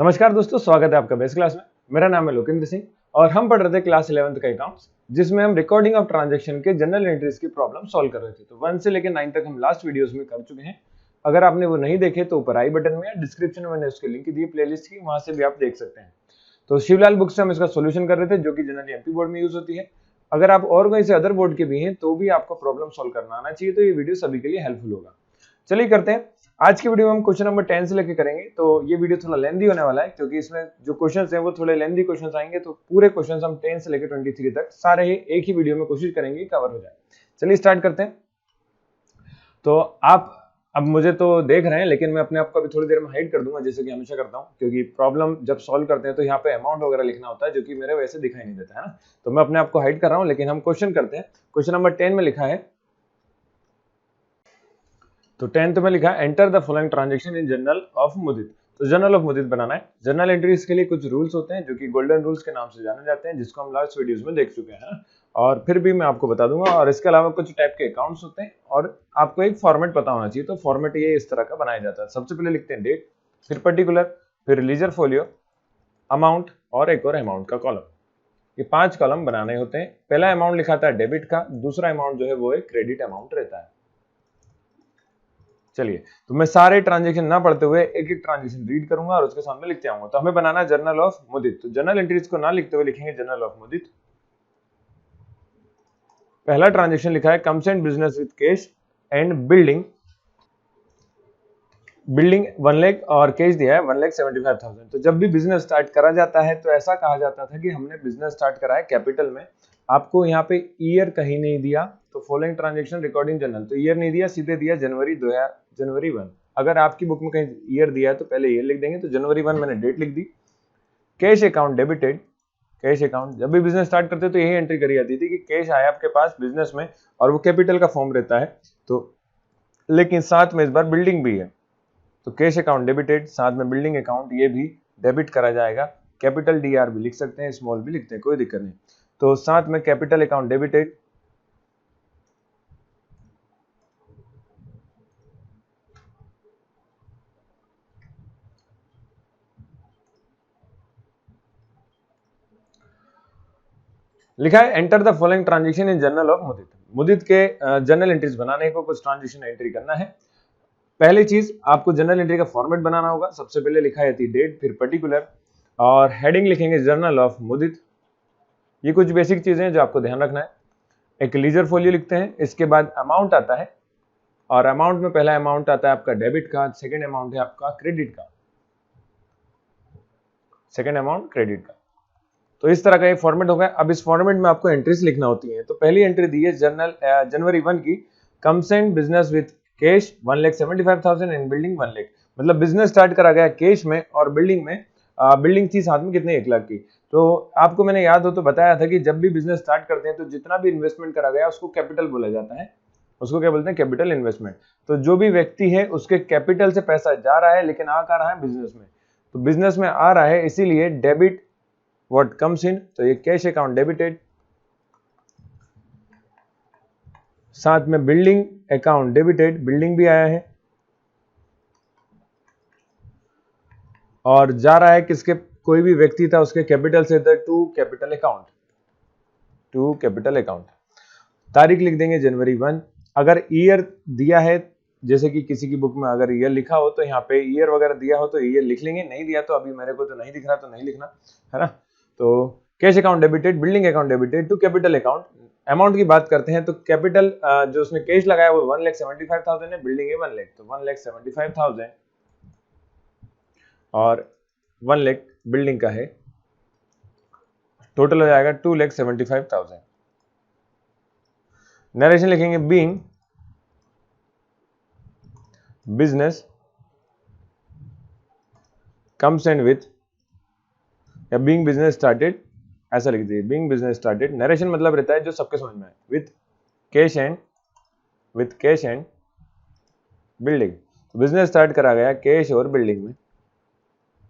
नमस्कार दोस्तों, स्वागत है आपका बेस क्लास में। मेरा नाम है लोकेंद्र सिंह और हम पढ़ रहे थे क्लास 11th का अकाउंट्स, जिसमें हम रिकॉर्डिंग ऑफ ट्रांजैक्शन के जनरल एंट्रीज की प्रॉब्लम सॉल्व कर रहे थे। तो 1 से लेकर 9 तक हम लास्ट वीडियोस में कर चुके हैं। अगर आपने वो नहीं देखे तो ऊपर आई बटन में या डिस्क्रिप्शन में मैंने उसके लिंक दी प्लेलिस्ट की, वहां से भी आप देख सकते हैं। तो शिवलाल बुक से हम इसका सोल्यूशन कर रहे थे, जो कि जनरली एमपी बोर्ड में यूज होती है। अगर आप और कोई से अदर बोर्ड के भी हैं तो भी आपको प्रॉब्लम सॉल्व करना आना चाहिए, तो ये वीडियो सभी के लिए हेल्पफुल होगा। चलिए करते हैं। आज की वीडियो में हम क्वेश्चन नंबर 10 से लेके करेंगे। तो ये वीडियो थोड़ा लेंदी होने वाला है, क्योंकि इसमें जो क्वेश्चंस हैं वो थोड़े लेंदी क्वेश्चंस आएंगे। तो पूरे क्वेश्चंस हम 10 से लेकर 23 तक सारे ही एक ही वीडियो में कोशिश करेंगे कवर हो जाए। चलिए स्टार्ट करते हैं। तो आप अब मुझे तो देख रहे हैं, लेकिन मैं अपने आप को अभी थोड़ी देर में हाइड कर दूंगा, जैसे कि हमेशा करता हूं, क्योंकि प्रॉब्लम जब सॉल्व करते हैं तो यहाँ पे अमाउंट वगैरह लिखना होता है, जो कि मेरे वैसे दिखाई नहीं देता है ना। तो मैं अपने आप को हाइड कर रहा हूँ, लेकिन हम क्वेश्चन करते हैं। क्वेश्चन नंबर 10 में लिखा है, तो 10th में लिखा है enter the following transaction in journal of Mudit. तो जर्नल ऑफ मुदित बनाना है। जर्नल एंट्रीज के लिए कुछ रूल्स होते हैं, जो कि गोल्डन रूल्स के नाम से जाने जाते हैं, जिसको हम लास्ट वीडियोस में देख चुके हैं, और फिर भी मैं आपको बता दूंगा। और इसके अलावा कुछ टाइप के अकाउंट्स होते हैं और आपको एक फॉर्मेट पता होना चाहिए। तो फॉर्मेट ये इस तरह का बनाया जाता है। सबसे पहले लिखते हैं डेट, फिर पर्टिकुलर, फिर लीजर फोलियो, अमाउंट और एक और अमाउंट का कॉलम। ये 5 कॉलम बनाने होते हैं। पहला अमाउंट लिखा था डेबिट का, दूसरा अमाउंट जो है वो एक क्रेडिट अमाउंट रहता है। चलिए, तो मैं सारे ट्रांजैक्शन ना पढ़ते हुए एक एक ट्रांजैक्शन रीड करूंगा और उसके सामने लिखते आऊंगा। तो हमें बनाना है जर्नल ऑफ मुदित। तो जर्नल एंट्रीज को ना लिखते हुए लिखेंगे जर्नल ऑफ मुदित। पहला ट्रांजैक्शन लिखा है comes and business with cash and building. Building 1 lakh और कैश दिया है 1,75,000। तो जब भी बिजनेस स्टार्ट करा जाता है तो ऐसा कहा जाता था कि हमने बिजनेस स्टार्ट करा है कैपिटल में। आपको यहाँ पे ईयर कहीं नहीं दिया, तो फॉलोइंग ट्रांजैक्शन रिकॉर्डिंग जर्नल, तो ईयर नहीं दिया, सीधे दिया जनवरी 1। अगर आपकी बुक में कहीं ईयर दिया है तो पहले ईयर लिख देंगे। तो जनवरी 1 मैंने डेट लिख दी। Cash account debited, cash account जब भी बिजनेस स्टार्ट करते तो यही एंट्री करी जाती थी कि कैश आया आपके पास बिजनेस में, और वो कैपिटल का फॉर्म रहता है। तो लेकिन साथ में इस बार बिल्डिंग भी है, तो कैश अकाउंट डेबिटेड, साथ में बिल्डिंग अकाउंट ये भी डेबिट करा जाएगा। कैपिटल डीआर भी लिख सकते हैं, स्मॉल भी लिखते हैं, कोई दिक्कत नहीं। तो साथ में कैपिटल अकाउंट डेबिटेड, लिखा है enter the following transaction in journal of Mudit. Mudit के जर्नल एंट्रीज बनाने को, कुछ ट्रांजैक्शन एंट्री करना है। पहली चीज, आपको जर्नल एंट्री का फॉर्मेट बनाना होगा। सबसे पहले लिखा है डेट, फिर पर्टिकुलर, और हेडिंग लिखेंगे जर्नल ऑफ मुदित। ये कुछ बेसिक चीजें हैं जो आपको ध्यान रखना है। एक लीजर फोलियो लिखते हैं, इसके बाद अमाउंट आता है, और अमाउंट में पहला अमाउंट आता है आपका डेबिट का, सेकंड अमाउंट है आपका क्रेडिट का, सेकंड अमाउंट क्रेडिट का। तो इस तरह का ये फॉर्मेट होगा। अब इस फॉर्मेट में आपको एंट्रीज लिखना होती है। तो पहली एंट्री दी है जनवरी 1 की, comes and business with cash 1,75,000 in building 1 lakh. मतलब बिजनेस स्टार्ट करा गया कैश में, और बिल्डिंग में बिल्डिंग थी साथ में कितने, 1 लाख की। तो आपको मैंने याद हो तो बताया था कि जब भी बिजनेस स्टार्ट करते हैं तो जितना भी इन्वेस्टमेंट करा गया उसको कैपिटल बोला जाता है। उसको क्या बोलते हैं, कैपिटल इन्वेस्टमेंट। तो जो भी व्यक्ति है उसके कैपिटल से पैसा जा रहा है, लेकिन आ रहा है बिजनेस में। तो बिजनेस में आ रहा है, इसीलिए डेबिट व्हाट कम्स इन, तो ये कैश अकाउंट डेबिटेड, साथ में बिल्डिंग अकाउंट डेबिटेड, बिल्डिंग भी आया है, और जा रहा है किसके, कोई भी व्यक्ति था उसके कैपिटल से to capital account, to capital account. तारीख लिख देंगे जनवरी 1। अगर ईयर दिया है, जैसे कि किसी की बुक में अगर ईयर लिखा हो तो यहाँ पे ईयर वगैरह दिया हो तो ईयर लिख लेंगे, नहीं दिया तो अभी मेरे को तो नहीं दिख रहा तो नहीं लिखना है ना। तो cash account debited, building account debited to capital account. Amount की बात करते हैं तो कैपिटल जो उसने कैश लगाया वो 1,75,000 है, बिल्डिंग है 1 लाख, तो 1,75,000 और 1 लाख बिल्डिंग का है, टोटल हो जाएगा 2,75,000। नरेशन लिखेंगे being business comes and with, या बीइंग बिजनेस स्टार्टेड, ऐसा लिख दीजिए बीइंग बिजनेस स्टार्टेड। नरेशन मतलब रहता है जो सबके समझ में आए, विथ कैश एंड बिल्डिंग। तो बिजनेस स्टार्ट करा गया कैश और बिल्डिंग में,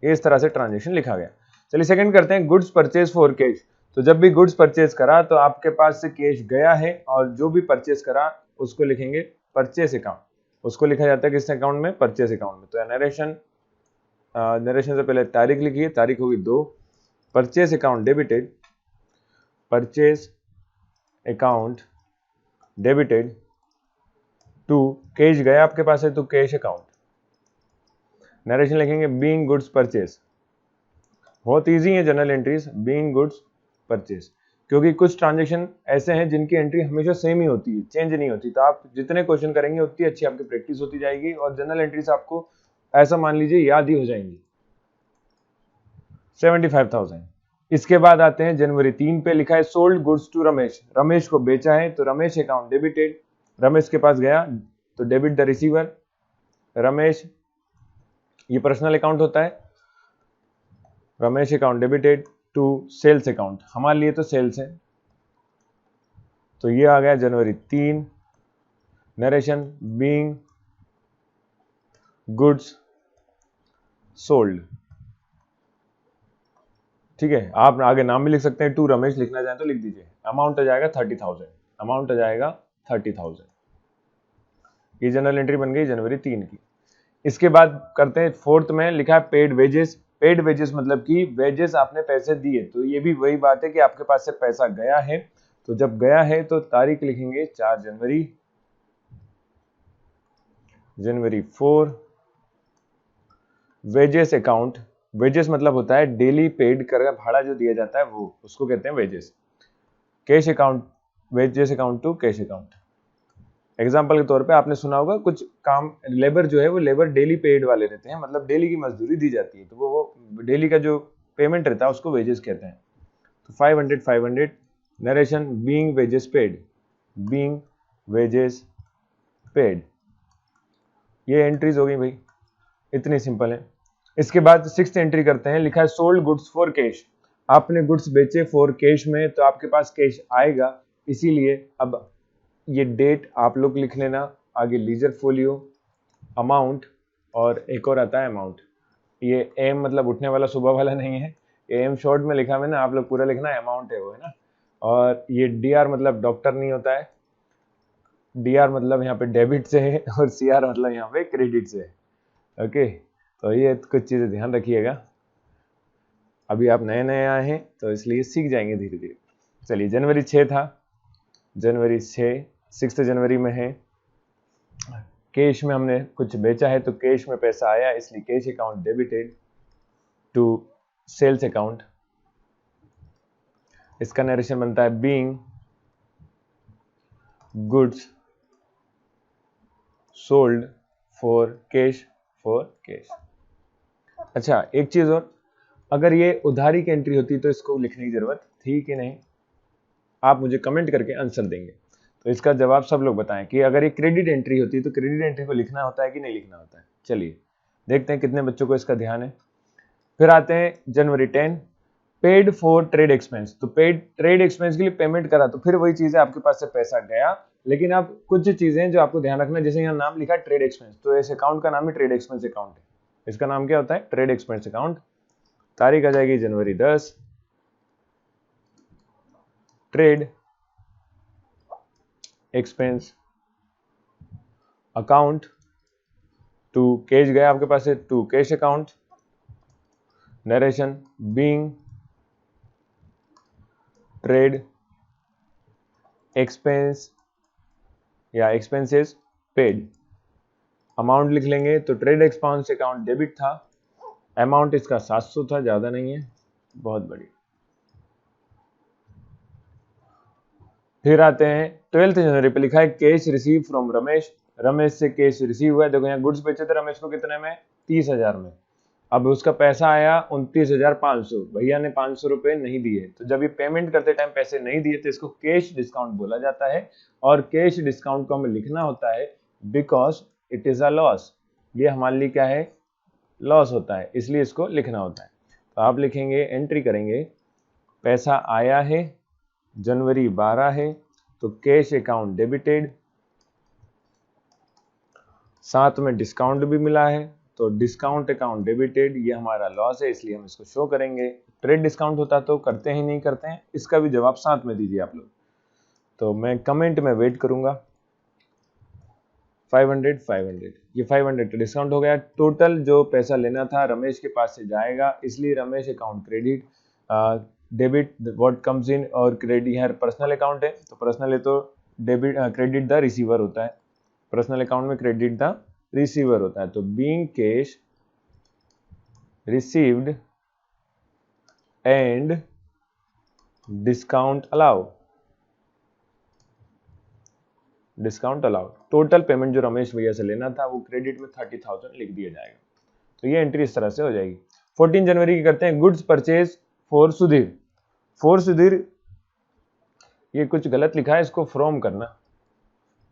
इस तरह से ट्रांजैक्शन लिखा गया। चलिए सेकंड करते हैं, गुड्स परचेज फॉर कैश। तो जब भी गुड्स परचेज करा तो आपके पास से कैश गया है, और जो भी परचेज करा उसको लिखेंगे परचेज अकाउंट। उसको लिखा जाता है किस अकाउंट में, परचेज अकाउंट में। तो नरेशन नरेशन से पहले तारीख लिखिए, तारीख होगी 2। Purchase account debited, purchase account debited to cash गया आपके पास है तो कैश अकाउंट। नरेशन लिखेंगे बीइंग गुड्स परचेस। बहुत इजी है general entries, being goods purchase, क्योंकि कुछ ट्रांजेक्शन ऐसे हैं जिनकी एंट्री हमेशा सेम ही होती है, चेंज नहीं होती। तो आप जितने क्वेश्चन करेंगे उतनी अच्छी आपकी प्रैक्टिस होती जाएगी और जनरल एंट्रीज आपको ऐसा मान लीजिए याद ही हो जाएंगी। 75,000। इसके बाद आते हैं जनवरी 3 पे, लिखा है sold goods to Ramesh, Ramesh को बेचा है तो रमेश अकाउंट डेबिटेड, रमेश के पास गया तो डेबिट द रिसीवर। रमेश, ये पर्सनल अकाउंट होता है, Ramesh account debited to sales account, हमारे लिए तो सेल्स है, तो ये आ गया जनवरी 3। नरेशन बीइंग गुड्स सोल्ड, ठीक है। आप आगे नाम भी लिख सकते हैं, टू रमेश लिखना चाहें तो लिख दीजिए। अमाउंट आ जाएगा 30,000, अमाउंट आ जाएगा 30,000। ये जनरल एंट्री बन गई जनवरी 3 की। इसके बाद करते हैं 4th में, लिखा है पेड वेजेस। पेड वेजेस मतलब कि वेजेस आपने पैसे दिए, तो ये भी वही बात है कि आपके पास से पैसा गया है, तो जब गया है तो तारीख लिखेंगे 4 जनवरी, जनवरी 4। वेजेस अकाउंट, वेजेस मतलब होता है डेली पेड कर भाड़ा जो दिया जाता है वो, उसको कहते हैं wages. Cash account, wages account to cash account. Example के तौर पे आपने सुना होगा कुछ काम, लेबर जो है वो लेबर डेली पेड वाले रहते हैं, मतलब डेली की मजदूरी दी जाती है, तो वो डेली का जो पेमेंट रहता है उसको वेजेस कहते हैं। तो 500 narration being wages paid, being wages paid. ये एंट्रीज हो गई भाई, इतनी सिंपल है। इसके बाद 6th एंट्री करते हैं, लिखा है सोल्ड गुड्स फॉर कैश, आपने गुड्स बेचे फॉर कैश में, तो आपके पास कैश आएगा, इसीलिए अब ये डेट आप लोग लिख लेना, आगे लीजर फोलियो, अमाउंट, और एक और आता है अमाउंट। ये एम मतलब उठने वाला सुबह वाला नहीं है, एम शॉर्ट में लिखा मैंने, आप लोग पूरा लिखना है, अमाउंट है वो, है ना। और ये डी आर मतलब डॉक्टर नहीं होता है, डी आर मतलब यहाँ पे डेबिट से है, और सी आर मतलब यहाँ पे क्रेडिट से है। ओके, तो ये कुछ चीजें ध्यान रखिएगा, अभी आप नए नए आए हैं तो इसलिए सीख जाएंगे धीरे धीरे। चलिए, जनवरी 6 था, जनवरी 6 जनवरी में है, कैश में हमने कुछ बेचा है तो कैश में पैसा आया, इसलिए cash account debited to sales account. इसका नरेशन बनता है being goods sold for cash, for cash. अच्छा, एक चीज और, अगर ये उधारी की एंट्री होती तो इसको लिखने की जरूरत थी कि नहीं, आप मुझे कमेंट करके आंसर देंगे, तो इसका जवाब सब लोग बताएं कि अगर ये क्रेडिट एंट्री होती तो क्रेडिट एंट्री को लिखना होता है कि नहीं लिखना होता है। चलिए देखते हैं कितने बच्चों को इसका ध्यान है। फिर आते हैं जनवरी 10, पेड फॉर ट्रेड एक्सपेंस, तो पेड ट्रेड एक्सपेंस के लिए पेमेंट करा, तो फिर वही चीज है, आपके पास से पैसा गया, लेकिन आप कुछ चीजें जो आपको ध्यान रखना, जैसे यहाँ नाम लिखा है ट्रेड एक्सपेंस, तो इस अकाउंट का नाम ही ट्रेड एक्सपेंस अकाउंट है, इसका नाम क्या होता है, ट्रेड एक्सपेंस अकाउंट। तारीख आ जाएगी जनवरी 10, trade expense account to cash गया आपके पास है, to cash account. Narration being trade expense या एक्सपेंसेस पेड। अमाउंट लिख लेंगे, तो ट्रेड एक्सपेंस अकाउंट डेबिट था, अमाउंट इसका 700 था, ज्यादा नहीं है, बहुत बढ़िया। फिर आते हैं 12 जनवरी पे, लिखा है cash receive from Ramesh, Ramesh से कैश रिसीव हुआ है, देखो यहाँ गुड्स बेचे थे रमेश को कितने में, 30,000 में, अब उसका पैसा आया 29,500, भैया ने 500 रुपए नहीं दिए, तो जब ये पेमेंट करते टाइम पैसे नहीं दिए तो इसको कैश डिस्काउंट बोला जाता है, और कैश डिस्काउंट को हमें लिखना होता है because it is a loss, ये हमारे लिए क्या है, लॉस होता है, इसलिए इसको लिखना होता है। तो आप लिखेंगे, एंट्री करेंगे, पैसा आया है, जनवरी 12 है, तो कैश अकाउंट डेबिटेड, साथ में डिस्काउंट भी मिला है, तो डिस्काउंट अकाउंट डेबिटेड, ये हमारा लॉस है, इसलिए हम इसको शो करेंगे। ट्रेड डिस्काउंट होता तो करते ही नहीं करते हैं, इसका भी जवाब साथ में दीजिए आप लोग, तो मैं कमेंट में वेट करूंगा। 500 500, ये 500 डिस्काउंट हो गया। टोटल जो पैसा लेना था रमेश के पास से जाएगा, इसलिए Ramesh account credit, debit what comes in, और क्रेडिट यहाँ पर्सनल अकाउंट है तो पर्सनल है तो डेबिट क्रेडिट द रिसीवर होता है, पर्सनल अकाउंट में क्रेडिट द रिसीवर होता है। तो being cash received and discount allowed, discount allowed, total payment जो रमेश भैया से लेना था वो क्रेडिट में 30,000 लिख दिया जाएगा। तो ये एंट्री इस तरह से हो जाएगी। 14 जनवरी की करते हैं, goods purchase for Sudhir. For Sudhir, ये कुछ गलत लिखा है, इसको फ्रॉम करना।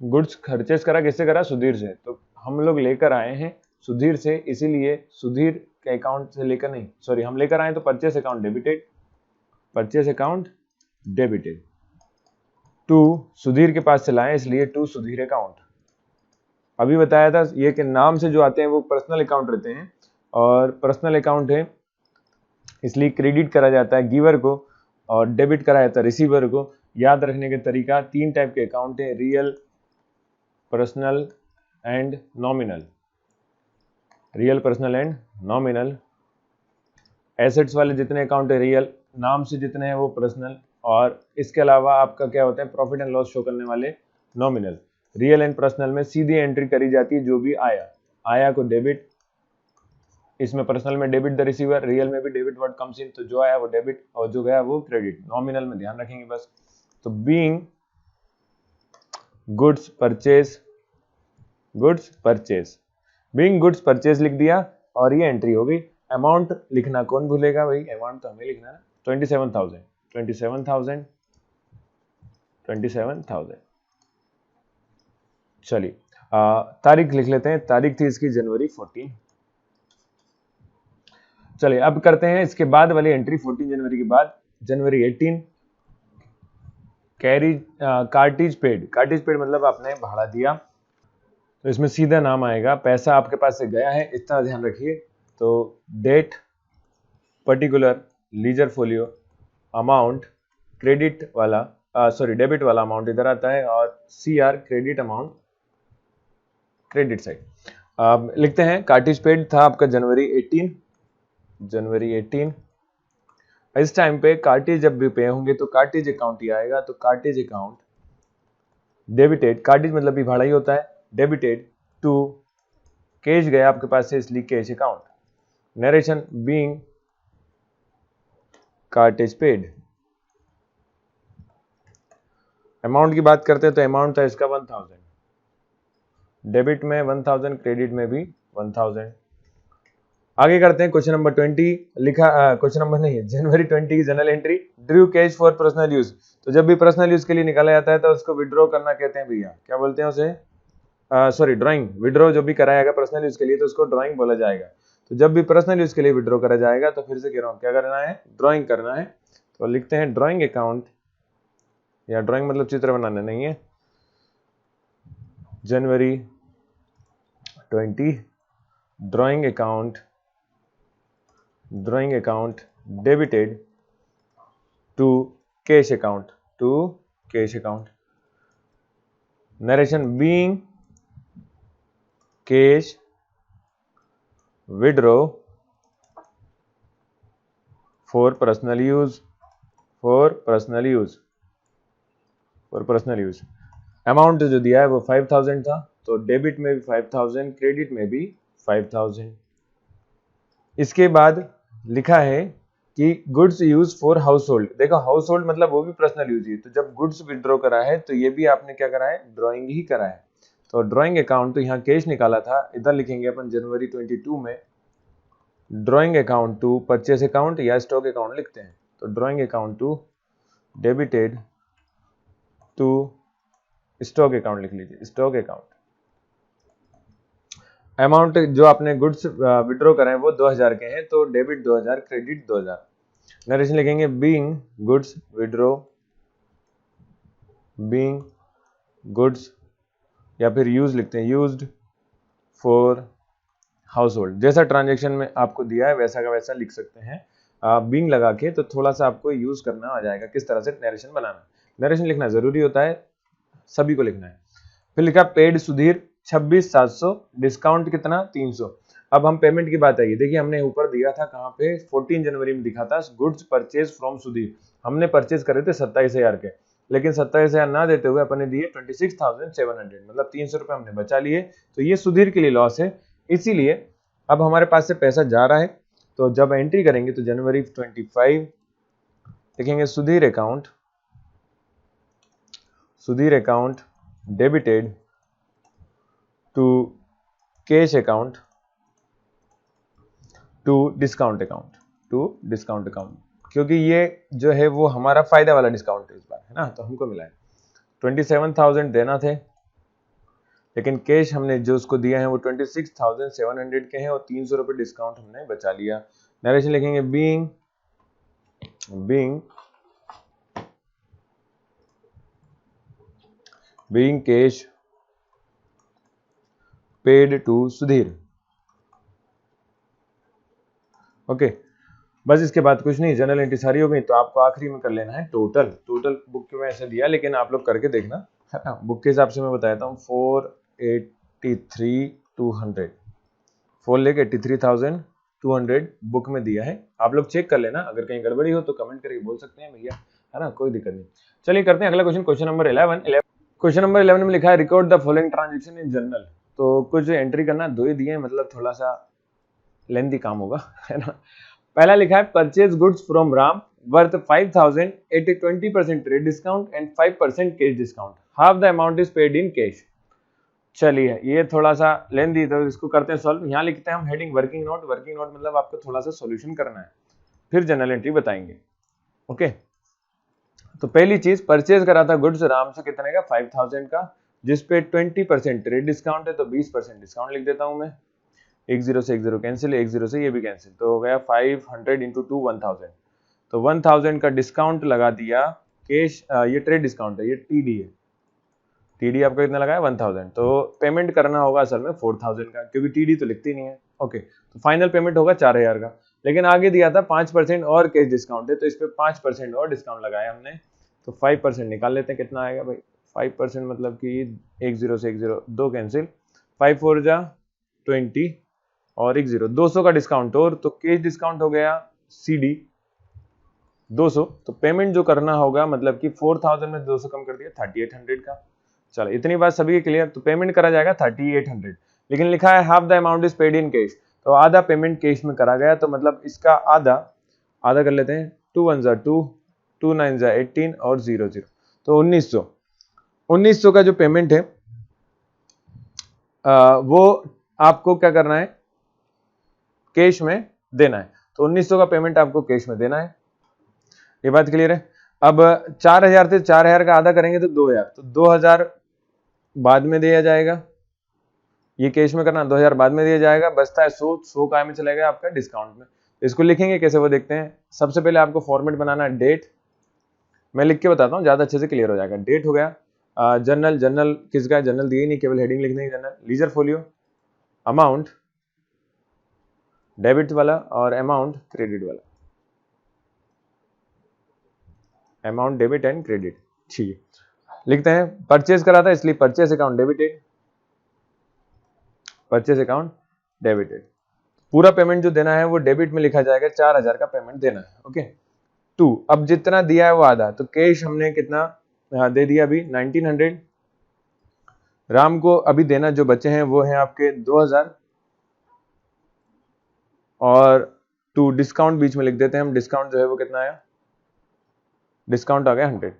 गुड्स परचेज करा किससे करा? सुधीर से। तो हम लोग लेकर आए हैं सुधीर से, इसीलिए सुधीर के अकाउंट से लेकर नहीं, सॉरी हम लेकर आए तो purchase account debited, purchase account debited. To Sudhir के पास से लाए इसलिए टू सुधीर अकाउंट। अभी बताया था ये कि नाम से जो आते हैं वो पर्सनल अकाउंट रहते हैं, और पर्सनल अकाउंट है इसलिए क्रेडिट करा जाता है गिवर को और डेबिट करा जाता है रिसीवर को। याद रखने का तरीका, 3 टाइप के अकाउंट है, real, personal and nominal. Real, personal and nominal. Assets वाले जितने अकाउंट है रियल, नाम से जितने हैं वो पर्सनल, और इसके अलावा आपका क्या होता है प्रॉफिट एंड लॉस शो करने वाले नॉमिनल। रियल एंड पर्सनल में सीधी एंट्री करी जाती है जो भी आया को डेबिट, इसमें पर्सनल में डेबिट द रिसीवर, रियल में भी डेबिट व्हाट कम्स इन, तो जो आया वो डेबिट और जो गया वो क्रेडिट। नॉमिनल में ध्यान रखेंगे बस। तो being goods purchase, goods purchase, being goods purchase लिख दिया और ये एंट्री हो गई। अमाउंट लिखना कौन भूलेगा भाई, अमाउंट तो हमें लिखना है। 27,000 27,000 27,000। चलिए तारीख लिख लेते हैं, तारीख थी इसकी जनवरी 14। चलिए अब करते हैं इसके बाद वाली एंट्री। 14 जनवरी के बाद जनवरी 18, carry cartage paid. Cartage paid मतलब आपने भाड़ा दिया, तो इसमें सीधा नाम आएगा, पैसा आपके पास से गया है इतना ध्यान रखिए। तो date, particular, ledger folio, amount, credit वाला सॉरी डेबिट वाला अमाउंट इधर आता है, और CR credit amount credit side. लिखते हैं कार्टेज पेड था आपका जनवरी 18, जनवरी 18। इस टाइम पे कार्टेज जब भी पे होंगे तो कार्टेज अकाउंट ही आएगा, तो कार्टेज अकाउंट डेबिटेड, कार्टेज मतलब भी भाड़ा ही होता है, डेबिटेड टू, कैश गया आपके पास से इसलिए cash account. Narration being cartage paid. Amount की बात करते हैं तो अमाउंट था इसका 1000, डेबिट में 1000, क्रेडिट में भी 1000। आगे करते हैं क्वेश्चन नंबर 20। लिखा क्वेश्चन नंबर नहीं है, जनवरी 20 की general entry, Drew cash for personal use. तो जब भी पर्सनल यूज के लिए निकाला जाता है तो उसको विड्रॉ करना कहते हैं भैया, क्या बोलते हैं उसे, सॉरी ड्राइंग। विड्रॉ जो भी कराएगा पर्सनल यूज के लिए तो उसको ड्राइंग बोला जाएगा। तो जब भी पर्सनल यूज के लिए विड्रॉ करा जाएगा तो फिर से कह रहा हूँ क्या करना है, ड्राइंग करना है। तो लिखते हैं ड्राइंग अकाउंट, या ड्राइंग मतलब चित्र बनाना नहीं है, जनवरी 20 drawing account, drawing account debited to cash account, to cash account. Narration being cash withdraw for personal use, for personal use, for personal use. Amount जो दिया है वो 5000 था, तो डेबिट में भी 5000, क्रेडिट में भी 5000। इसके बाद लिखा है कि goods use for house hold. देखो हाउस होल्ड मतलब वो भी पर्सनल यूज ही, तो जब गुड्स विड्रॉ करा है तो ये भी आपने क्या करा है, ड्राइंग ही करा है। तो ड्राइंग अकाउंट, तो यहाँ कैश निकाला था, इधर लिखेंगे अपन जनवरी 22 में drawing account to purchase account या स्टॉक अकाउंट लिखते हैं। तो drawing account to debited to stock account लिख लीजिए, स्टॉक अकाउंट। अमाउंट जो आपने गुड्स विड्रॉ करा है वो 2000 के हैं, तो डेबिट 2000, क्रेडिट 2000। नरेशन लिखेंगे being goods withdraw, being goods, या फिर यूज लिखते हैं, यूज्ड फॉर हाउस होल्ड। जैसा ट्रांजेक्शन में आपको दिया है वैसा का वैसा लिख सकते हैं, बीइंग लगा के, तो थोड़ा सा आपको यूज करना आ जाएगा किस तरह से नरेशन बनाना। नरेशन लिखना जरूरी होता है, सभी को लिखना है। फिर लिखा पेड सुधीर 26,700, डिस्काउंट कितना 300। अब हम पेमेंट की बात आएगी, देखिए हमने ऊपर दिया था कहाँ पे 14 जनवरी में दिखा था गुड्स परचेज फ्रॉम सुधीर, हमने परचेज करे थे 27,000 के, लेकिन 27,000 ना देते हुए अपन ने दिए 26,700, मतलब 300 रुपए हमने बचा लिए, तो ये सुधीर के लिए लॉस है। इसीलिए अब हमारे पास से पैसा जा रहा है, तो जब एंट्री करेंगे तो जनवरी 25 लिखेंगे Sudhir account debited to cash account to discount account, क्योंकि ये जो है वो हमारा फायदा वाला डिस्काउंट है इस बार, है ना, तो हमको मिला है 27,000 देना थे, लेकिन कैश हमने जो उसको दिया है वो 26,700 के हैं और 300 रुपए डिस्काउंट हमने बचा लिया। नरेशन लिखेंगे being cash paid to Sudhir. Okay, बस इसके बाद कुछ नहीं, जनरल एंट्री सारी हो गई, तो आपको आखिरी में कर लेना है टोटल बुक में ऐसे दिया, लेकिन आप लोग करके देखना, है ना, बुक के हिसाब से मैं बताता हूँ 483,200 4 लेके 83,200 बुक में दिया है, आप लोग चेक कर लेना, अगर कहीं गड़बड़ी हो तो कमेंट करके बोल सकते हैं भैया, है ना, कोई दिक्कत नहीं। चलिए करते हैं अगला question, question number 11। Question number 11 में लिखा है record the following transaction in journal, तो कुछ एंट्री करना, दो ही दिए हैं, मतलब थोड़ा सा लेंथी काम होगा, है ना। पहला लिखा है purchase goods from Ram worth 5,000 at 20% trade discount and 5% cash discount, half the amount is paid in cash. चलिए ये थोड़ा सा लेंथी, तो इसको करते हैं सॉल्व। यहाँ लिखते हैं हम हेडिंग वर्किंग नोट मतलब आपको थोड़ा सा सॉल्यूशन करना है, फिर जनरल एंट्री बताएंगे। ओके, तो पहली चीज परचेज करा था गुड्स राम से कितने का 5,000 का, जिसपे 20% ट्रेड डिस्काउंट है, तो 20% डिस्काउंट लिख देता हूं मैं, 10 से 10 कैंसिल, 10 से ये भी कैंसिल, तो हो गया 500 इंटू 2 1000, तो 1000 का डिस्काउंट लगा दिया कैश, ये ट्रेड डिस्काउंट है, ये टीडी है, टीडी आपका कितना लगाया 1000, तो पेमेंट करना होगा असल में 4000 का, क्योंकि टीडी तो लिखती नहीं है। ओके, तो फाइनल पेमेंट होगा 4000 का, लेकिन आगे दिया था 5% और कैश डिस्काउंट है, तो इस पे 5% और डिस्काउंट लगाया हमने, तो 5% निकाल लेते हैं, कितना आएगा भाई 5% मतलब कि 10 से 10 2 कैंसिल, 5 4 जा 20 और 10 200 का डिस्काउंट, और तो कैश डिस्काउंट हो गया CD 200, तो पेमेंट जो करना होगा मतलब कि 4000 में 200 कम कर दिया 3800 का। चलो इतनी बात सभी क्लियर, तो पेमेंट करा जाएगा 3800, लेकिन लिखा है half the amount is paid in cash, तो आधा पेमेंट कैश में करा गया, तो मतलब इसका आधा कर लेते हैं, 2 1 जा 2 2 9 जा 18 और 0 0, तो 1900 का जो पेमेंट है वो आपको क्या करना है, कैश में देना है, तो 1900 का पेमेंट आपको कैश में देना है, ये बात क्लियर है। अब 4000 थे, 4000 का आधा करेंगे तो 2000, तो 2000 बाद में दिया जाएगा, ये कैश में करना, 2000 बाद में दिया जाएगा, बचता है 100 का में चलेगा आपका डिस्काउंट में, इसको लिखेंगे कैसे वो देखते हैं। सबसे पहले आपको फॉर्मेट बनाना है डेट, मैं लिख के बताता हूँ ज्यादा अच्छे से क्लियर हो जाएगा। डेट हो गया, जर्नल किसका है, जर्नल दिए नहीं, केवल हेडिंग लिखने की, journal ledger folio, amount debit वाला और अमाउंट क्रेडिट वाला, अमाउंट डेबिट एंड क्रेडिट, ठीक है। लिखते हैं परचेज करा था इसलिए परचेज अकाउंट डेबिटेड, पूरा पेमेंट जो देना है वो डेबिट में लिखा जाएगा, 4000 का पेमेंट देना है। ओके, 2 अब जितना दिया है वो आधा, तो कैश हमने कितना दे दिया अभी 1900, राम को अभी देना जो बचे हैं वो है आपके 2000 और 2 डिस्काउंट बीच में लिख देते हैं हम, डिस्काउंट जो है वो कितना आया, डिस्काउंट आ गया 100।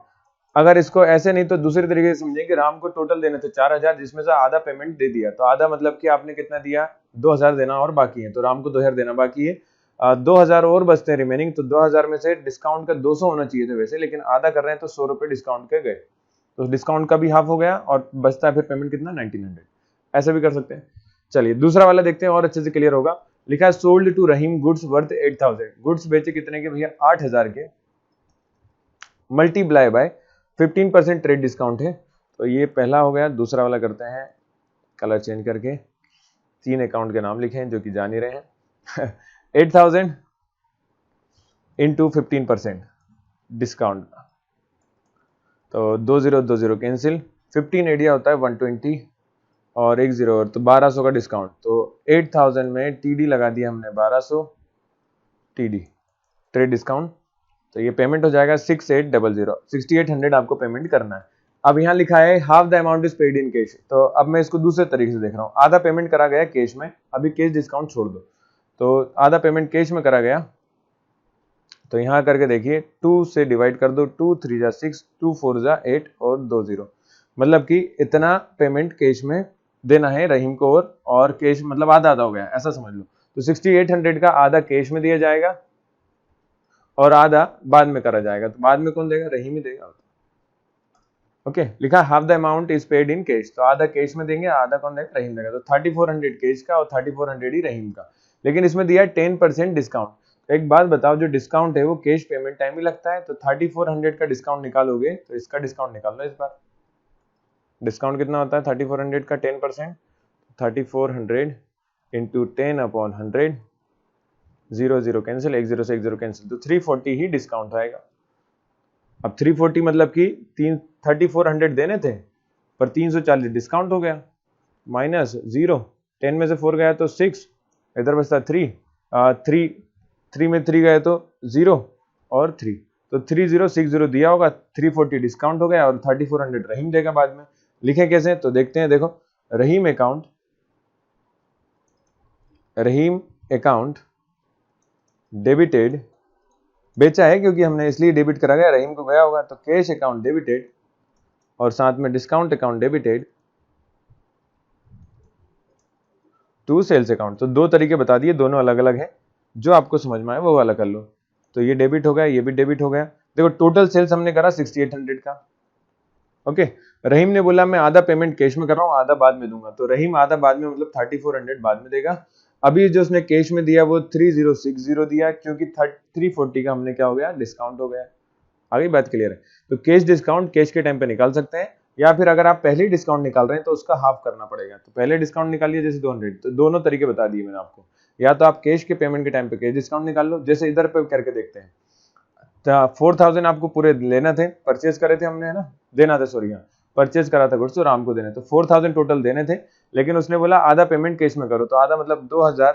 अगर इसको ऐसे नहीं तो दूसरे तरीके से समझेंगे, राम को टोटल देने थे 4000, जिसमें से आधा पेमेंट दे दिया, तो आधा मतलब कि आपने कितना दिया 2000 देना और बाकी है, तो राम को 2000 देना बाकी है, 2000 और बचते हैं रिमेनिंग, तो 2000 में से डिस्काउंट का 200 होना चाहिए था वैसे, लेकिन आधा कर रहे हैं तो 100 रुपए डिस्काउंट के गए, तो डिस्काउंट का भी हाफ हो गया और बचता है फिर पेमेंट कितना 1900, ऐसे भी कर सकते हैं। चलिए दूसरा वाला देखते हैं और अच्छे से क्लियर होगा। लिखा है sold to Rahim goods worth 8000, goods बेचे कितने के भैया 8000 के, मल्टीप्लाई बाय 15% ट्रेड डिस्काउंट है, तो ये पहला हो गया। दूसरा वाला करते हैं कलर चेंज करके, 3 अकाउंट के नाम लिखे हैं जो कि जान ही रहे हैं 8000 इंटू 15% डिस्काउंट, तो 20 20 कैंसिल, 15 एरिया होता है 120 और एक जीरो और, तो 1200 का डिस्काउंट। तो 8000 में टीडी लगा दिया हमने 1200 टीडी ट्रेड डिस्काउंट। तो ये पेमेंट हो जाएगा 6800, 6800 आपको पेमेंट करना है। अब यहाँ लिखा है half the amount is paid in cash. तो अब मैं इसको दूसरे तरीके से देख रहा हूँ, आधा पेमेंट करा गया कैश में, अभी कैश डिस्काउंट छोड़ दो, तो आधा पेमेंट कैश में करा गया। तो यहाँ करके देखिए 2 से डिवाइड कर दो, 2 3 जा 6, 2 4 जा 8 और 2 0, मतलब कि इतना पेमेंट कैश में देना है रहीम को, और कैश मतलब आधा आधा हो गया, ऐसा समझ लो। तो 6800 का आधा कैश में दिया जाएगा और आधा बाद में करा जाएगा। तो बाद में कौन देगा? रहीम ही देगा। ओके, लिखा half the amount is paid in cash, तो आधा कैश में देंगे, आधा कौन देगा? रहीम देगा। तो 3400 कैश का और 3400 ही रहीम का, लेकिन इसमें दिया है 10% डिस्काउंट। एक बात बताओ, जो डिस्काउंट है वो कैश पेमेंट टाइम ही लगता है, तो 3400 का डिस्काउंट निकालोगे तो इसका डिस्काउंट निकाल लो। इस बार डिस्काउंट कितना होता है 3400 का? 10%, 3400 इंटू 10/100, 0 0 कैंसिल, 1 0 से 1 0 कैंसिल, तो 340 ही डिस्काउंट आएगा। अब 340 मतलब कि 3400 देने थे पर 340 डिस्काउंट हो गया, माइनस 0, 10 में से 4 गया तो 6, इधर बचता 3, 3 में 3 गए तो 0 और 3, तो 3060 दिया होगा, 340 डिस्काउंट हो गया और 3400 रहीम देगा बाद में। लिखे कैसे? तो देखते हैं, देखो रहीम अकाउंट डेबिटेड, बेचा है क्योंकि हमने इसलिए डेबिट करा गया, रहीम को गया होगा, तो कैश अकाउंट डेबिटेड और साथ में discount account debited to sales account. तो दो तरीके बता दिए, दोनों अलग अलग है, जो आपको समझ में आए वो वाला कर लो। तो ये डेबिट हो गया, ये भी डेबिट हो गया। देखो टोटल सेल्स हमने करा 6800 का। ओके, रहीम ने बोला मैं आधा पेमेंट कैश में कर रहा हूँ, आधा बाद में दूंगा, तो रहीम आधा बाद में मतलब 3400 बाद में देगा। अभी जो उसने कैश में दिया वो 3060 दिया, क्योंकि 340 का हमने क्या हो गया? डिस्काउंट हो गया। आगे बात क्लियर है? तो कैश डिस्काउंट कैश के टाइम पे निकाल सकते हैं, या फिर अगर आप पहले ही डिस्काउंट निकाल रहे हैं तो उसका हाफ करना पड़ेगा। तो पहले डिस्काउंट निकालिए जैसे 200, तो दोनों तरीके बता दिए मैंने आपको। या तो आप कैश के पेमेंट के टाइम पे कैश डिस्काउंट निकाल लो, जैसे इधर पे करके देखते हैं। 4000 आपको पूरे लेना थे, परचेज करे थे हमने, है ना, देना था, सॉरी हाँ, परचेज करा था गुड्स और राम को देने, तो 4000 टोटल देने थे, लेकिन उसने बोला आधा पेमेंट कैश में करो, तो आधा मतलब 2000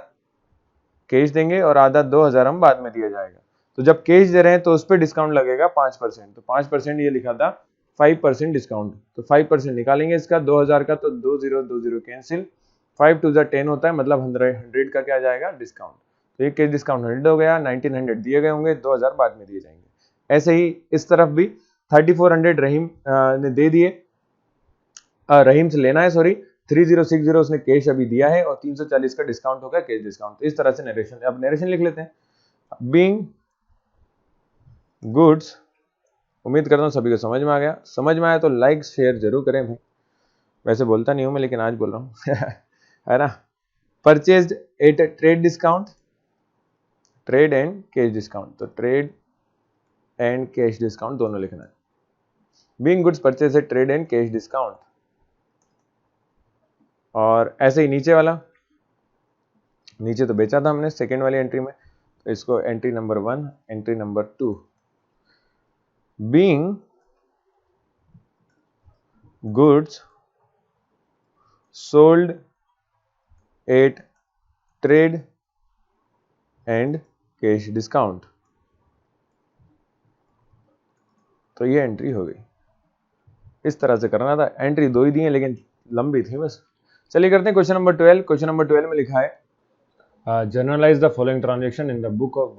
कैश देंगे और आधा 2000 हम बाद में दिया जाएगा। तो जब कैश दे रहे हैं तो उस पर डिस्काउंट लगेगा 5%, तो 5% ये लिखा था 5% डिस्काउंट, तो 5% निकालेंगे इसका 2000 का, तो 2020 कैंसिल, 5 2 10 होता है, मतलब 100 का क्या जाएगा? डिस्काउंट। तो ये कैश डिस्काउंट 100 हो गया, 1900 दिए गए होंगे, 2000 बाद में दिए जाएंगे। ऐसे ही इस तरफ भी 3400 रहीम ने दे दिए, रहीम से लेना है, सॉरी 3060 उसने कैश अभी दिया है और 340 का डिस्काउंट होगा कैश डिस्काउंट। तो इस तरह से नरेशन, अब नरेशन लिख लेते हैं। बीइंग गुड्स, उम्मीद करता हूँ सभी को समझ में आ गया। समझ में आया तो लाइक शेयर जरूर करें भाई, वैसे बोलता नहीं हूं मैं लेकिन आज बोल रहा हूँ है ना। Purchased at trade discount, trade and cash discount, तो ट्रेड एंड कैश डिस्काउंट दोनों लिखना है। Being goods purchase at trade and cash discount, और ऐसे ही नीचे वाला, नीचे तो बेचा था हमने सेकेंड वाली एंट्री में, तो इसको entry number 1, entry number 2, being goods sold at trade and cash discount, तो ये एंट्री हो गई। इस तरह से करना था, एंट्री दो ही दी है लेकिन लंबी थी बस। चलिए करते हैं क्वेश्चन नंबर 12। क्वेश्चन नंबर 12 में लिखा है generalized the following transaction in the book of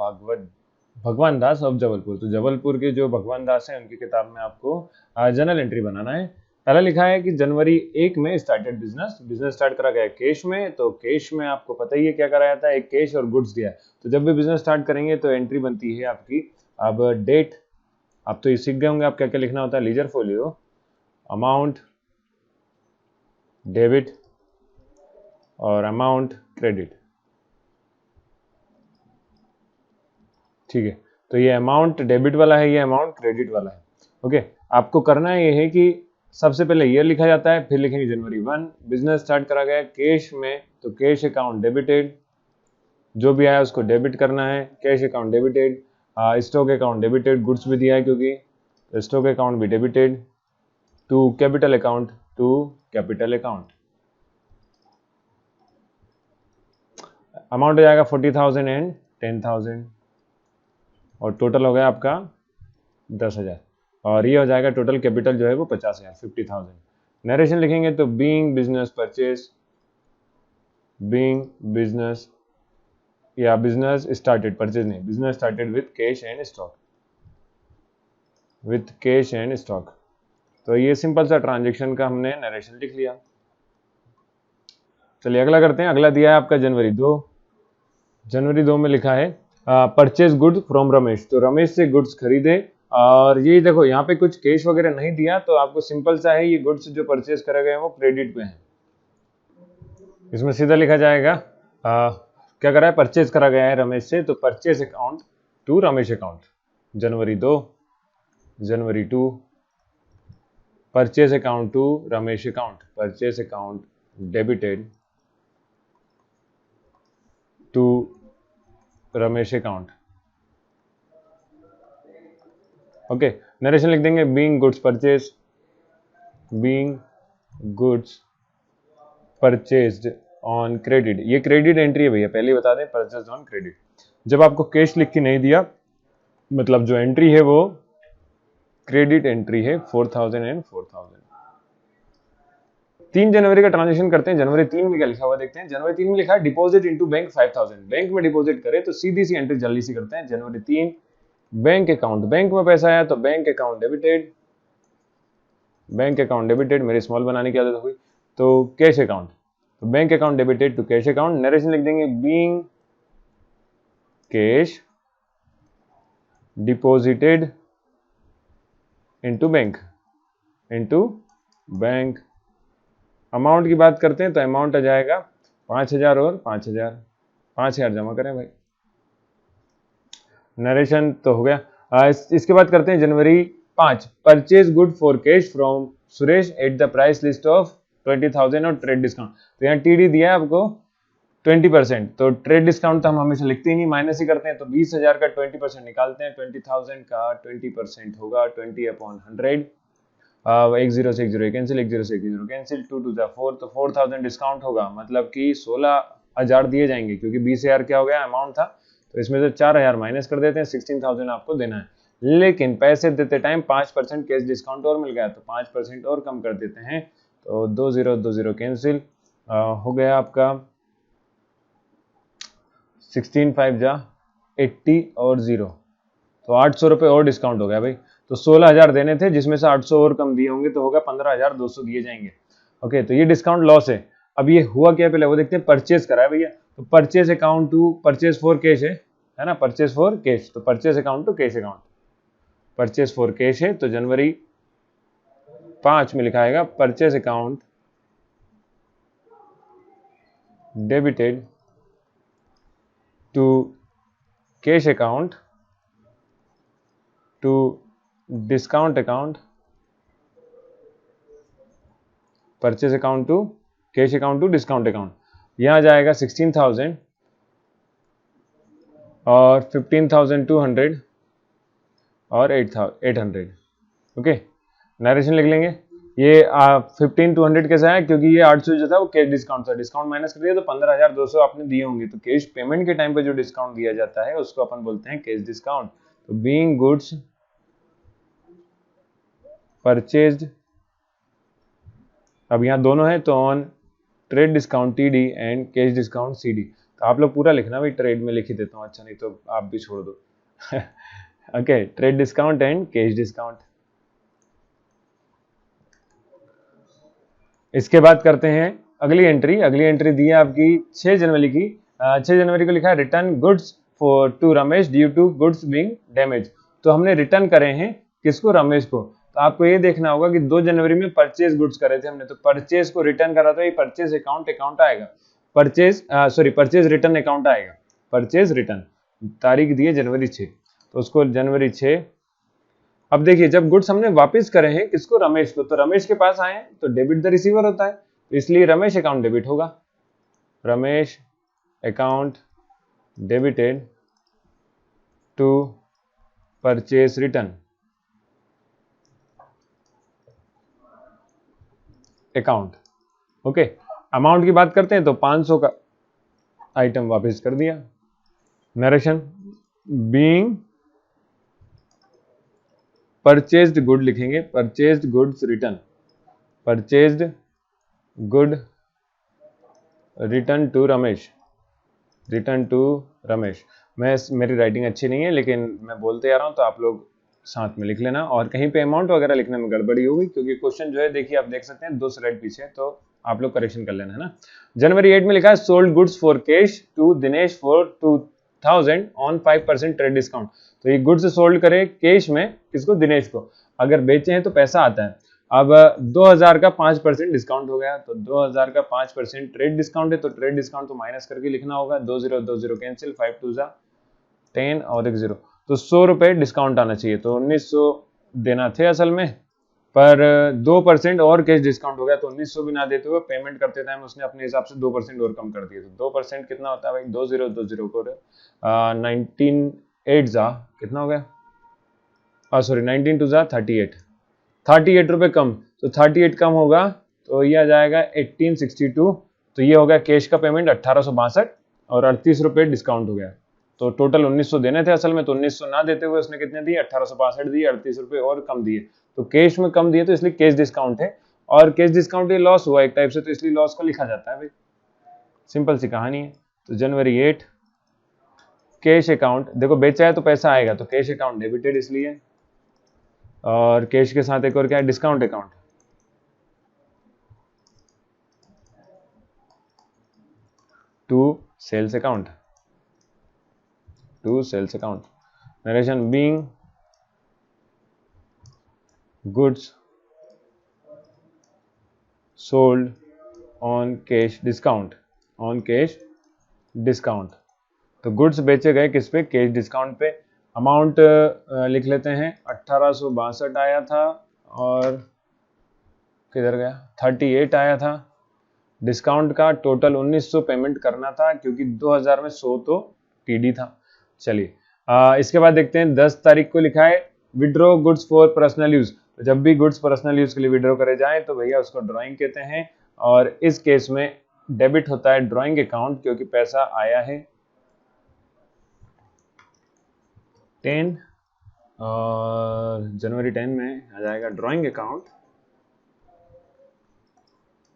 भगवान दास ऑफ जबलपुर। तो जबलपुर के जो भगवान दास हैं उनकी किताब में आपको जर्नल एंट्री बनाना है। पहला लिखा है कि जनवरी 1 में स्टार्टेड बिजनेस स्टार्ट करा गया कैश में, तो कैश में आपको पता ही है क्या कराया था, एक कैश और गुड्स दिया। तो जब भी बिजनेस स्टार्ट करेंगे तो एंट्री बनती है आपकी, अब डेट, आप तो ये सीख गए होंगे आप क्या क्या लिखना होता है, लीजर फोलियो, अमाउंट डेबिट और अमाउंट क्रेडिट, ठीक है। तो ये अमाउंट डेबिट वाला है, ये अमाउंट क्रेडिट वाला है। ओके, आपको करना ये है कि सबसे पहले ईयर लिखा जाता है, फिर लिखेंगे जनवरी 1, बिजनेस स्टार्ट करा गया कैश में, तो कैश अकाउंट डेबिटेड, जो भी आया उसको डेबिट करना है, cash account debited, stock account debited, goods भी दिया है क्योंकि स्टॉक अकाउंट भी debited, to capital account, to capital account. Amount हो जाएगा 40,000 एंड 10,000 और टोटल हो गया आपका 10,000 और ये हो जाएगा टोटल कैपिटल जो है वो 50,000 50,000। नरेशन लिखेंगे तो being business purchase, being business या बिजनेस स्टार्टेड, परचेज नहीं, business started with cash and stock, with cash and stock. तो ये सिंपल सा ट्रांजेक्शन का हमने नरेशन लिख लिया। चलिए अगला करते हैं। अगला दिया है आपका जनवरी 2। जनवरी 2 में लिखा है परचेज गुड्स फ्रॉम रमेश। तो रमेश से गुड्स खरीदे और ये देखो यहाँ पे कुछ कैश वगैरह नहीं दिया, तो आपको सिंपल सा है, ये गुड्स जो परचेज करे गए हैं वो क्रेडिट पे हैं। इसमें सीधा लिखा जाएगा क्या करा है, परचेज करा गया है रमेश से, तो purchase account to Ramesh account. जनवरी 2, जनवरी 2, purchase account to Ramesh account, purchase account debited to Ramesh account. Okay, narration लिख देंगे being goods purchase, being goods purchased on credit. ये क्रेडिट एंट्री है भैया, पहले बता दें, परचेज ऑन क्रेडिट। जब आपको कैश लिख के नहीं दिया, मतलब जो एंट्री है वो क्रेडिट एंट्री है 4,000 एंड 4,000। 3 जनवरी का ट्रांजेक्शन करते हैं। जनवरी 3 में क्या लिखा हुआ देखते हैं। जनवरी 3 में लिखा है डिपॉजिट इनटू बैंक 5,000। बैंक में डिपॉजिट करें तो सीधी सी एंट्री जल्दी से करते हैं। जनवरी 3 बैंक अकाउंट, बैंक में पैसा आया तो bank account debited, bank account debited, मेरे स्मॉल बनाने की आदत हुई, तो कैश अकाउंट, तो bank account debited to cash account. Narration लिख देंगे being cash deposited into bank, into bank. Amount की बात करते हैं तो अमाउंट आ जाएगा 5,000 और 5,000, 5,000 जमा करें भाई। नरेशन तो हो गया। इसके बाद करते हैं जनवरी 5, purchase good for cash from Suresh eight the price list of 20,000 और ट्रेड डिस्काउंट। तो यहाँ टीडी दिया है आपको 20%, तो ट्रेड डिस्काउंट तो हम हमेशा लिखते ही नहीं, माइनस ही करते हैं। तो 20,000 का 20% निकालते हैं, 20,000 का 20% होगा 20/100। 1 0 से 1 0 कैंसिल, 1 0 से 1 0 कैंसिल, 2 2 4, तो 4,000 डिस्काउंट होगा, मतलब कि 16,000 दिए जाएंगे, क्योंकि 20,000 क्या हो गया अमाउंट था, तो इसमें से 4,000 माइनस कर देते हैं, 16,000 आपको देना है। लेकिन पैसे देते टाइम 5% कैश डिस्काउंट और मिल गया, तो 5% और कम कर देते हैं, तो 2 0 कैंसिल, हो गया आपका 16 5 जा 80 और 0, तो 800 रुपये और डिस्काउंट हो गया भाई। तो 16,000 देने थे, जिसमें से 800 और कम दिए होंगे, तो होगा 15,200 दिए जाएंगे। ओके, तो ये डिस्काउंट लॉस है। अब ये हुआ क्या, पहले वो देखते हैं। परचेज करा है भैया, तो purchase account to purchase for cash है ना, परचेज फॉर कैश, तो purchase account to cash account, purchase for cash है, तो जनवरी 5 में लिखा आएगा purchase account debited to cash account to discount account, purchase account to cash account to discount account. यहां जाएगा 16,000 और 15,200 और 800। ओके, नरेशन लिख लेंगे। ये 15,200 कैसा है, क्योंकि ये 800 जो था वो कैश डिस्काउंट था, डिस्काउंट माइनस कर दिया तो 15,200 आपने दिए होंगे, तो कैश पेमेंट के टाइम पे जो डिस्काउंट दिया जाता है उसको अपन बोलते हैं कैश डिस्काउंट। तो बीइंग गुड्स परचेज्ड, अब यहाँ दोनों है, तो on trade discount TD and cash discount CD. तो आप लोग पूरा लिखना भाई, ट्रेड में लिख ही देता हूँ, अच्छा नहीं तो आप भी छोड़ दो। Okay, trade discount and cash discount. इसके बाद करते हैं अगली एंट्री। अगली एंट्री दी है आपकी 6 जनवरी की। 6 जनवरी को लिखा है return goods for to Ramesh due to goods being damage. तो हमने रिटर्न करे हैं किसको, रमेश को। तो आपको ये देखना होगा कि 2 जनवरी में परचेज गुड्स करे थे हमने, तो परचेज को रिटर्न करा तो ये परचेज अकाउंट आएगा, परचेज रिटर्न अकाउंट आएगा, परचेज रिटर्न। तारीख दी है जनवरी 6, तो उसको जनवरी 6। अब देखिए, जब गुड्स हमने वापस करे हैं किसको, रमेश को, तो रमेश के पास आए हैं तो डेबिट द रिसीवर होता है, तो इसलिए रमेश अकाउंट डेबिट होगा, Ramesh account debited to purchase return account. Okay, amount की बात करते हैं तो 500 का आइटम वापस कर दिया। नरेशन बीइंग परचेज्ड गुड लिखेंगे, purchased goods return, purchased good return to Ramesh, return to Ramesh. मेरी राइटिंग अच्छी नहीं है लेकिन मैं बोलते आ रहा हूँ तो आप लोग साथ में लिख लेना, और कहीं पे अमाउंट वगैरह लिखने में गड़बड़ी होगी क्योंकि क्वेश्चन जो है देखिए आप देख सकते हैं 2 स्लाइड पीछे, तो आप लोग करेक्शन कर लेना है ना। जनवरी 8 में लिखा है sold goods for cash to Dinesh for 2000 on 5% trade discount. तो ये गुड्स सोल्ड करे कैश में, किसको, दिनेश को। अगर बेचे हैं तो पैसा आता है। अब 2000 का 5% डिस्काउंट हो गया, तो 2000 का 5% ट्रेड डिस्काउंट है, तो ट्रेड डिस्काउंट तो माइनस करके लिखना होगा। 20 कैंसिल, 5 2 10 और 1 0, तो 100 रुपए डिस्काउंट आना चाहिए, तो 1900 देना थे असल में, पर 2% और कैश डिस्काउंट हो गया, तो 1900 भी ना देते हुए पेमेंट करते टाइम उसने अपने हिसाब से 2% और कम कर दिए। तो 2% कितना होता है भाई, 20 को 19 8 जा कितना हो गया, सॉरी 19 2 जा 38 रुपए कम, तो 38 कम होगा तो ये आ जाएगा 1862। तो ये हो गया कैश का पेमेंट 1862 और 38 रुपए डिस्काउंट हो गया, तो टोटल 1900 देने थे असल में, तो 1900 ना देते हुए उसने कितने दिए, 1862 दिए, 38 रुपए और कम दिए, तो कैश में कम दिए तो इसलिए कैश डिस्काउंट है, और कैश डिस्काउंट ये लॉस हुआ एक टाइप से, तो इसलिए लॉस को लिखा जाता है भाई, सिंपल सी कहानी है। तो जनवरी 8 कैश अकाउंट, देखो बेचा है तो पैसा आएगा, तो कैश अकाउंट डेबिटेड इसलिए, और कैश के साथ एक और क्या है, discount account, to sales account, to sales account. Narration being goods sold on cash discount, on cash discount. तो गुड्स बेचे गए किस पे, कैश डिस्काउंट पे। अमाउंट लिख लेते हैं 1862 आया था, और किधर गया, 38 आया था। डिस्काउंट का टोटल 1900 पेमेंट करना था क्योंकि 2000 में 100 तो टीडी था। चलिए इसके बाद देखते हैं 10 तारीख को लिखा है withdraw goods for personal use. तो जब भी गुड्स पर्सनल यूज के लिए विड्रॉ करे जाए तो भैया उसको ड्राइंग कहते हैं, और इस केस में डेबिट होता है ड्राइंग अकाउंट क्योंकि पैसा आया है 10, और जनवरी 10 में आ जाएगा drawing account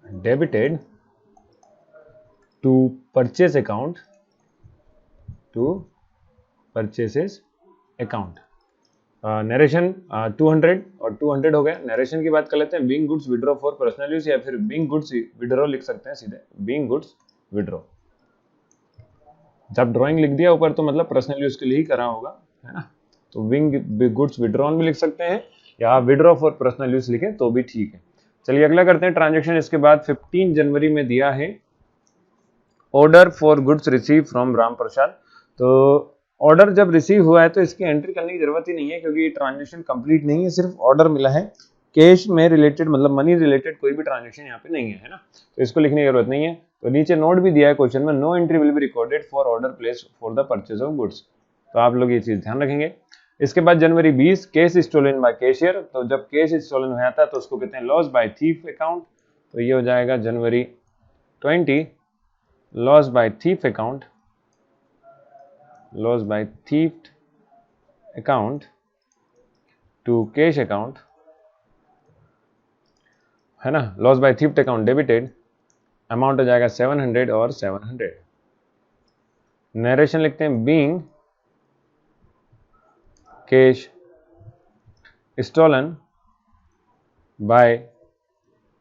debited to purchase account, to purchases account. Narration 200 और 200 हो गया। नरेशन की बात कर लेते हैं, being goods withdraw for personal use, या फिर बीइंग गुड्स विड्रॉ लिख सकते हैं सीधे, बीइंग गुड्स विड्रॉ। जब ड्राइंग लिख दिया ऊपर तो मतलब पर्सनल यूज के लिए ही करा होगा, है ना। तो बीइंग गुड्स विड्रॉन भी लिख सकते हैं, या विड्रॉ फॉर पर्सनल यूज लिखें तो भी ठीक है। चलिए अगला करते हैं ट्रांजेक्शन। इसके बाद 15 जनवरी में दिया है order for goods receive from Ram Prasad. तो ऑर्डर जब रिसीव हुआ है तो इसकी एंट्री करने की जरूरत ही नहीं है क्योंकि ट्रांजेक्शन कंप्लीट नहीं है, सिर्फ ऑर्डर मिला है। कैश में रिलेटेड मतलब मनी रिलेटेड कोई भी ट्रांजेक्शन यहाँ पे नहीं है ना, तो इसको लिखने की जरूरत नहीं है। तो नीचे नोट भी दिया है क्वेश्चन में, no entry will be recorded for order place for the purchase of goods, तो आप लोग ये चीज ध्यान रखेंगे। इसके बाद जनवरी 20 केस स्टोलन बाय कैशियर। तो जब केस स्टोलन हो जाता है तो उसको कहते हैं लॉस बाय थीफ अकाउंट, तो ये हो जाएगा जनवरी 20 loss by thief account, loss by theft account to cash account, है ना। Loss by theft account debited, amount हो जाएगा 700 और 700। नरेशन लिखते हैं being cash stolen by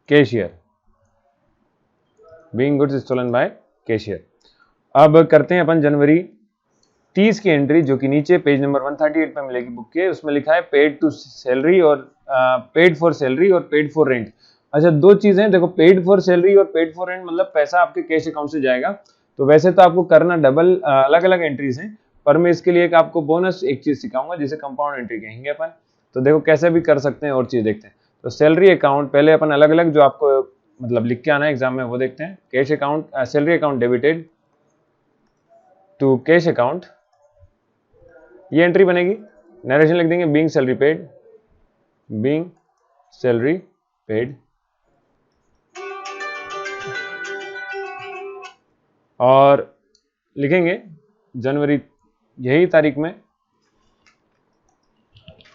cashier, being goods stolen by cashier. अब करते हैं अपन जनवरी 30 की एंट्री, जो कि नीचे पेज नंबर 138 पे मिलेगी बुक के। उसमें लिखा है पेड टू सैलरी और पेड फॉर सैलरी और पेड फॉर रेंट। अच्छा, दो चीजें देखो, पेड फॉर सैलरी और पेड फॉर रेंट मतलब पैसा आपके कैश अकाउंट से जाएगा। तो वैसे तो आपको करना डबल अलग अलग एंट्रीज हैं, पर मैं इसके लिए एक आपको बोनस एक चीज सिखाऊंगा जिसे कंपाउंड एंट्री कहेंगे अपन। तो देखो कैसे भी कर सकते हैं और चीज देखते हैं। तो सैलरी अकाउंट पहले अपन अलग अलग जो आपको मतलब लिख के आना है एग्जाम में वो देखते हैं। Cash account salary account debited to cash account, ये एंट्री बनेगी। नरेशन लिख देंगे being salary paid, being salary paid, और लिखेंगे जनवरी यही तारीख में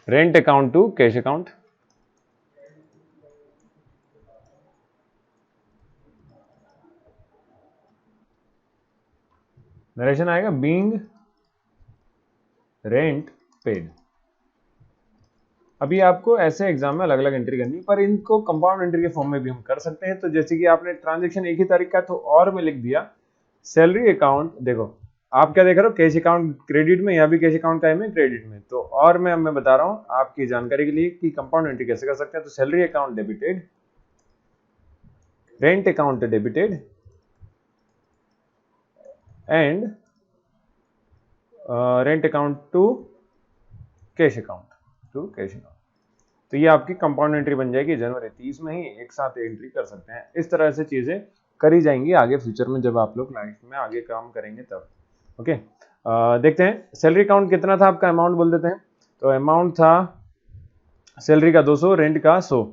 rent account to cash account, narration आएगा बीइंग रेंट पेड। अभी आपको ऐसे एग्जाम में अलग अलग एंट्री करनी है, पर इनको कंपाउंड एंट्री के फॉर्म में भी हम कर सकते हैं। तो जैसे कि आपने ट्रांजैक्शन एक ही तारीख का तो और में लिख दिया सैलरी अकाउंट, देखो आप क्या देख रहे हो कैश अकाउंट क्रेडिट में, या भी कैश अकाउंट का है क्रेडिट में, तो और मैं बता रहा हूं आपकी जानकारी के लिए कि कंपाउंड एंट्री कैसे कर सकते हैं। तो salary account debited, rent account debited and rent account to cash account, तो ये आपकी कंपाउंड एंट्री बन जाएगी। जनवरी 30 में ही एक साथ एंट्री कर सकते हैं। इस तरह से चीजें करी जाएंगी आगे फ्यूचर में, जब आप लोग लाइफ में आगे काम करेंगे तब। ओके, देखते हैं सैलरी अकाउंट कितना था आपका, अमाउंट बोल देते हैं। तो अमाउंट था सैलरी का 200, रेंट का 100,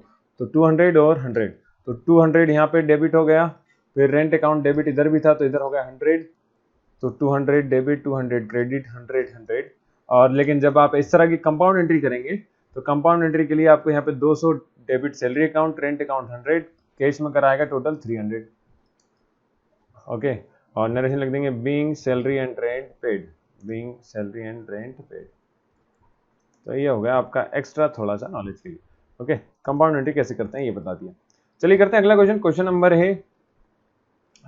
तो 200 और 100, तो 200 यहाँ पे डेबिट हो गया। फिर रेंट अकाउंट डेबिट इधर भी था तो इधर हो गया 100, तो 200 डेबिट 200 क्रेडिट 100। और लेकिन जब आप इस तरह की कंपाउंड एंट्री करेंगे तो कंपाउंड एंट्री के लिए आपको यहाँ पे 200 debit salary account, rent account 100, cash में कराएगा टोटल 300। ओके, और नरेशन लिख देंगे being salary and rent paid, being salary and rent paid. तो ये हो गया आपका एक्स्ट्रा थोड़ा सा नॉलेज के लिए। ओके, कंपाउंड एंट्री कैसे करते हैं ये बता दिया। चलिए करते हैं अगला क्वेश्चन। क्वेश्चन नंबर है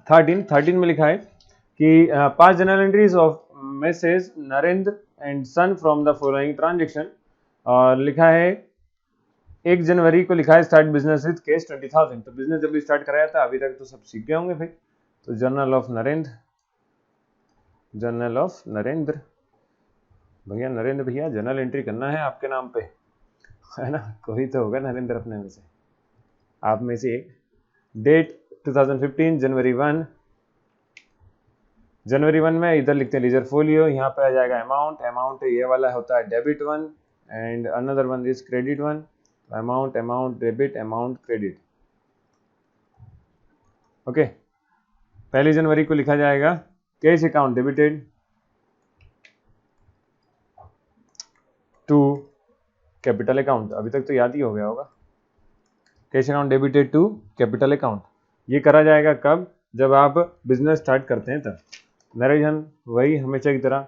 13 में लिखा है कि 5 journal entries of messrs Narendra and son from the following transaction, और लिखा है 1 जनवरी को लिखा है स्टार्ट बिजनेस विद कैश 20,000। तो बिजनेस जब भी स्टार्ट कराया था, अभी तक तो सब सीख गए होंगे भाई। तो journal of Narendra, journal of Narendra भैया, नरेंद्र भैया जर्नल एंट्री करना है आपके नाम पे, है ना, कोई तो होगा नरेंद्र अपने में से, आप में से एक। डेट 2015 जनवरी 1, जनवरी 1 में इधर लिखते हैं लीजर फोलियो, यहाँ पे आ जाएगा अमाउंट, अमाउंट ये वाला होता है debit 1 and another one is credit 1, amount amount debit amount credit. Okay, पहली जनवरी को लिखा जाएगा cash account debited to capital account, अभी तक तो याद ही हो गया होगा, cash account debited to capital account. ये करा जाएगा कब, जब आप बिजनेस स्टार्ट करते हैं तब। नरेशन वही हमेशा की तरह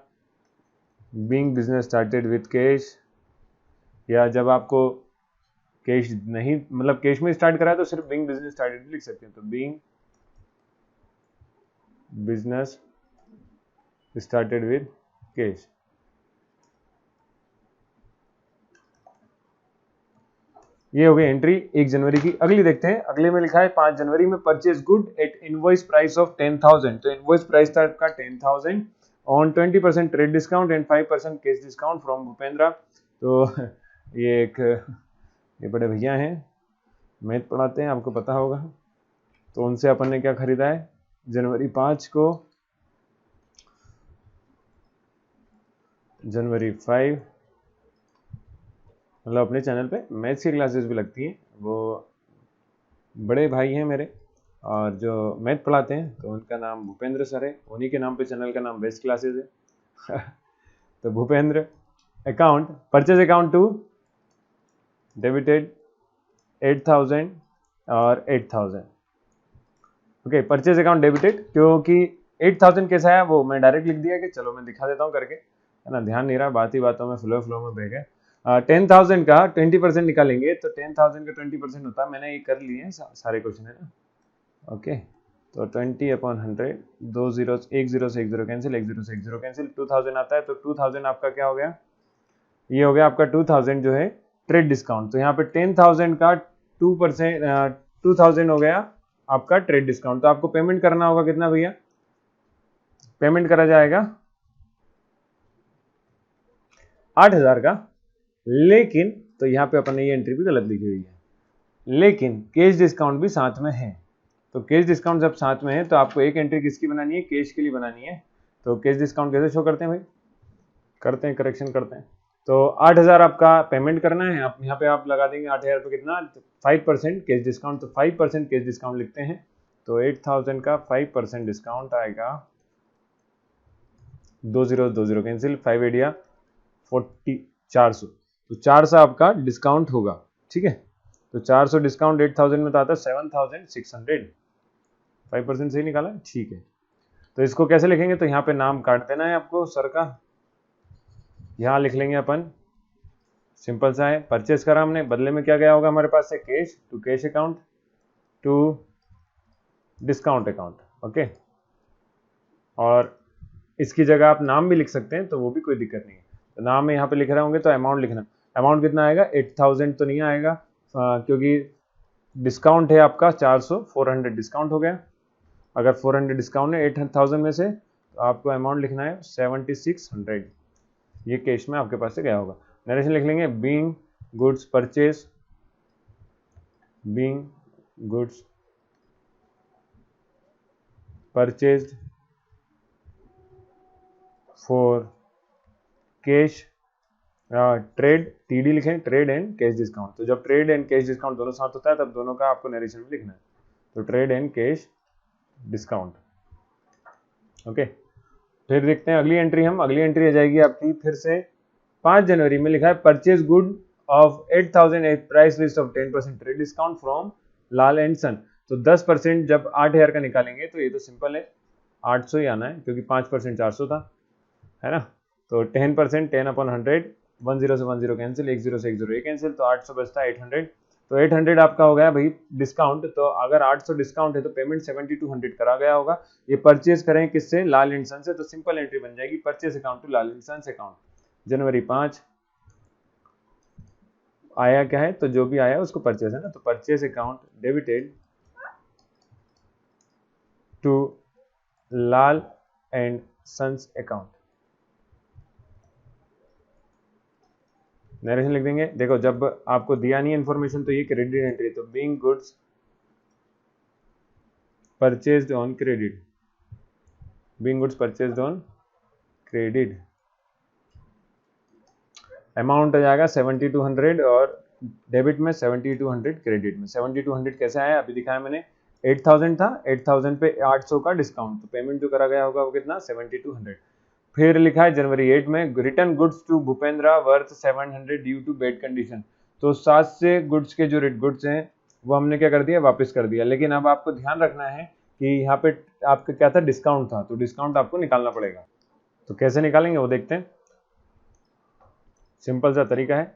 being business started with cash, या जब आपको कैश नहीं, मतलब कैश में स्टार्ट करा है तो सिर्फ बीइंग बिजनेस स्टार्टेड लिख सकते हैं। तो being business started with cash. ये हो गई एंट्री 1 जनवरी की। अगली देखते हैं, अगले में लिखा है 5 जनवरी में purchase good at invoice price of 10,000। तो इनवॉइस प्राइस था आपका 10,000 on 20% trade discount and 5% cash discount from Bhupendra. तो ये बड़े भैया हैं, मैथ पढ़ाते हैं, आपको पता होगा। तो उनसे अपन ने क्या खरीदा है जनवरी 5 को, जनवरी 5, मतलब अपने चैनल पे मैथ्स की क्लासेस भी लगती हैं, वो बड़े भाई हैं मेरे और जो मैथ पढ़ाते हैं, तो उनका नाम भूपेंद्र सर है, उन्हीं के नाम पे चैनल का नाम बेस्ट क्लासेस है। तो Bhupendra account, purchase account to debited 8,000 और 8,000। ओके, परचेज अकाउंट डेबिटेड, क्योंकि 8,000 कैसा है वो मैं डायरेक्ट लिख दिया कि चलो मैं दिखा देता हूँ करके, है ना, ध्यान नहीं रहा, बात ही बातों में फ्लो में बह गए। 10,000 का 20% निकालेंगे तो 10,000 का 20% होता है, मैंने ये कर लिए हैं सारे क्वेश्चन, है ना। ओके, तो 20/100, 2 जीरो, 1 जीरो से 1 जीरो कैंसिल, 1 जीरो से 1 जीरो कैंसिल, 2,000 आता है। तो 2,000 आपका क्या हो गया, ये हो गया आपका 2,000 जो है ट्रेड डिस्काउंट। तो यहाँ पे 10,000 का 2%, 2,000 हो गया आपका ट्रेड डिस्काउंट। तो आपको पेमेंट करना होगा कितना भैया, पेमेंट करा जाएगा 8,000 का। लेकिन तो यहाँ पे अपन ने ये एंट्री भी गलत लिखी हुई है, लेकिन कैश डिस्काउंट भी साथ में है। तो कैश डिस्काउंट जब साथ में है तो आपको एक एंट्री किसकी बनानी है, कैश के लिए बनानी है। तो कैश डिस्काउंट कैसे शो करते हैं भाई, करते हैं करेक्शन करते हैं। तो 8,000 आपका पेमेंट करना है, आप यहाँ पे आप लगा देंगे 8,000 पे कितना, 5% कैश डिस्काउंट। तो 5% कैश डिस्काउंट लिखते हैं। तो 8,000 का 5% डिस्काउंट आएगा 2 0 कैंसिल, 5 8 40 400, तो 400 आपका डिस्काउंट होगा। ठीक है, तो 400 डिस्काउंट 8000 में तो आता है 7600, 5% सही निकाला। ठीक है, तो इसको कैसे लिखेंगे, तो यहाँ पे नाम काट देना है आपको सर का, यहाँ लिख लेंगे अपन, सिंपल सा है। परचेस करा हमने, बदले में क्या गया होगा हमारे पास से, cash to cash account to discount account. Okay, और इसकी जगह आप नाम भी लिख सकते हैं, तो वो भी कोई दिक्कत नहीं है। तो नाम में यहाँ पे लिख रहे होंगे तो अमाउंट लिखना, अमाउंट कितना आएगा 8000 तो नहीं आएगा, क्योंकि डिस्काउंट है आपका 400, 400 डिस्काउंट हो गया। अगर 400 डिस्काउंट है 8000 में से, तो आपको अमाउंट लिखना है 7600, ये कैश में आपके पास से गया होगा। नरेशन लिख लेंगे, being goods purchase, being goods purchased for cash trade, TD लिखें, ट्रेड एंड कैश डिस्काउंट। तो जब ट्रेड एंड कैश डिस्काउंट दोनों साथ होता है तब दोनों का आपको नरेशन में लिखना है, तो trade and cash discount. Okay, फिर देखते हैं अगली एंट्री। अगली एंट्री आ जाएगी आपकी फिर से 5 जनवरी में, लिखा है purchase good of 8000 at price list of 10% trade discount from Lal and son. तो 10% जब 8000 का निकालेंगे तो ये तो सिंपल है, 800 ही आना है, क्योंकि 5% 400 था, है ना। तो 10% 10/100, 10 से 10 कैंसिल, 10 से 10 कैंसिल, तो 800 बचता है 800। तो 800 आपका हो गया भाई डिस्काउंट। तो अगर 800 डिस्काउंट है तो पेमेंट 7200 करा गया होगा। ये परचेज करें किससे, लाल एंड सन से, तो सिंपल एंट्री बन जाएगी purchase account to Lal and son account. जनवरी 5 आया क्या है, तो जो भी आया उसको परचेज है ना, तो purchase account debited to Lal and sons account. Narration लिख देंगे, देखो जब आपको दिया नहीं इन्फॉर्मेशन तो ये क्रेडिट एंट्री, तो being goods purchased on credit, being goods purchased on credit, amount आ जाएगा 7200 और डेबिट में 7200, क्रेडिट में 7200 कैसे आया अभी दिखाया मैंने, 8000 था, 8000 पे 800 का डिस्काउंट, तो पेमेंट जो करा गया होगा वो कितना 7200। फिर लिखा है जनवरी 8 में, return goods to Bhupendra worth 700 due to bad condition. तो 7 से गुड्स के जो गुड्स हैं वो हमने क्या कर दिया, वापस कर दिया। लेकिन अब आपको ध्यान रखना है कि यहाँ पे आपका क्या था, डिस्काउंट था, तो डिस्काउंट आपको निकालना पड़ेगा। तो कैसे निकालेंगे वो देखते हैं, सिंपल सा तरीका है।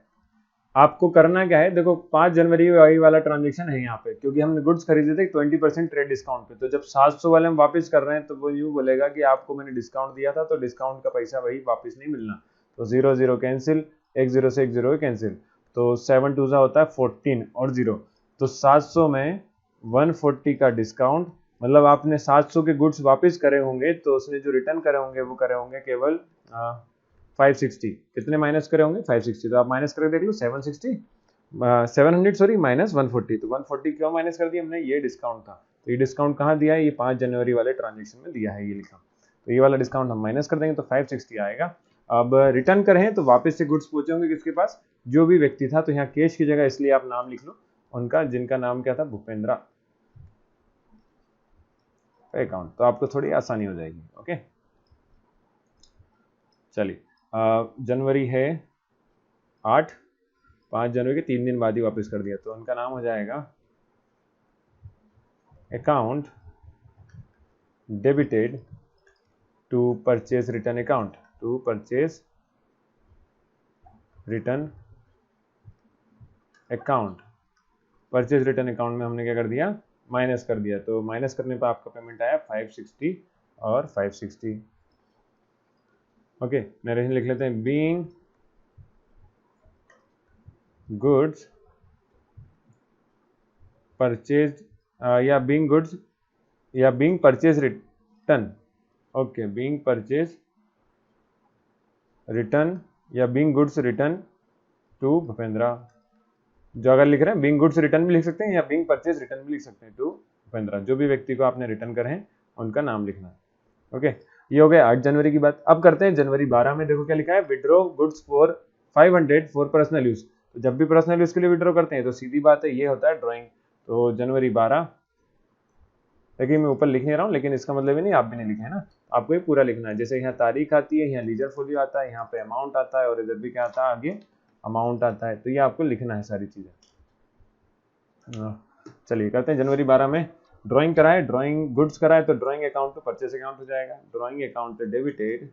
आपको करना क्या है, देखो 5 जनवरी वाला ट्रांजेक्शन है यहाँ पे, क्योंकि हमने गुड्स खरीदे थे 20% ट्रेड डिस्काउंट पे। तो जब 700 वाले हम वापस कर रहे हैं तो वो यूँ बोलेगा कि आपको मैंने डिस्काउंट दिया था, तो डिस्काउंट का पैसा भाई वापस नहीं मिलना। तो 0 0 कैंसिल, 10 से 10 कैंसिल, तो 7 2 होता है 14 और 0, तो 700 में 140 का डिस्काउंट, मतलब आपने 700 के गुड्स वापस करे होंगे, तो उसने जो रिटर्न करे होंगे वो करे होंगे केवल 560। कितने माइनस करे होंगे 560, तो आप माइनस करके देख लो 700 सॉरी माइनस 140, तो 140 क्यों माइनस कर दिया हमने, ये डिस्काउंट था। तो ये डिस्काउंट कहाँ दिया है, ये 5 जनवरी वाले ट्रांजेक्शन में दिया है, ये लिखा। तो ये वाला डिस्काउंट हम माइनस कर देंगे तो 560 आएगा। अब रिटर्न करें तो वापस से गुड्स पहुंचे होंगे किसके पास, जो भी व्यक्ति था, तो यहाँ कैश की जगह इसलिए आप नाम लिख लो उनका, जिनका नाम क्या था, भूपेंद्रा अकाउंट, तो आपको थोड़ी आसानी हो जाएगी। ओके, चलिए जनवरी है 8, 5 जनवरी के 3 दिन बाद ही वापस कर दिया, तो उनका नाम हो जाएगा account debited to purchase return account, to purchase return account. Purchase return account में हमने क्या कर दिया, माइनस कर दिया, तो माइनस करने पर आपका पेमेंट आया 560 और 560। ओके, नरेशन लिख लेते हैं, बीइंग गुड्स परचेज या बीइंग गुड्स या being purchase return, okay, being purchase return या बीइंग गुड्स रिटर्न टू भूपेंद्रा। जो अगर लिख रहे हैं बीइंग गुड्स रिटर्न भी लिख सकते हैं या बीइंग परचेज रिटर्न भी लिख सकते हैं टू भूपेंद्रा, जो भी व्यक्ति को आपने रिटर्न करे हैं उनका नाम लिखना है। ओके, ये हो गया 8 जनवरी की बात। अब करते हैं जनवरी 12 में, देखो क्या लिखा है, withdraw goods for 500 for personal use. तो जब भी पर्सनल यूज के लिए विड्रॉ करते हैं तो सीधी बात है ये होता है ड्राइंग। तो जनवरी 12, देखिए मैं ऊपर लिख नहीं रहा हूँ, लेकिन इसका मतलब ये नहीं आप भी नहीं लिखे है ना, आपको ये पूरा लिखना है। जैसे यहाँ तारीख आती है, यहाँ लीजर फोलियो आता है, यहाँ पे अमाउंट आता है और इधर भी क्या आता है, आगे अमाउंट आता है। तो ये आपको लिखना है सारी चीजें। चलिए करते हैं। जनवरी 12 में ड्राइंग कराए, ड्राइंग गुड्स कराए, तो ड्राइंग अकाउंट तो परचेस अकाउंट हो जाएगा। Drawing account debited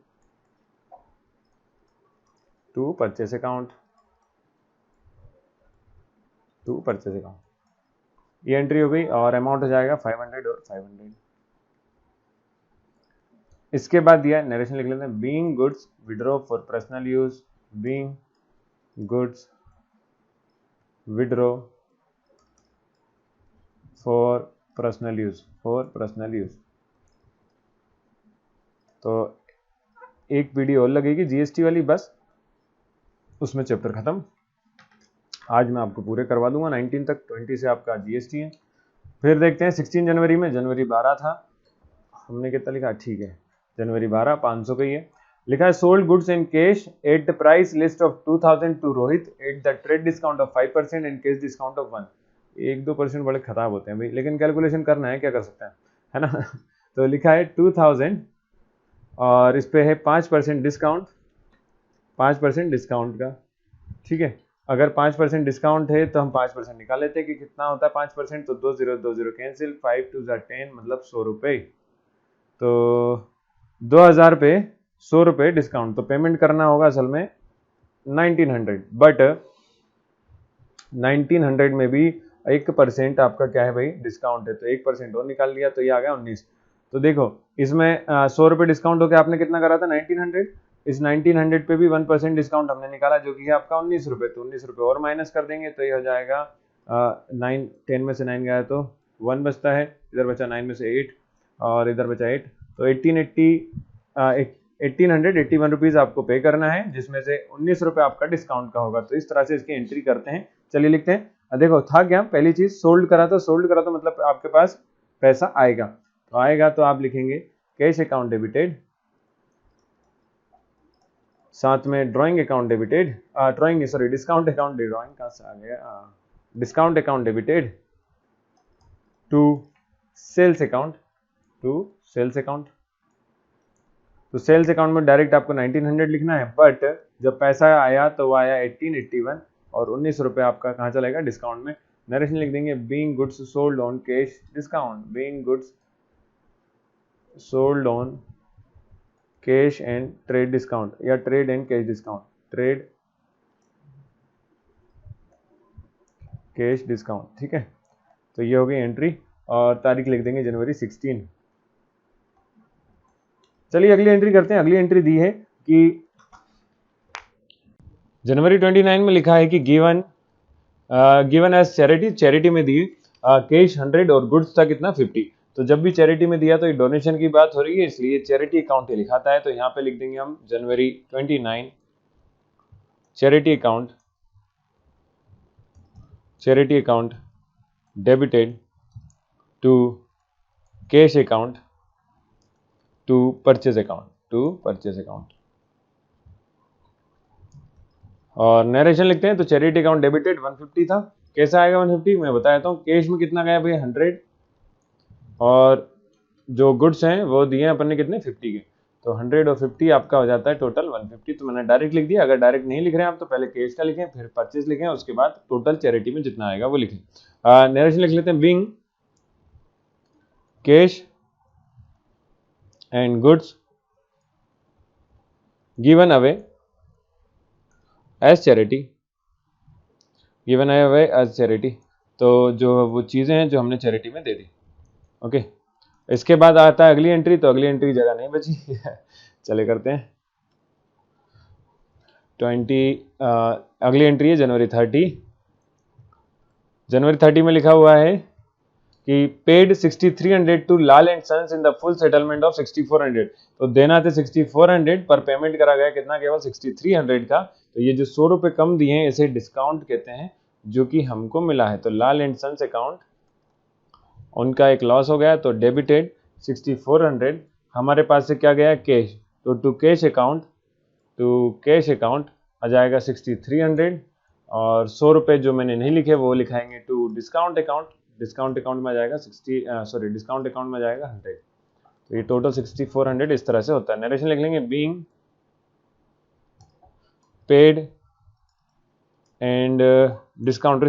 to purchase account, to purchase account, ये एंट्री हो गई और अमाउंट हो जाएगा 500 और 500। इसके बाद दिया नरेशन लिख लेते हैं, being goods withdraw for personal use, being goods withdraw for personal use, for personal use. तो एक वीडियो और लगेगी जीएसटी वाली, बस उसमें चैप्टर खत्म। आज मैं आपको पूरे करवा दूंगा 19 तक, 20 से आपका जीएसटी है। फिर देखते हैं 16 जनवरी में, जनवरी 12 था, हमने कितना लिखा, ठीक है जनवरी 12 500 का ही है। लिखा है sold goods in cash at the price list of 2000 to Rohit at the trade discount of 5% and cash discount of 1। 1-2% बड़े खराब होते हैं भाई, लेकिन कैलकुलेशन करना है, क्या कर सकते हैं, है ना। तो लिखा है 2000 और इस पे है 5% डिस्काउंट, 5% डिस्काउंट का, ठीक है। अगर 5% डिस्काउंट है तो हम 5% निकाल लेते हैं कि कितना होता है 5%, तो 20 कैंसिल, 5 2 10, मतलब 100 रुपये। तो 2000 पे 100 रुपये डिस्काउंट, तो पेमेंट करना होगा असल में 1900, बट 1900 में भी 1% आपका क्या है भाई, डिस्काउंट है, तो 1% और निकाल लिया तो ये आ गया 19। तो देखो इसमें 100 रुपये डिस्काउंट होकर आपने कितना करा था 1900, इस 1900 पे भी 1% डिस्काउंट हमने निकाला जो कि है आपका 19 रुपये, तो 19 रुपये और माइनस कर देंगे तो ये हो जाएगा 9, 10 में से 9 गया तो 1 बचता है, इधर बचा 9 में से 8 और इधर बचा 8, तो 1881 रुपीज़ आपको पे करना है, जिसमें से 19 रुपये आपका डिस्काउंट का होगा। तो इस तरह से इसकी एंट्री करते हैं। चलिए लिखते हैं। देखो था क्या, पहली चीज सोल्ड करा, तो सोल्ड करा तो मतलब आपके पास पैसा आएगा, तो आएगा तो आप लिखेंगे कैश अकाउंट डेबिटेड, साथ में drawing account debited, discount account, drawing कहाँ से आ गया, discount account debited to sales account, to sales account. तो सेल्स अकाउंट में डायरेक्ट आपको 1900 लिखना है, बट जब पैसा आया तो वो आया 1881 और 19 रुपये आपका कहाँ चलेगा, डिस्काउंट में। नरेशन लिख देंगे being goods sold on cash discount, being goods sold on cash and trade discount, या trade and cash discount, trade cash discount, ठीक है। तो ये हो गई एंट्री और तारीख लिख देंगे जनवरी 16। चलिए अगली एंट्री करते हैं। अगली एंट्री दी है कि जनवरी 29 में लिखा है कि गिवन एज चैरिटी, चैरिटी में दी कैश 100 और गुड्स था कितना 50। तो जब भी चैरिटी में दिया तो ये डोनेशन की बात हो रही है, इसलिए चैरिटी अकाउंट ही लिखाता है। तो यहाँ पे लिख देंगे हम जनवरी 29 charity account debited to cash account to purchase account, और नरेशन लिखते हैं। तो चैरिटी अकाउंट डेबिटेड 150 था, कैसा आएगा 150 मैं बताता हूँ। कैश में कितना गया भाई 100 और जो गुड्स हैं वो दिए अपन ने कितने 50 के, तो 100 और 50 आपका हो जाता है टोटल 150। तो मैंने डायरेक्ट लिख दिया। अगर डायरेक्ट नहीं लिख रहे हैं आप तो पहले कैश का लिखें, फिर परचेज लिखें, उसके बाद टोटल चैरिटी में जितना आएगा वो लिखें। नरेशन लिख लेते हैं being cash and goods given away as charity, तो जो वो चीज़ें हैं जो हमने चैरिटी में दे दी, ओके। इसके बाद आता है अगली एंट्री, तो अगली एंट्री की जगह नहीं बची चले करते हैं 20। अगली एंट्री है जनवरी 30 में लिखा हुआ है कि paid 6300 to Lal and sons in the full settlement of 6400। तो देना थे 6400 पर पेमेंट करा गया कितना, केवल 6300 का। तो ये जो 100 रुपये कम दिए हैं इसे डिस्काउंट कहते हैं, जो कि हमको मिला है। तो लाल एंड सन्स अकाउंट उनका एक लॉस हो गया, तो डेबिटेड 6400, हमारे पास से क्या गया कैश, तो टू कैश अकाउंट आ जाएगा 6300 और 100 रुपये जो मैंने नहीं लिखे वो लिखाएंगे टू डिस्काउंट अकाउंट में आ जाएगा डिस्काउंट अकाउंट में आ जाएगा 100। तो ये टोटल 6400 इस तरह से होता है। नरेशन लिख लेंगे being paid and discount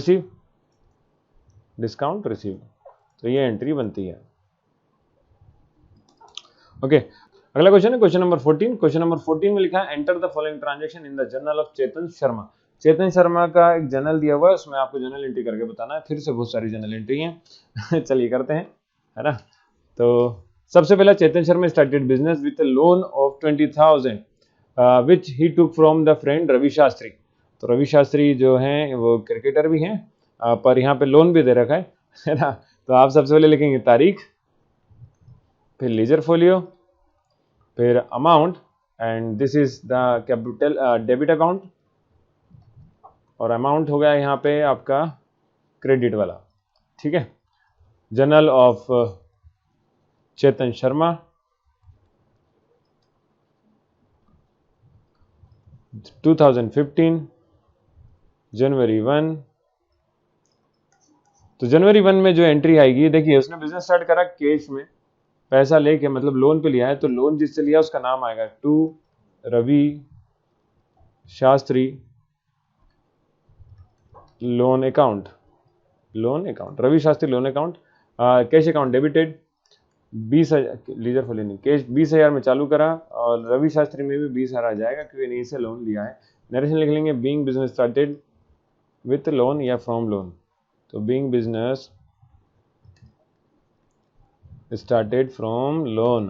receive, तो ये एंट्री बनती है। ओके, अगला क्वेश्चन है क्वेश्चन नंबर 14। क्वेश्चन नंबर 14 में लिखा है enter the following transaction in the journal of Chetan Sharma. Chetan Sharma का एक जर्नल दिया हुआ है, उसमें आपको जर्नल एंट्री करके बताना है। फिर से बहुत सारी जर्नल एंट्री हैं चलिए करते हैं, है ना। तो सबसे पहला, Chetan Sharma started business with loan of 20,000 which he took from the friend Ravi Shastri. तो रवि शास्त्री जो हैं वो क्रिकेटर भी हैं, पर यहाँ पे लोन भी दे रखा है ना। तो आप सबसे पहले लिखेंगे तारीख, फिर लीजर फोलियो, फिर amount, and this is the capital debit account, और अमाउंट हो गया यहाँ पे आपका क्रेडिट वाला, ठीक है। जर्नल ऑफ चेतन शर्मा, 2015 जनवरी 1। तो जनवरी 1 में जो एंट्री आएगी, देखिए उसने बिजनेस स्टार्ट करा कैश में, पैसा लेके, मतलब लोन पे लिया है, तो लोन जिससे लिया उसका नाम आएगा to Ravi Shastri loan account, Ravi Shastri loan account. Cash account debited 20,000, ledger folio नहीं, कैश 20,000 में चालू करा, और रवि शास्त्री में भी 20,000 आ जाएगा क्योंकि नहीं से लोन लिया है। नरेशन लिख लेंगे being business started with loan या फ्रॉम लोन। तो being business started from loan,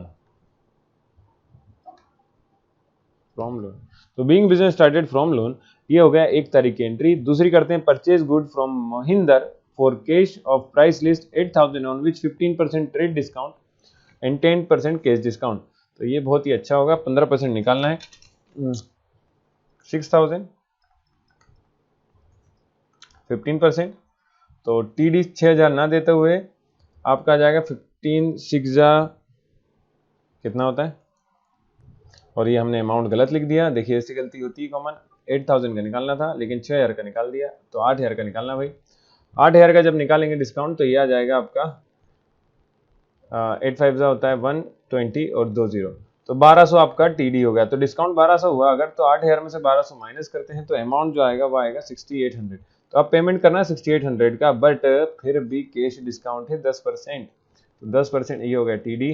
तो being business started from loan, ये हो गया 1 तारीख की एंट्री। दूसरी करते हैं purchase good from Mahinder for cash of price list 8,000 on which 15% trade discount and 10% cash discount. तो ये बहुत ही अच्छा होगा, 15% निकालना है, 6,000, 15%, तो टीडी 6,000 ना देते हुए आपका आ जाएगा 15 6 कितना होता है, और ये हमने अमाउंट गलत लिख दिया। देखिए ऐसी गलती होती है कॉमन, 8,000 का निकालना था लेकिन 6,000 का निकाल दिया, तो 8,000 का निकालना भाई। 8,000 का जब निकालेंगे डिस्काउंट तो ये आ जाएगा आपका 8 5 होता है 120 और 2 0, तो 1200 आपका टीडी हो गया। तो डिस्काउंट 1200 हुआ, अगर तो 8,000 में से 1200 माइनस करते हैं तो अमाउंट जो आएगा वो आएगा 6,800। तो आप पेमेंट करना है 6,800 का, बट फिर भी कैश डिस्काउंट है 10%, तो 10% ये हो गया टीडी,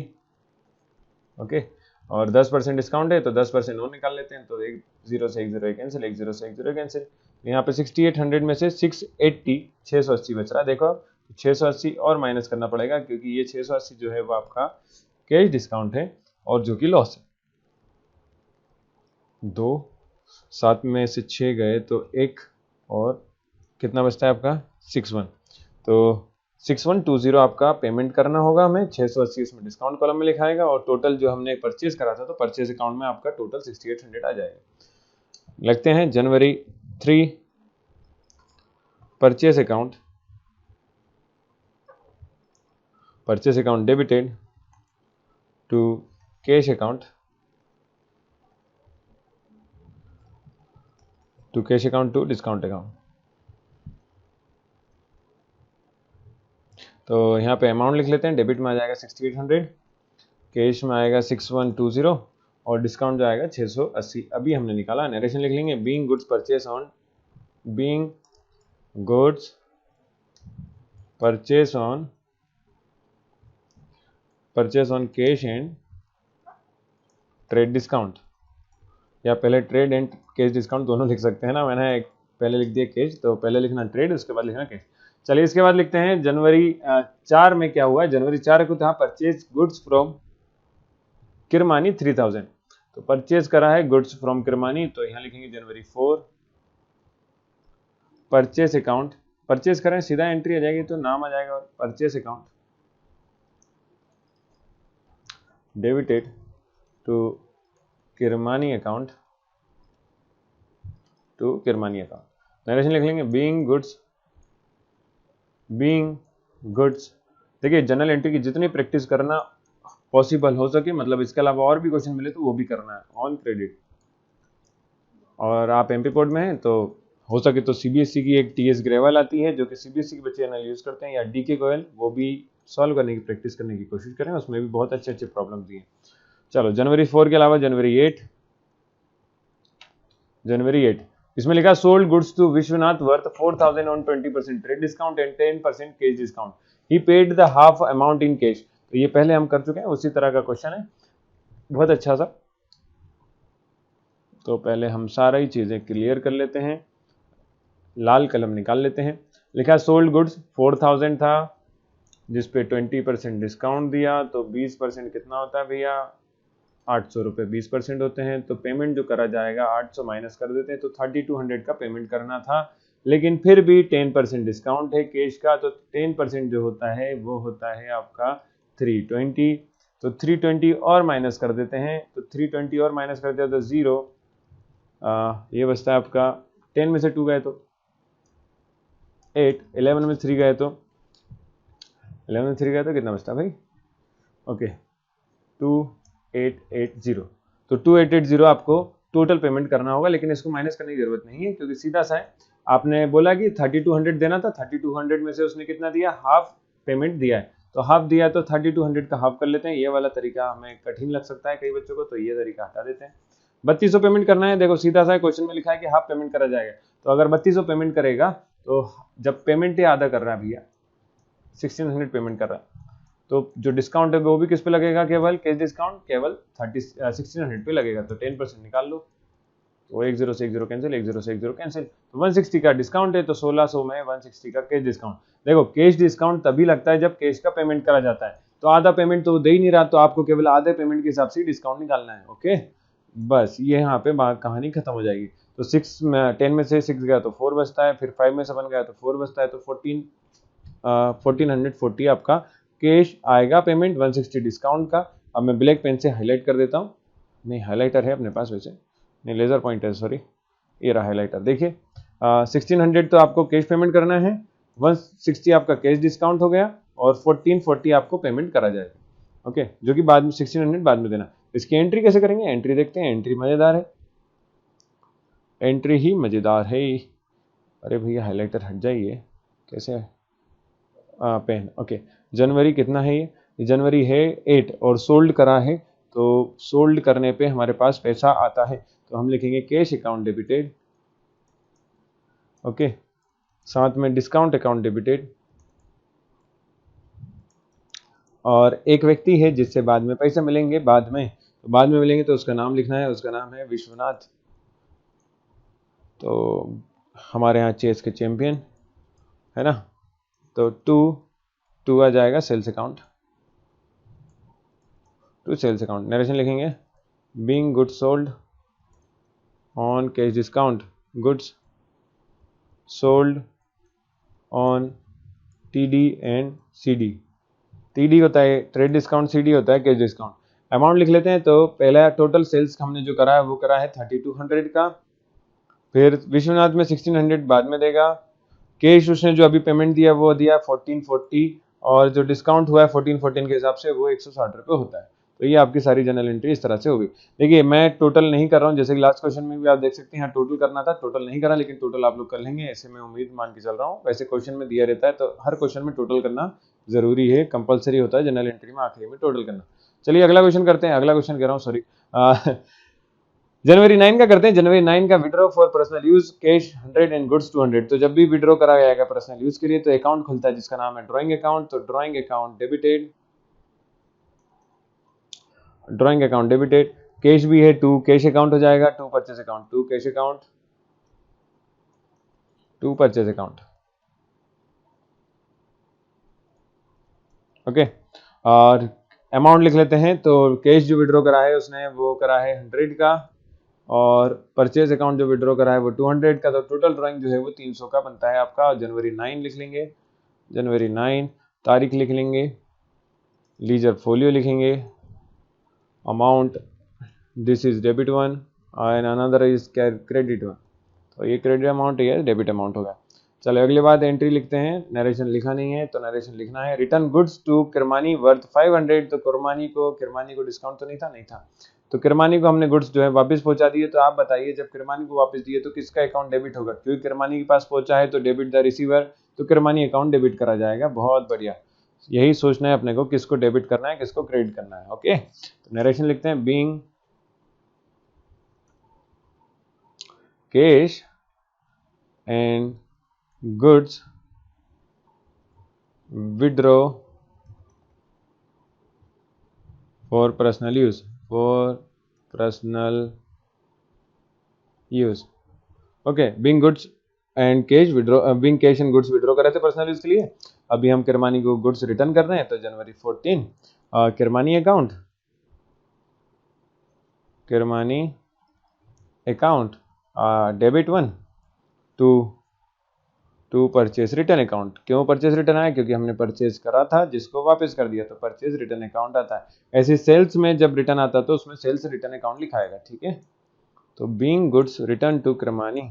ओके, और 10% डिस्काउंट है तो 10% और निकाल लेते हैं, तो 1 0 से 1 0 कैंसिल, 1 0 से 1 0 कैंसिल। यहाँ पे 6,800 में से 680 बच रहा, देखो 680 और माइनस करना पड़ेगा क्योंकि ये 680 जो है वो आपका कैश डिस्काउंट है और जो कि लॉस है। 2 7 में से 6 गए तो 1 और कितना बचता है आपका 61, तो 6120 आपका पेमेंट करना होगा हमें, 680 उसमें डिस्काउंट कॉलम में लिखाएगा, और टोटल जो हमने परचेज करा था तो परचेज अकाउंट में आपका टोटल 6,800 आ जाएगा। लगते हैं जनवरी 3 purchase account debited to cash account to discount account. तो यहाँ पे अमाउंट लिख लेते हैं, डेबिट में आ जाएगा 6,800, कैश में आएगा 6120 और डिस्काउंट जो आएगा 680 अभी हमने निकाला। नरेशन लिख लेंगे being goods purchase on cash and trade discount, या पहले ट्रेड एंड कैश डिस्काउंट दोनों लिख सकते हैं ना, मैंने पहले लिख दिया कैश, तो पहले लिखना ट्रेड उसके बाद लिखना कैश। चलिए इसके बाद लिखते हैं जनवरी 4 में क्या हुआ। जनवरी 4 को था परचेज गुड्स फ्रॉम किरमानी 3,000, तो परचेज करा है गुड्स फ्रॉम किरमानी, तो यहाँ लिखेंगे जनवरी 4 परचेज अकाउंट, परचेज करें सीधा एंट्री आ जाएगी तो नाम आ जाएगा, और purchase account debited to Kirmani account narration लिख लेंगे बीइंग गुड्स। देखिए जनरल एंट्री की जितनी प्रैक्टिस करना पॉसिबल हो सके, मतलब इसके अलावा और भी क्वेश्चन मिले तो वो भी करना है ऑन क्रेडिट। और आप एमपी बोर्ड में हैं तो हो सके तो सीबीएसई की एक टीएस ग्रेवल आती है जो कि सीबीएसई के बच्चे एनल यूज करते हैं, या डीके गोयल, वो भी सॉल्व करने की प्रैक्टिस करने की कोशिश करें, उसमें भी बहुत अच्छे अच्छे प्रॉब्लम दिए। चलो जनवरी 4 के अलावा जनवरी 8 इसमें लिखा sold goods to Vishwanath worth 4000 on 20% trade discount and 10% cash discount, he paid the half amount in cash. तो ये पहले हम कर चुके हैं, उसी तरह का क्वेश्चन है, बहुत अच्छा सा। तो पहले हम सारा ही चीजें क्लियर कर लेते हैं, लाल कलम निकाल लेते हैं। लिखा सोल्ड गुड्स 4000 था, जिसपे 20% डिस्काउंट दिया, तो 20% कितना होता है भैया, 800 रुपये 20% होते हैं। तो पेमेंट जो करा जाएगा 800 माइनस कर देते हैं, तो 3200 का पेमेंट करना था, लेकिन फिर भी 10% डिस्काउंट है कैश का, तो 10% जो होता है वो होता है आपका 320। तो 320 और माइनस कर देते हैं, तो 320 और माइनस कर दिया तो 0, ये बचता है आपका 10 में से 2 गए तो 8, 11 में 3 गए तो 11 में 3 गए तो कितना बचता भाई, ओके 2880। तो 2880 आपको टोटल पेमेंट करना होगा, लेकिन इसको माइनस करने की जरूरत नहीं है क्योंकि सीधा सा है। आपने बोला कि 3200 देना था, 3200 में से उसने कितना दिया, हाफ पेमेंट दिया है, तो हाफ दिया तो 3200 का हाफ कर लेते हैं। ये वाला तरीका हमें कठिन लग सकता है कई बच्चों को, तो ये तरीका हटा देते हैं। 3200 पेमेंट करना है, देखो सीधा सा क्वेश्चन में लिखा है कि हाफ पेमेंट करा जाएगा, तो अगर 3200 पेमेंट करेगा तो जब पेमेंट ही आधा कर रहा है भैया, 1600 पेमेंट कर रहा है, तो जो डिस्काउंट है वो भी किस पे लगेगा, केवल कैश डिस्काउंट केवल 1600 पे लगेगा, तो 10% निकाल लो, तो 10 से 10 कैंसिल, 10 से 10 कैंसिल, तो 160 का डिस्काउंट है, तो 1600 में 160 का कैश डिस्काउंट। देखो कैश डिस्काउंट तभी लगता है जब कैश का पेमेंट करा जाता है, तो आधा पेमेंट तो दे ही नहीं रहा, तो आपको केवल आधे पेमेंट के हिसाब से डिस्काउंट निकालना है। ओके, बस ये यहाँ पे कहानी खत्म हो जाएगी। तो 10 में से 6 गया तो 4 बचता है, फिर 5 में से 1 गया तो 4 बचता है, तो 1440 आपका कैश आएगा पेमेंट 160 डिस्काउंट का। अब मैं ब्लैक पेन से हाईलाइट कर देता हूँ, नहीं हाईलाइटर है अपने पास वैसे, नहीं लेजर पॉइंटर है, सॉरी ये रहा हाईलाइटर। देखिए 1600 तो आपको कैश पेमेंट करना है, 160 आपका कैश डिस्काउंट हो गया, और 1440 आपको पेमेंट करा जाएगा। ओके, जो कि बाद में 1600 बाद में देना। इसकी एंट्री कैसे करेंगे, एंट्री देखते हैं, एंट्री मजेदार है, एंट्री ही मजेदार है। अरे भैया हाईलाइटर हट जाइए, कैसे है पेन। ओके, जनवरी कितना है, ये जनवरी है 8 और सोल्ड करा है, तो सोल्ड करने पे हमारे पास पैसा आता है, तो हम लिखेंगे कैश अकाउंट डेबिटेड। ओके, साथ में डिस्काउंट अकाउंट डेबिटेड, और एक व्यक्ति है जिससे बाद में पैसे मिलेंगे, बाद में मिलेंगे, तो उसका नाम लिखना है, उसका नाम है विश्वनाथ। तो हमारे यहाँ चेस के चैंपियन है ना, तो टू आ जाएगा sales account, to sales account. Narration लिखेंगे being goods sold on cash discount, goods sold on TD and CD. TD होता है ट्रेड डिस्काउंट, सीडी होता है कैश डिस्काउंट। अमाउंट लिख लेते हैं, तो पहला टोटल सेल्स हमने जो करा है वो करा है 3200 का, फिर विश्वनाथ में 1600 बाद में देगा, कैश उसने जो अभी पेमेंट दिया वो दिया 1440, और जो डिस्काउंट हुआ है 1414 के हिसाब से वो 160 रुपये होता है। तो ये आपकी सारी जनरल एंट्री इस तरह से होगी। देखिए मैं टोटल नहीं कर रहा हूँ, जैसे कि लास्ट क्वेश्चन में भी आप देख सकते हैं, यहाँ टोटल करना था, टोटल नहीं करा, लेकिन टोटल आप लोग कर लेंगे ऐसे मैं उम्मीद मान के चल रहा हूँ। वैसे क्वेश्चन में दिया रहता है, तो हर क्वेश्चन में टोटल करना जरूरी है, कंपलसरी होता है जनरल एंट्री में आखिरी में टोटल करना। चलिए अगला क्वेश्चन करते हैं, अगला क्वेश्चन कह रहा हूँ सॉरी, जनवरी 9 का करते हैं। जनवरी 9 का withdraw for personal use cash 100 and goods 200। तो जब भी विड्रॉ करा जाएगा पर्सनल यूज के लिए, तो अकाउंट खुलता है जिसका नाम है ड्राइंग अकाउंट। तो drawing account debited, drawing account debited, cash भी है 2, कैश अकाउंट हो जाएगा, 2 purchase account, 2 cash account, 2 purchase account. Okay, और अमाउंट लिख लेते हैं, तो कैश जो विड्रॉ करा है उसने वो करा है 100 का, और परचेज अकाउंट जो विड्रॉ करा है वो 200 का, तो टोटल ड्राइंग जो है वो 300 का बनता है आपका। जनवरी 9 लिख लेंगे, जनवरी 9, तारीख लिख लेंगे, लीजर फोलियो लिखेंगे, amount this is debit 1 and another is credit 1। तो ये क्रेडिट अमाउंट है, डेबिट अमाउंट होगा। चलो अगले बात एंट्री लिखते हैं, नरेशन लिखा नहीं है तो नरेशन लिखना है। Return goods to Kirmani worth 500। तो किरमानी को डिस्काउंट तो नहीं था, तो किरमानी को हमने गुड्स जो है वापस पहुंचा दिए। तो आप बताइए जब किरमानी को वापस दिए तो किसका अकाउंट डेबिट होगा, क्योंकि किरमानी के पास पहुंचा है तो डेबिट द रिसीवर, तो किरमानी अकाउंट डेबिट करा जाएगा। बहुत बढ़िया, यही सोचना है अपने को, किसको डेबिट करना है किसको क्रेडिट करना है। ओके, तो नरेशन लिखते हैं being cash and goods withdraw for personal use, for personal use. Okay, being goods and cash withdraw, being cash and goods withdraw कर रहे थे पर्सनल यूज के लिए। अभी हम किरमानी को गुड्स रिटर्न कर रहे हैं, तो जनवरी 14 Kirmani account, Kirmani account debit 1 to purchase return account. क्यों परचेज रिटर्न आया? क्योंकि हमने परचेज करा था जिसको वापस कर दिया, तो परचेज रिटर्न अकाउंट आता है। ऐसे सेल्स में जब रिटर्न आता है तो उसमें सेल्स रिटर्न अकाउंट लिखाएगा, ठीक है। तो being goods return to Kirmani,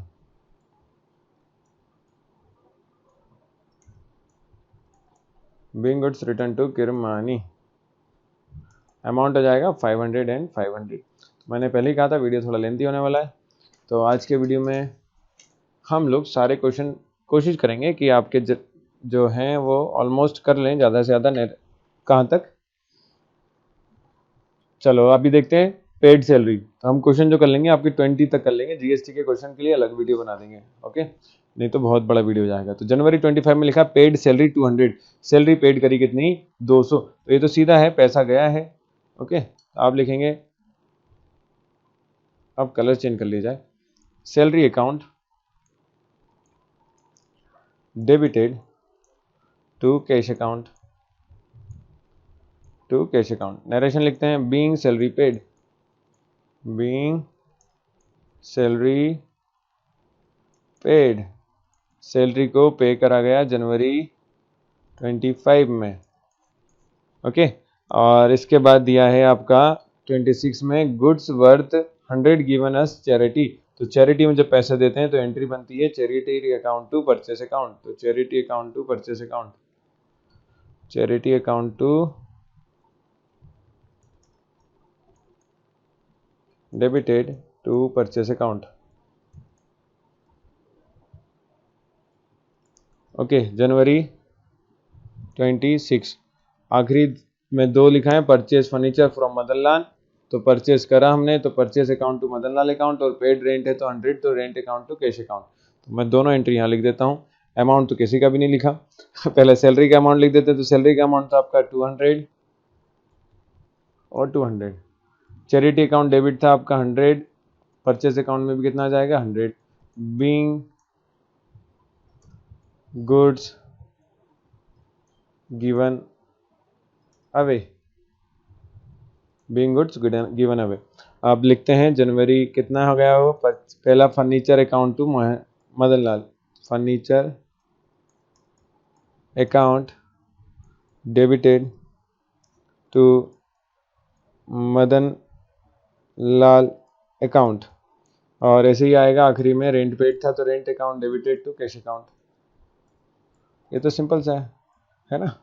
being goods return to Kirmani, amount हो जाएगा 500 एंड 500। मैंने पहले ही कहा था वीडियो थोड़ा लेंथी होने वाला है, तो आज के वीडियो में हम लोग सारे क्वेश्चन कोशिश करेंगे कि आपके जो हैं वो ऑलमोस्ट कर लें ज़्यादा से ज़्यादा। कहाँ तक? चलो अभी देखते हैं पेड सैलरी। तो हम क्वेश्चन जो कर लेंगे आपकी 20 तक कर लेंगे, जीएसटी के क्वेश्चन के लिए अलग वीडियो बना देंगे। ओके, नहीं तो बहुत बड़ा वीडियो हो जाएगा। तो जनवरी 25 में लिखा पेड सैलरी 200, सैलरी पेड करी कितनी? 200। तो ये तो सीधा है, पैसा गया है। ओके, तो आप लिखेंगे, अब कलर चेंज कर लिया जाए, salary account debited to cash account, to cash account. Narration लिखते हैं being salary paid, being salary paid, salary को पे करा गया जनवरी 25 में। ओके, और इसके बाद दिया है आपका 26 में goods worth 100 given as charity. तो चैरिटी में जब पैसे देते हैं तो एंट्री बनती है charity account to purchase account. तो charity account to purchase account, charity account to debited to purchase account. Okay, जनवरी 26 आखिरी में 2 लिखा है, परचेज फर्नीचर फ्रॉम मदनलाल। तो परचेज करा हमने, तो purchase account to Madanlal account, और पेड रेंट है तो 100, तो rent account to cash account. तो मैं दोनों एंट्री यहाँ लिख देता हूँ। अमाउंट तो किसी का भी नहीं लिखा पहले सैलरी का अमाउंट लिख देते, तो सैलरी का अमाउंट था आपका 200 और 200। चैरिटी अकाउंट डेबिट था आपका 100, परचेज अकाउंट में भी कितना आ जाएगा? 100। Being goods given away, being goods given away. अब लिखते हैं जनवरी कितना हो गया वो, पहला furniture account to Madanlal, furniture account debited to Madan Lal account. और ऐसे ही आएगा आखिरी में रेंट पेड था तो rent account debited to cash account. ये तो सिंपल सा है ना,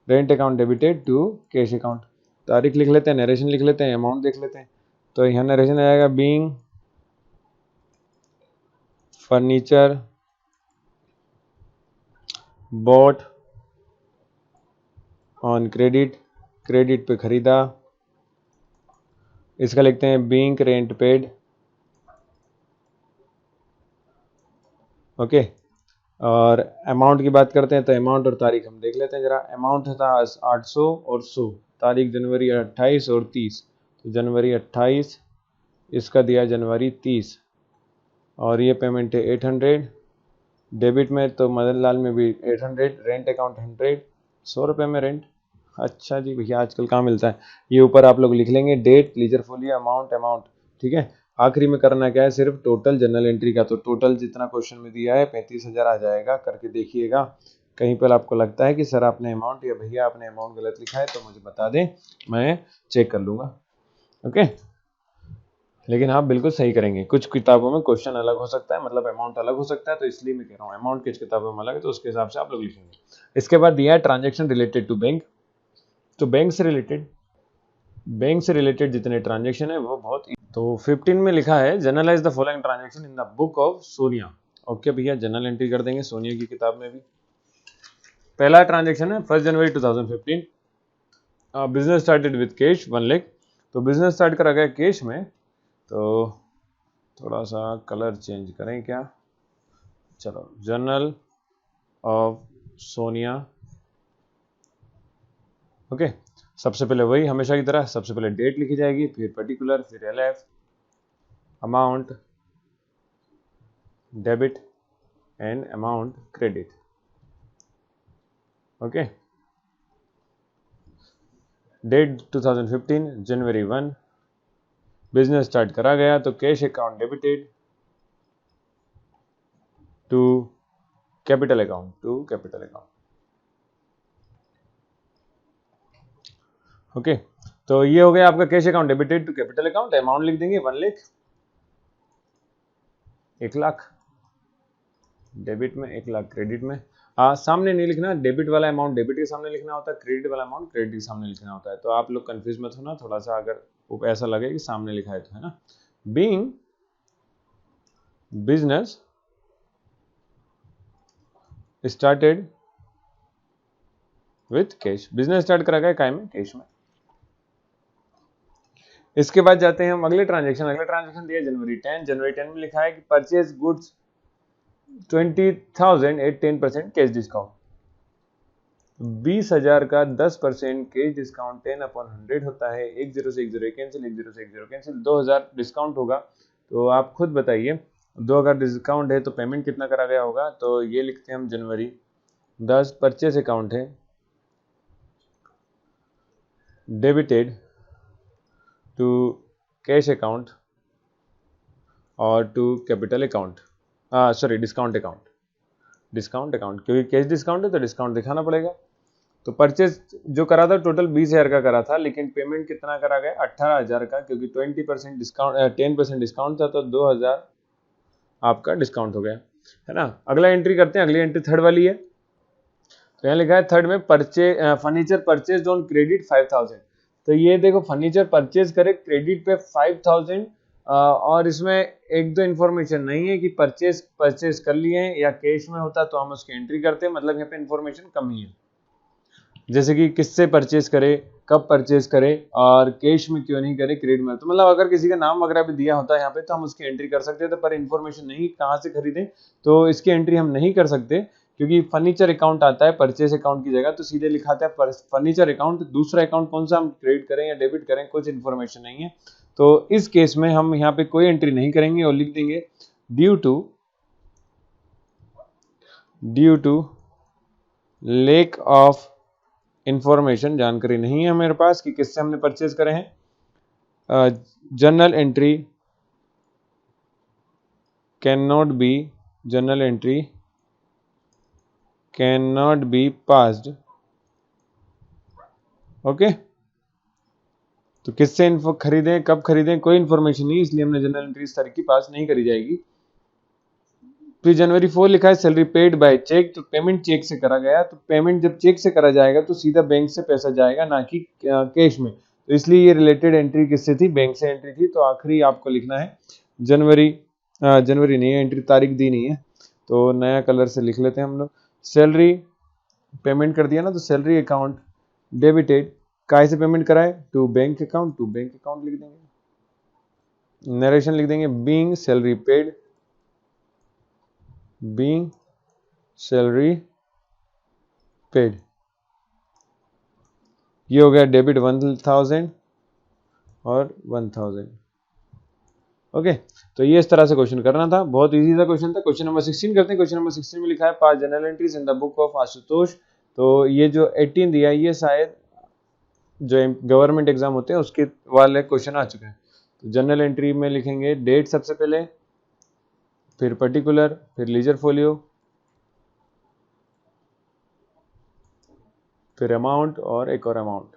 rent account debited to cash account. तारीख लिख लेते हैं, नरेशन लिख लेते हैं, अमाउंट देख लेते हैं। तो यहाँ नरेशन आएगा being furniture bought on credit, credit पे खरीदा। इसका लिखते हैं बीइंग रेंट पेड। ओके, और अमाउंट की बात करते हैं, तो अमाउंट और तारीख हम देख लेते हैं जरा। अमाउंट था 800 और 100, तारीख जनवरी 28 और 30। तो जनवरी 28, इसका दिया जनवरी 30, और ये पेमेंट है 800। डेबिट में तो मदन लाल में भी 800, रेंट अकाउंट 100, 100 रुपये में रेंट। अच्छा जी भैया, आजकल कहाँ मिलता है। ये ऊपर आप लोग लिख लेंगे date, ledger folio, amount, amount, ठीक है। आखिरी में करना क्या है, सिर्फ टोटल जनरल एंट्री का। तो टोटल जितना क्वेश्चन में दिया है 35,000 आ जाएगा, करके देखिएगा। कहीं पर आपको लगता है कि सर आपने अमाउंट या भैया आपने अमाउंट गलत लिखा है तो मुझे बता दें, मैं चेक कर लूँगा। ओके, लेकिन आप बिल्कुल सही करेंगे। कुछ किताबों में क्वेश्चन अलग हो सकता है, मतलब अमाउंट अलग हो सकता है, तो इसलिए मैं कह रहा हूँ अमाउंट किस किताबों में अलग है तो उसके हिसाब से आप लोग लिखेंगे। इसके बाद दिया है ट्रांजेक्शन रिलेटेड टू बैंक। तो बैंक से रिलेटेड जितने ट्रांजेक्शन है वो बहुत। तो 15 में लिखा है generalized the following transaction in the book of Sonia. Okay भैया, जर्नल एंट्री कर देंगे सोनिया की किताब में भी। पहला ट्रांजेक्शन है 1 जनवरी 2015, business started with cash 1 lakh. तो बिजनेस स्टार्ट करा गया कैश में, तो थोड़ा सा कलर चेंज करें क्या, चलो जर्नल ऑफ सोनिया। ओके, सबसे पहले वही हमेशा की तरह सबसे पहले डेट लिखी जाएगी, फिर पर्टिकुलर, फिर LF, amount debit and amount credit. Okay, date 2015 जनवरी 1, बिजनेस स्टार्ट करा गया तो cash account debited to capital account, to capital account. Okay, तो ये हो गया आपका cash account debited to capital account. Amount लिख देंगे 1 लाख, 1 लाख डेबिट में, 1 लाख क्रेडिट में। सामने नहीं लिखना, डेबिट वाला अमाउंट डेबिट के सामने लिखना होता है, क्रेडिट वाला अमाउंट क्रेडिट के सामने लिखना होता है। तो आप लोग कंफ्यूज मत होना थोड़ा सा, अगर ऐसा लगे कि सामने लिखा है तो, है ना। Being business started with cash, business start करा गया काय में, कैश में। इसके बाद जाते हैं हम अगले ट्रांजेक्शन। अगले ट्रांजेक्शन दिया जनवरी 10। जनवरी 10 में लिखा है कि purchase goods 20,000 at 10% cash discount. 20,000 का 10% कैश डिस्काउंट 10/100 होता है। 10 से 10 कैंसिल, 10 से 10 कैंसिल, 2,000 डिस्काउंट होगा। तो आप खुद बताइए 2,000 डिस्काउंट है तो पेमेंट कितना करा गया होगा। तो ये लिखते हैं हम जनवरी 10, परचेज अकाउंट है डेबिटेड टू कैश अकाउंट और to capital account, sorry discount account, discount account, क्योंकि कैश डिस्काउंट है तो डिस्काउंट दिखाना पड़ेगा। तो परचेज जो करा था टोटल 20,000 का करा था, लेकिन पेमेंट कितना करा गया 18,000 का, क्योंकि 20% डिस्काउंट 10% डिस्काउंट था तो 2,000 आपका डिस्काउंट हो गया, है ना। अगला एंट्री करते हैं, अगली एंट्री थर्ड वाली है। तो यहाँ लिखा है थर्ड में फर्नीचर परचेज ऑन क्रेडिट 5,000। तो ये देखो फर्नीचर परचेज करे क्रेडिट पे 5,000, और इसमें एक दो इन्फॉर्मेशन नहीं है कि परचेज कर लिए हैं या कैश में होता तो हम उसकी एंट्री करते हैं, मतलब यहाँ पे इन्फॉर्मेशन कम ही है। जैसे कि किससे परचेज करे, कब परचेज करे और कैश में क्यों नहीं करे, क्रेडिट में। तो मतलब अगर किसी का नाम वगैरह भी दिया होता है यहाँ पे तो हम उसकी एंट्री कर सकते हैं, तो पर इन्फॉर्मेशन नहीं कहाँ से खरीदें तो इसकी एंट्री हम नहीं कर सकते, क्योंकि फर्नीचर अकाउंट आता है परचेज अकाउंट की जगह, तो सीधे लिखाते हैं फर्नीचर अकाउंट। दूसरा अकाउंट कौन सा हम क्रेडिट करें या डेबिट करें, कुछ इन्फॉर्मेशन नहीं है। तो इस केस में हम यहाँ पे कोई एंट्री नहीं करेंगे और लिख देंगे due to lack of information, जानकारी नहीं है मेरे पास कि किससे हमने परचेज करे हैं। Journal entry can not be passed. Okay, तो किससे इन्फो खरीदें, कब खरीदें, कोई इन्फॉर्मेशन नहीं, इसलिए हमने जनरल एंट्री इस तरह की पास नहीं करी जाएगी। फिर जनवरी 4 लिखा है सैलरी पेड बाय चेक, तो पेमेंट चेक से करा गया। तो पेमेंट जब चेक से करा जाएगा तो सीधा बैंक से पैसा जाएगा, ना कि कैश में। तो इसलिए ये रिलेटेड एंट्री किससे थी, बैंक से एंट्री थी। तो आखिरी आपको लिखना है जनवरी नहीं है, एंट्री तारीख दी नहीं है तो नया कलर से लिख लेते हैं हम लोग। सैलरी पेमेंट कर दिया ना, तो सैलरी अकाउंट डेबिटेड, काय से पेमेंट कराए, to bank account, to bank account लिख देंगे। नरेशन लिख देंगे being salary paid, being salary paid. ये हो गया डेबिट 1,000 और 1,000। ओके, तो ये इस तरह से क्वेश्चन करना था, बहुत इजी सा क्वेश्चन था। क्वेश्चन नंबर 16 करते हैं। क्वेश्चन नंबर 16 में लिखा है pass journal entries in the book of Ashutosh. तो ये जो 18 दिया ये शायद जो गवर्नमेंट एग्जाम होते हैं उसके वाले क्वेश्चन आ चुके हैं। तो जनरल एंट्री में लिखेंगे डेट सबसे पहले, फिर पर्टिकुलर, फिर लीजर फोलियो, फिर अमाउंट और एक और अमाउंट।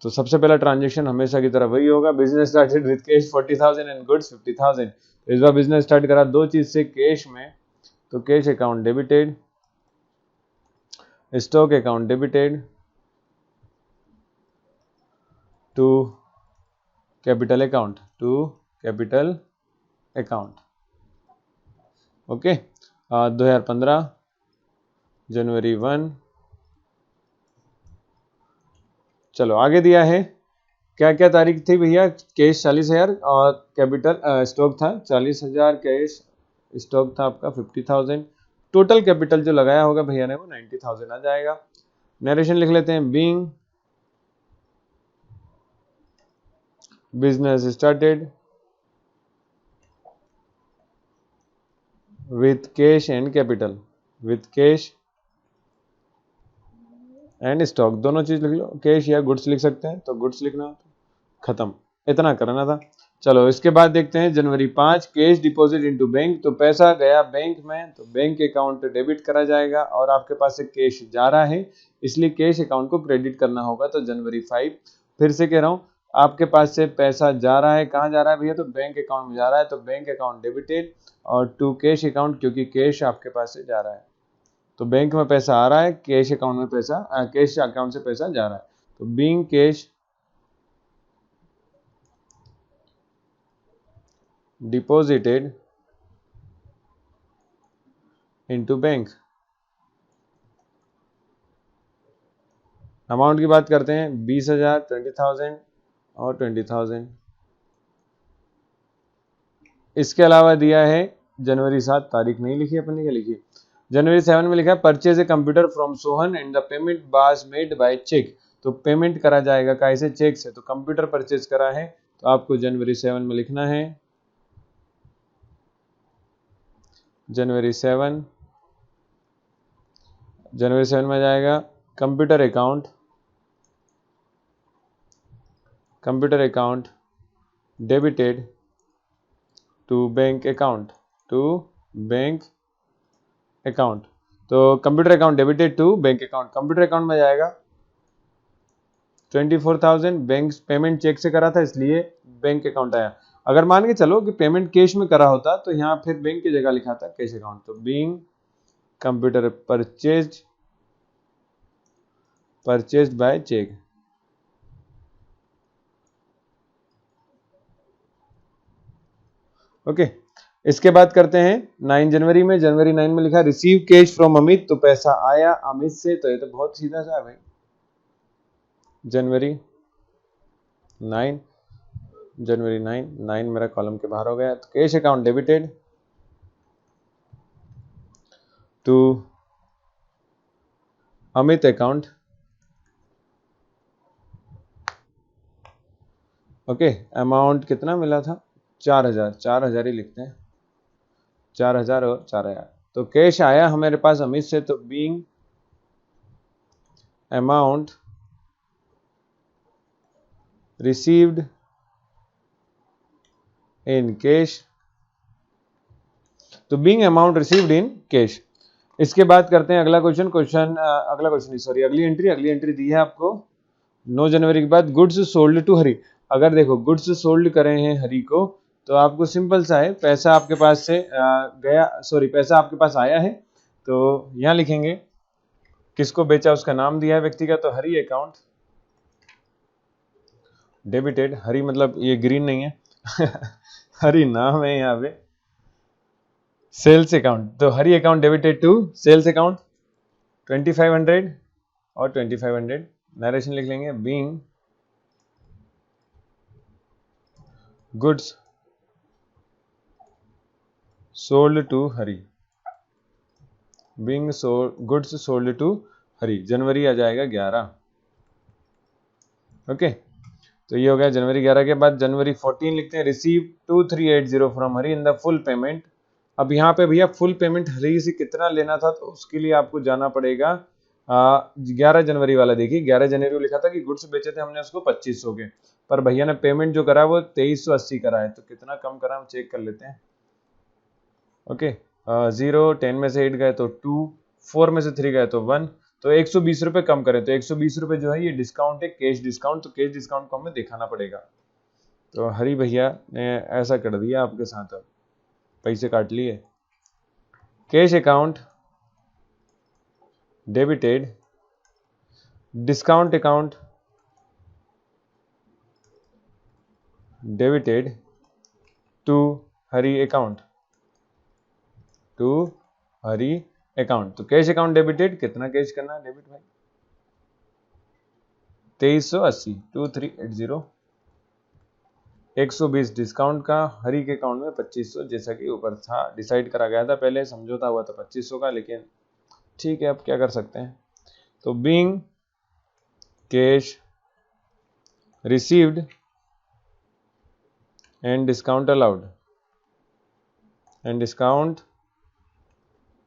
तो सबसे पहला ट्रांजेक्शन हमेशा की तरह वही होगा, business started with cash 40,000 and goods 50,000। तो इस बार बिजनेस स्टार्ट करा दो चीज से, कैश में, तो cash account debited, stock account debited to capital account, okay. 2015 जनवरी 1। चलो आगे दिया है, क्या क्या तारीख थी भैया? कैश 40,000 और कैपिटल स्टॉक था 40,000, कैश स्टॉक था आपका 50,000। टोटल कैपिटल जो लगाया होगा भैया ने वो 90,000 आ जाएगा। नरेशन लिख लेते हैं, being business started with cash and capital, with cash and stock, दोनों चीज लिख लो, कैश या गुड्स लिख सकते हैं तो गुड्स लिखना, खत्म, इतना करना था। चलो इसके बाद देखते हैं जनवरी 5, कैश डिपॉजिट इनटू बैंक, तो पैसा गया बैंक में तो बैंक अकाउंट डेबिट करा जाएगा और आपके पास से कैश जा रहा है इसलिए कैश अकाउंट को क्रेडिट करना होगा। तो जनवरी 5, फिर से कह रहा हूँ, आपके पास से पैसा जा रहा है, कहाँ जा रहा है भैया? तो बैंक अकाउंट में जा रहा है, तो बैंक अकाउंट डेबिटेड और टू कैश अकाउंट, क्योंकि कैश आपके पास से जा रहा है। तो बैंक में पैसा आ रहा है, कैश अकाउंट में पैसा, कैश अकाउंट से पैसा जा रहा है, तो being cash deposited into bank. Amount की बात करते हैं, 20,000, 20,000 और 20,000। इसके अलावा दिया है जनवरी 7, तारीख नहीं लिखी अपन ने, क्या लिखी? जनवरी 7 में लिखा है purchase a computer from Sohan and the payment was made by cheque, तो पेमेंट करा जाएगा कैसे? चेक से, तो कंप्यूटर परचेज करा है तो आपको जनवरी 7 में लिखना है, जनवरी 7, जनवरी 7 में जाएगा computer account, computer account debited to bank account, to bank account, तो computer account debited to bank account, computer account में जाएगा 24,000, बैंक पेमेंट चेक से करा था इसलिए बैंक अकाउंट आया। अगर मान के चलो कि पेमेंट कैश में करा होता तो यहाँ फिर बैंक की जगह लिखा था कैश अकाउंट, तो being computer purchased by cheque. Okay, इसके बाद करते हैं 9 जनवरी में, जनवरी 9 में लिखा रिसीव कैश फ्रॉम अमित, तो पैसा आया अमित से, तो ये तो बहुत सीधा सा है भाई। जनवरी 9, जनवरी 9, 9 मेरा कॉलम के बाहर हो गया, तो cash account debited to Amit account. Okay, amount कितना मिला था? 4,000, 4,000 ही लिखते हैं, 4,000 और 4,000, तो कैश आया हमारे पास अमित से, तो being amount received in cash, तो being amount received in cash. इसके बाद करते हैं अगला क्वेश्चन, अगला क्वेश्चन सॉरी अगली एंट्री दी है आपको 9 जनवरी के बाद, गुड्स सोल्ड टू हरी। अगर देखो गुड्स सोल्ड करे हैं हरी को, तो आपको सिंपल सा है, पैसा आपके पास से पैसा आपके पास आया है, तो यहाँ लिखेंगे किसको बेचा, उसका नाम दिया है व्यक्ति का, तो हरी अकाउंट डेबिटेड, हरी मतलब ये ग्रीन नहीं है हरी नाम है यहाँ पे, सेल्स अकाउंट, तो Hari account debited to sales account 2500 और 2500। नरेशन लिख लेंगे, being goods sold to Hari, being goods sold to Hari, जनवरी आ जाएगा 11। ओके, तो ये हो गया जनवरी 11 के बाद जनवरी 14 लिखते हैं receive 2380 from Hari in the full payment. अब यहाँ पे भैया फुल पेमेंट हरी से कितना लेना था, तो उसके लिए आपको जाना पड़ेगा 11 जनवरी वाला। देखिए 11 जनवरी को लिखा था कि गुड्स बेचे थे हमने उसको 2500 के, पर भैया ने पेमेंट जो करा वो 2380 करा है, तो कितना कम करा हम चेक कर लेते हैं। ओके, 0 10 में से 8 गए तो 2, 4 में से 3 गए तो 1, तो 120 रुपये कम करें, तो 120 रुपये जो है ये डिस्काउंट है, कैश डिस्काउंट, तो कैश डिस्काउंट को हमें दिखाना पड़ेगा। तो हरी भैया ने ऐसा कर दिया आपके साथ, अब पैसे काट लिए, cash account debited discount account debited to Hari account, to Hari account, तो कैश अकाउंट डेबिटेड, कितना कैश करना है डेबिट भाई, 2380, 2380, 120 डिस्काउंट का, हरी के अकाउंट में 2500, जैसा कि ऊपर था डिसाइड करा गया था, पहले समझौता हुआ था 2500 का, लेकिन ठीक है अब क्या कर सकते हैं। तो being cash received and discount allowed, and discount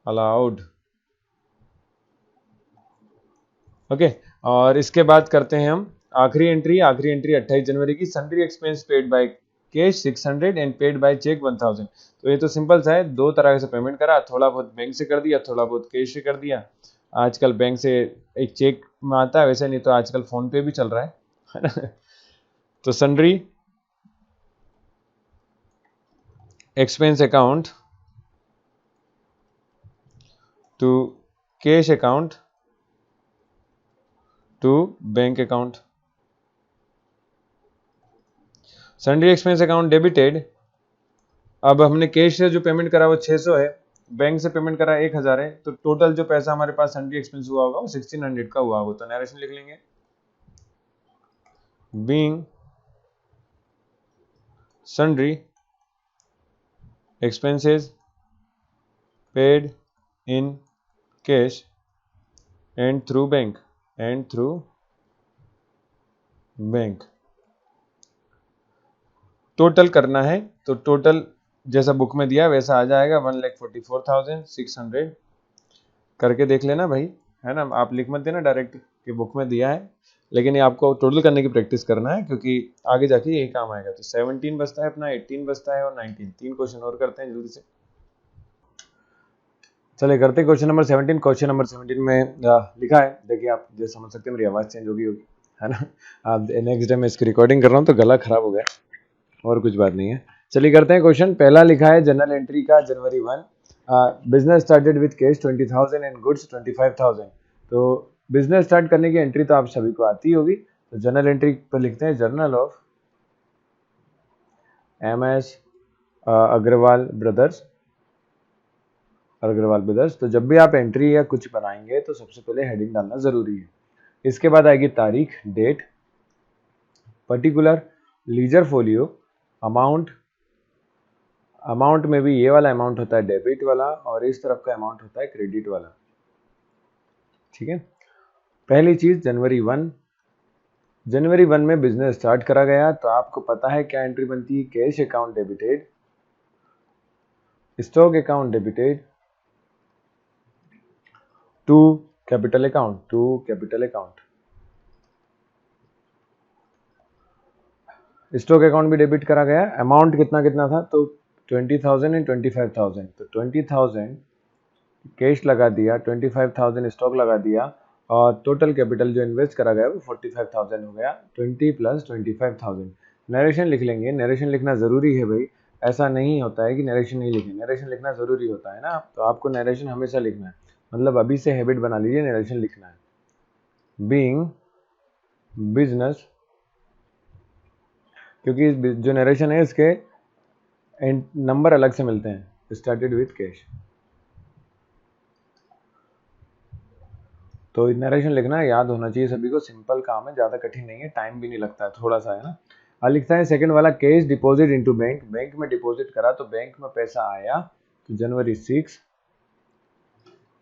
allowed, okay. और इसके बाद करते हैं हम आखिरी एंट्री 28 जनवरी की, sundry expense paid by cash 600 and paid by cheque 1000। तो ये तो सिंपल सा है, दो तरह से पेमेंट करा, थोड़ा बहुत बैंक से कर दिया, थोड़ा बहुत कैश से कर दिया। आजकल बैंक से एक चेक में आता है, वैसे नहीं तो आजकल फोन पे भी चल रहा है ना। तो sundry expense account to cash account to bank account, sundry expense account debited. अब हमने कैश से जो पेमेंट करा वो 600 है, बैंक से पेमेंट करा 1000 है, तो टोटल जो पैसा हमारे पास सन्ड्री एक्सपेंस हुआ होगा वो 1600 का हुआ होगा। तो नरेशन लिख लेंगे, being sundry expenses paid in cash and through bank total करना है, तो टोटल जैसा बुक में दिया वैसा आ जाएगा 1,44,600 करके देख लेना भाई, है ना। आप लिख मत देना डायरेक्ट कि बुक में दिया है, लेकिन ये आपको टोटल करने की प्रैक्टिस करना है, क्योंकि आगे जाके यही काम आएगा। तो 17 बचता है अपना, 18 बचता है और 19, 3 क्वेश्चन और करते हैं जल्दी से। चलिए करते हैं क्वेश्चन नंबर 17। क्वेश्चन नंबर 17 में लिखा है, देखिए आप जैसे समझ सकते हैं मेरी आवाज़ चेंज होगी, है ना। आप नेक्स्ट डे मैं इसकी रिकॉर्डिंग कर रहा हूँ तो गला खराब हो गया, और कुछ बात नहीं है। चलिए करते हैं क्वेश्चन। पहला लिखा है जनरल एंट्री का जनवरी 1, business started with cash 20,000 and goods 25,000। तो बिजनेस स्टार्ट करने की एंट्री तो आप सभी को आती होगी, तो जनरल एंट्री पर लिखते हैं journal of MS Agarwal brothers. तो जब भी आप एंट्री या कुछ बनाएंगे तो सबसे पहले हेडिंग डालना जरूरी है। इसके बाद आएगी तारीख, date, particular, ledger folio, amount में भी ये वाला अमाउंट होता है डेबिट वाला, और इस तरफ का अमाउंट होता है क्रेडिट वाला, ठीक है। पहली चीज जनवरी 1 में बिजनेस स्टार्ट करा गया, तो आपको पता है क्या एंट्री बनती है, cash account debited, stock account debited to capital account, stock account भी डेबिट करा गया। अमाउंट कितना था, तो 20,000 एंड 25,000, तो 20,000 कैश लगा दिया, 25,000 स्टॉक लगा दिया, और टोटल कैपिटल जो इन्वेस्ट करा गया वो 45,000 हो गया। 20 + 25,000। नरेशन लिख लेंगे, नरेशन लिखना ज़रूरी है भाई, ऐसा नहीं होता है कि नरेशन नहीं लिखें, नरेशन लिखना ज़रूरी होता है ना। तो आपको नरेशन हमेशा लिखना है, मतलब अभी से हैबिट बना लीजिए, नरेशन लिखना है। बीइंग बिजनेस, क्योंकि जो नरेशन है इसके नंबर अलग से मिलते हैं, स्टार्टेड विथ कैश। तो नरेशन लिखना याद होना चाहिए सभी को, सिंपल काम है, ज़्यादा कठिन नहीं है, टाइम भी नहीं लगता है, थोड़ा सा है ना। अब लिखता है सेकंड वाला, cash deposit into bank, bank में डिपॉजिट करा तो बैंक में पैसा आया, तो जनवरी 6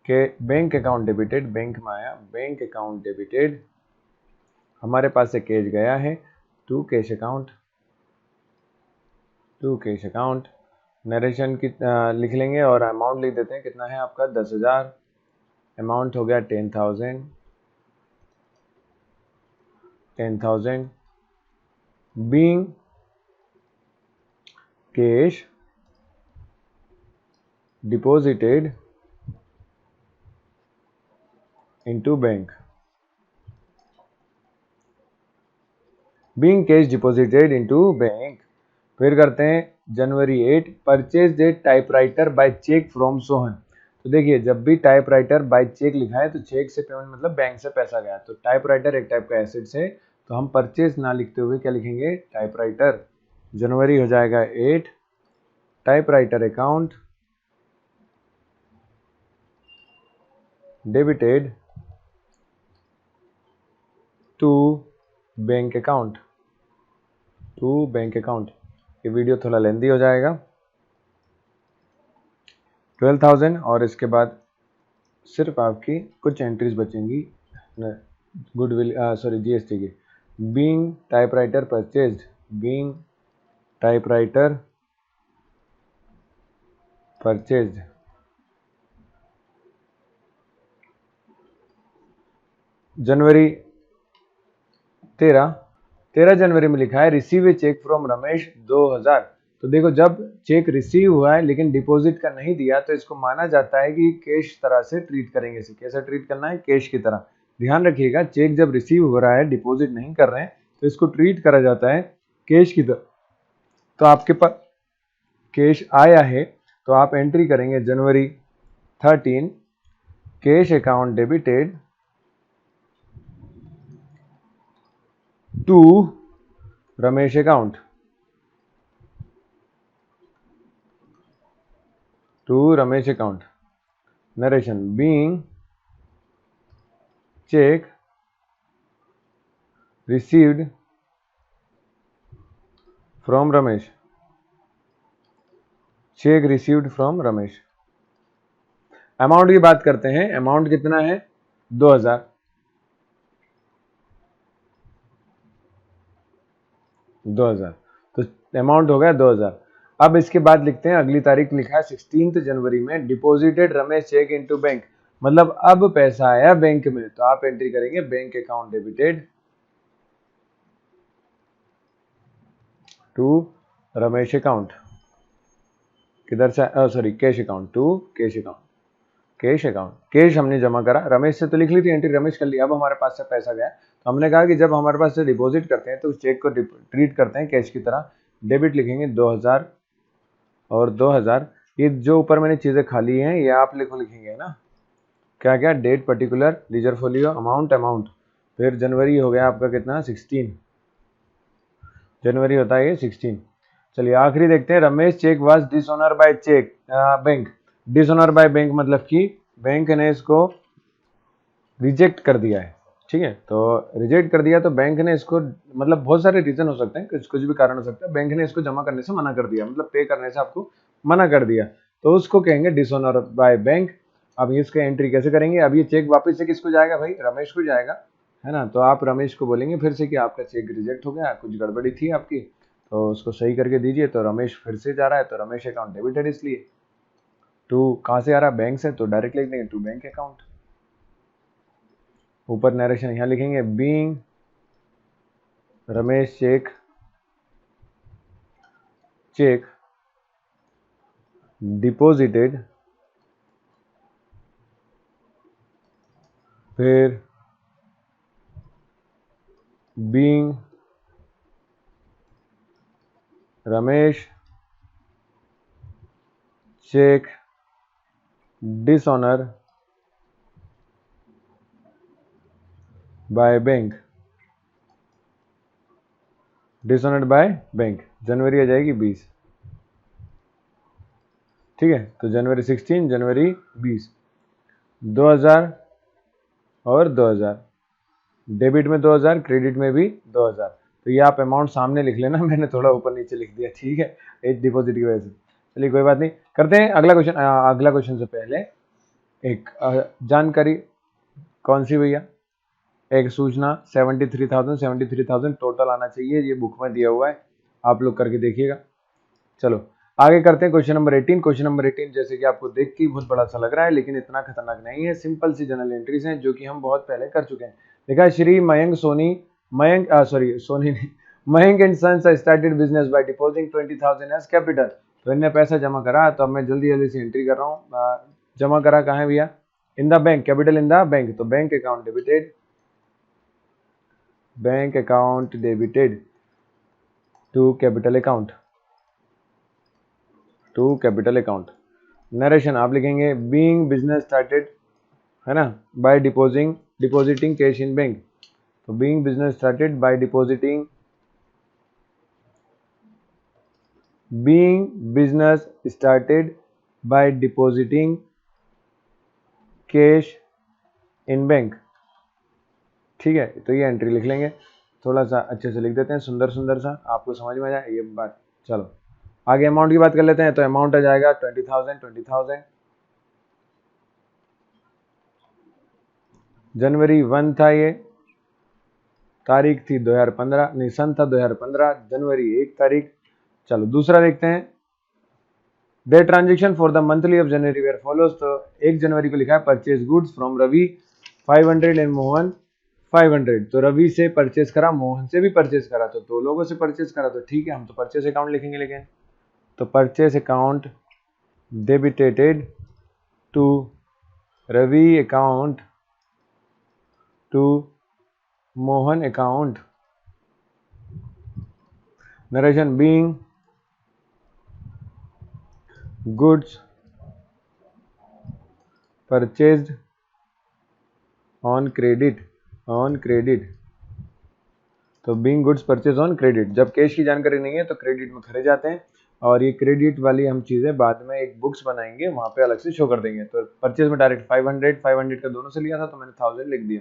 के बैंक अकाउंट डेबिटेड, बैंक में आया, बैंक अकाउंट डेबिटेड, हमारे पास से कैश गया है टू कैश अकाउंट, नरेशन की लिख लेंगे और अमाउंट लिख देते हैं, कितना है आपका 10,000, अमाउंट हो गया 10,000, being cash deposited into bank, being cash deposited into bank. फिर करते हैं जनवरी 8, purchase date typewriter by cheque from Sohan. तो देखिए जब भी टाइपराइटर बाय चेक लिखा है तो चेक से पेमेंट मतलब बैंक से पैसा गया, तो टाइपराइटर एक टाइप का एसेट्स है, तो हम परचेज ना लिखते हुए क्या लिखेंगे, टाइपराइटर। जनवरी हो जाएगा 8, typewriter account debited to bank account, to bank account. ये वीडियो थोड़ा लेंदी हो जाएगा। 12,000 और इसके बाद सिर्फ आपकी कुछ एंट्रीज बचेंगी गुडविल सॉरी जीएसटी की। Being typewriter purchased, being typewriter purchased, जनवरी 13 जनवरी में लिखा है receive a cheque from Ramesh 2000। तो देखो जब चेक रिसीव हुआ है लेकिन डिपॉजिट का नहीं दिया तो इसको माना जाता है कि कैश तरह से ट्रीट करेंगे। इसे कैसे ट्रीट करना है? कैश की तरह। ध्यान रखिएगा, चेक जब रिसीव हो रहा है, डिपॉजिट नहीं कर रहे हैं, तो इसको ट्रीट करा जाता है कैश की तरह। तो आपके पास कैश आया है तो आप एंट्री करेंगे जनवरी 13 cash account debited to Ramesh account, to Ramesh account. Narration being cheque received from Ramesh, cheque received from Ramesh. Amount की बात करते हैं। अमाउंट कितना है? 2000। 2000 तो अमाउंट हो गया 2000। अब इसके बाद लिखते हैं, अगली तारीख लिखा है 16 जनवरी में, deposited Ramesh cheque into bank. मतलब अब पैसा आया बैंक में, तो आप एंट्री करेंगे bank account debited to Ramesh account. किधर से? Sorry cash account, to cash account, cash account. Cash हमने जमा करा, रमेश से तो लिख ली थी एंट्री, रमेश कर लिया। अब हमारे पास से पैसा गया तो हमने कहा कि जब हमारे पास से डिपॉजिट करते हैं तो उस चेक को ट्रीट करते हैं कैश की तरह। डेबिट लिखेंगे 2000 और 2000। ये जो ऊपर मैंने चीजें खाली हैं ये आप लिखेंगे ना, क्या क्या? Date particular, ledger folio, amount amount. फिर जनवरी हो गया आपका कितना? 16 जनवरी होता है ये 16। चलिए आखिरी देखते हैं, Ramesh cheque was dishonour by cheque bank. Dishonour by bank मतलब कि बैंक ने इसको रिजेक्ट कर दिया है। ठीक है, तो रिजेक्ट कर दिया तो बैंक ने इसको, मतलब बहुत सारे रीजन हो सकते हैं, कुछ भी कारण हो सकता है। बैंक ने इसको जमा करने से मना कर दिया, मतलब पे करने से आपको मना कर दिया, तो उसको कहेंगे डिसऑनर बाय बैंक। अब इसका एंट्री कैसे करेंगे? अब ये चेक वापस से किसको जाएगा भाई? रमेश को जाएगा, है ना। तो आप रमेश को बोलेंगे फिर से कि आपका चेक रिजेक्ट हो गया, कुछ गड़बड़ी थी आपकी, तो उसको सही करके दीजिए। तो रमेश फिर से जा रहा है, तो रमेश अकाउंट डेबिटेड, इसलिए टू कहाँ से आ रहा है? बैंक से, तो डायरेक्ट लिख देंगे टू बैंक अकाउंट। ऊपर नरेशन यहाँ लिखेंगे बीइंग रमेश चेक डिपॉजिटेड, फिर being Ramesh cheque dishonour by bank, dishonoured by bank. जनवरी आ जाएगी 20। ठीक है, तो जनवरी 16, जनवरी 20, 2000 और 2000। डेबिट में 2000, क्रेडिट में भी 2000। तो ये आप अमाउंट सामने लिख लेना, मैंने थोड़ा ऊपर नीचे लिख दिया, ठीक है, एज डिपॉजिट की वजह से। चलिए कोई बात नहीं, करते हैं अगला क्वेश्चन। अगला क्वेश्चन से पहले एक जानकारी, कौन सी भैया? एक सूचना, 73,000 टोटल आना चाहिए, ये बुक में दिया हुआ है, आप लोग करके देखिएगा। चलो आगे करते हैं क्वेश्चन नंबर 18। क्वेश्चन नंबर 18 जैसे कि आपको देख के बहुत बड़ा सा लग रहा है, लेकिन इतना खतरनाक नहीं है, सिंपल सी जनरल एंट्रीज हैं जो कि हम बहुत पहले कर चुके हैं। देखा, श्री मयंक सोनी नहीं, Mayank and sons started business by depositing 20,000 as capital. तो इन्हें पैसा जमा करा, तो अब मैं जल्दी जल्दी से एंट्री कर रहा हूँ। जमा करा कहाँ है भैया? In the bank, capital in the bank, तो bank account debited, bank account debited to capital account, to capital account. Narration आप लिखेंगे बीइंग बिजनेस स्टार्टेड, है ना, by depositing cash in bank. तो being business started by depositing, being business started by depositing cash in bank, ठीक है। तो ये entry लिख लेंगे, थोड़ा सा अच्छे से लिख देते हैं, सुंदर सुंदर सा, आपको समझ में आ जाए ये बात। चलो आगे अमाउंट की बात कर लेते हैं। तो अमाउंट आ जाएगा 20,000। जनवरी 1 था, ये तारीख थी 2015, नहीं सन था 2015, जनवरी 1 तारीख। चलो दूसरा देखते हैं। Day transaction for the monthly of January were follows. तो 1 जनवरी को लिखा है purchase goods from Ravi 500 and Mohan 500। तो रवि से परचेज करा, मोहन से भी परचेज करा, तो 2 लोगों से परचेज करा, तो ठीक है हम तो परचेज अकाउंट लिखेंगे। लेकिन तो purchase account debited to Ravi account to Mohan account, narration being goods purchased on credit. तो being goods purchase on credit, जब कैश की जानकारी नहीं है तो क्रेडिट में खड़े जाते हैं, और ये क्रेडिट वाली हम चीजें बाद में एक बुक्स बनाएंगे, वहां पे अलग से शो कर देंगे। तो परचेज में डायरेक्ट 500 का दोनों से लिया था, तो मैंने 1000 लिख दिया,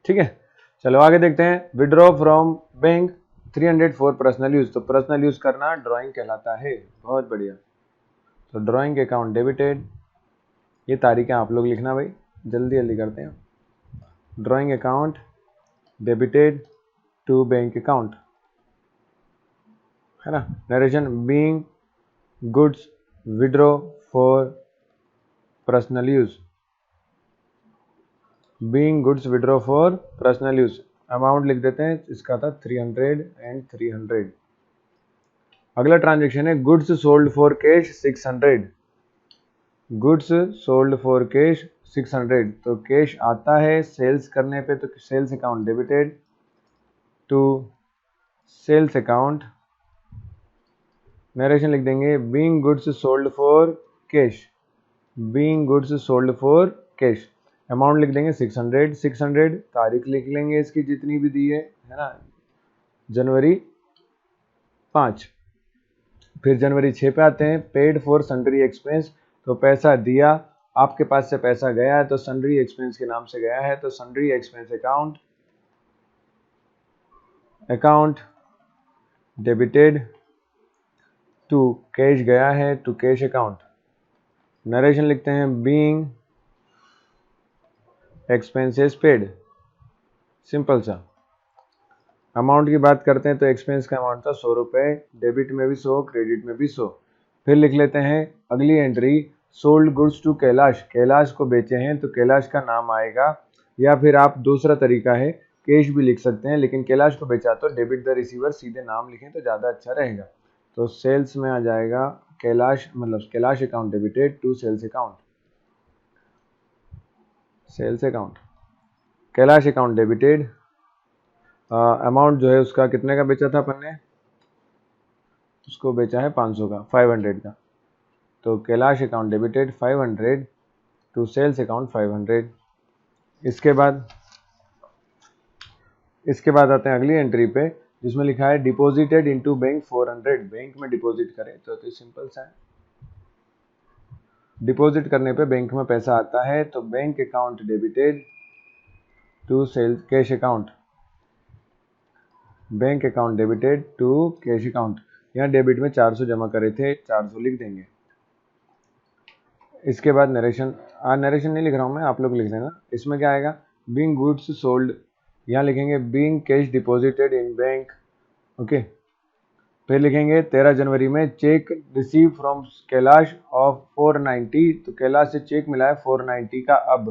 ठीक है। चलो आगे देखते हैं। Withdraw from bank 300 for personal use. तो पर्सनल यूज करना ड्रॉइंग कहलाता है, बहुत बढ़िया। तो ड्रॉइंग अकाउंट डेबिटेड, ये तारीखें आप लोग लिखना भाई, जल्दी जल्दी करते हैं। Drawing account debited to bank account, है ना। Narration being goods withdraw for personal use, being goods withdraw for personal use. Amount लिख देते हैं, इसका था 300 एंड 300। अगला ट्रांजेक्शन है goods sold for cash 600। Goods sold for cash 600। तो कैश आता है सेल्स करने पे, तो sales account debited to sales account. Narration लिख देंगे being goods sold for cash, being goods sold for cash. Amount लिख देंगे 600। तारीख लिख लेंगे इसकी जितनी भी दी है ना, जनवरी 5। फिर जनवरी 6 पे आते हैं। पेड फॉर सन्ड्री एक्सपेंस, तो पैसा दिया, आपके पास से पैसा गया है तो सन्ड्री एक्सपेंस के नाम से गया है, तो sundry expense account debited to cash गया है टू कैश अकाउंट। नरेशन लिखते हैं बीइंग एक्सपेंसेस पेड, सिंपल सा। अमाउंट की बात करते हैं तो एक्सपेंस का अमाउंट था 100 रुपये, डेबिट में भी 100, क्रेडिट में भी 100। फिर लिख लेते हैं अगली entry, sold goods to Kailash, Kailash को बेचे हैं तो कैलाश का नाम आएगा, या फिर आप दूसरा तरीका है कैश भी लिख सकते हैं, लेकिन कैलाश को बेचा तो डेबिट द रिसीवर सीधे नाम लिखें तो ज़्यादा अच्छा रहेगा। तो सेल्स में आ जाएगा कैलाश, मतलब Kailash account debited to sales account, sales account Kailash account debited. Amount जो है उसका कितने का बेचा था अपन ने, उसको बेचा है 500 का, 500 का। तो Kailash account debited 500 to sales account 500। इसके बाद आते हैं अगली एंट्री पे, जिसमें लिखा है डिपॉजिटेड इनटू बैंक 400, बैंक में डिपॉजिट करें। तो सिंपल सा है, डिपॉजिट करने पे बैंक में पैसा आता है, तो bank account debited to sales cash account, bank account debited to cash account. यहाँ डेबिट में 400 जमा करे थे, 400 लिख देंगे। इसके बाद नरेशन नहीं लिख रहा हूँ मैं, आप लोग लिख देना। इसमें क्या आएगा, बीइंग गुड्स सोल्ड, यहाँ लिखेंगे being cash deposited in bank, okay. फिर लिखेंगे 13 जनवरी में check receive from Kailash of 490, तो कैलाश से चेक मिला है 490 का। अब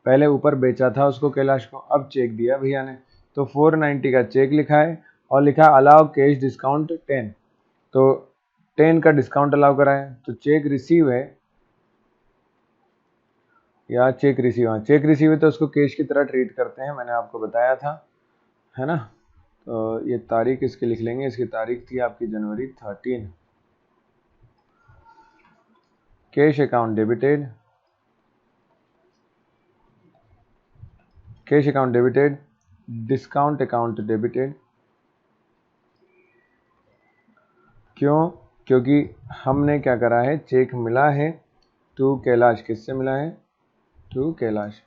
पहले ऊपर बेचा था उसको कैलाश को, अब चेक दिया भैया ने, तो 490 का चेक लिखा है, और लिखा अलाउ कैश डिस्काउंट 10, तो 10 का डिस्काउंट अलाउ करा है। तो चेक रिसीव है या चेक रिसीव, हाँ चेक रिसीव है, तो उसको कैश की तरह ट्रीट करते हैं, मैंने आपको बताया था, है ना। तो ये तारीख इसकी लिख लेंगे, इसकी तारीख थी आपकी जनवरी 13। Cash account debited, cash account debited, discount account debited. क्यों, क्योंकि हमने क्या करा है, चेक मिला है टू कैलाश, किससे मिला है, टू कैलाश,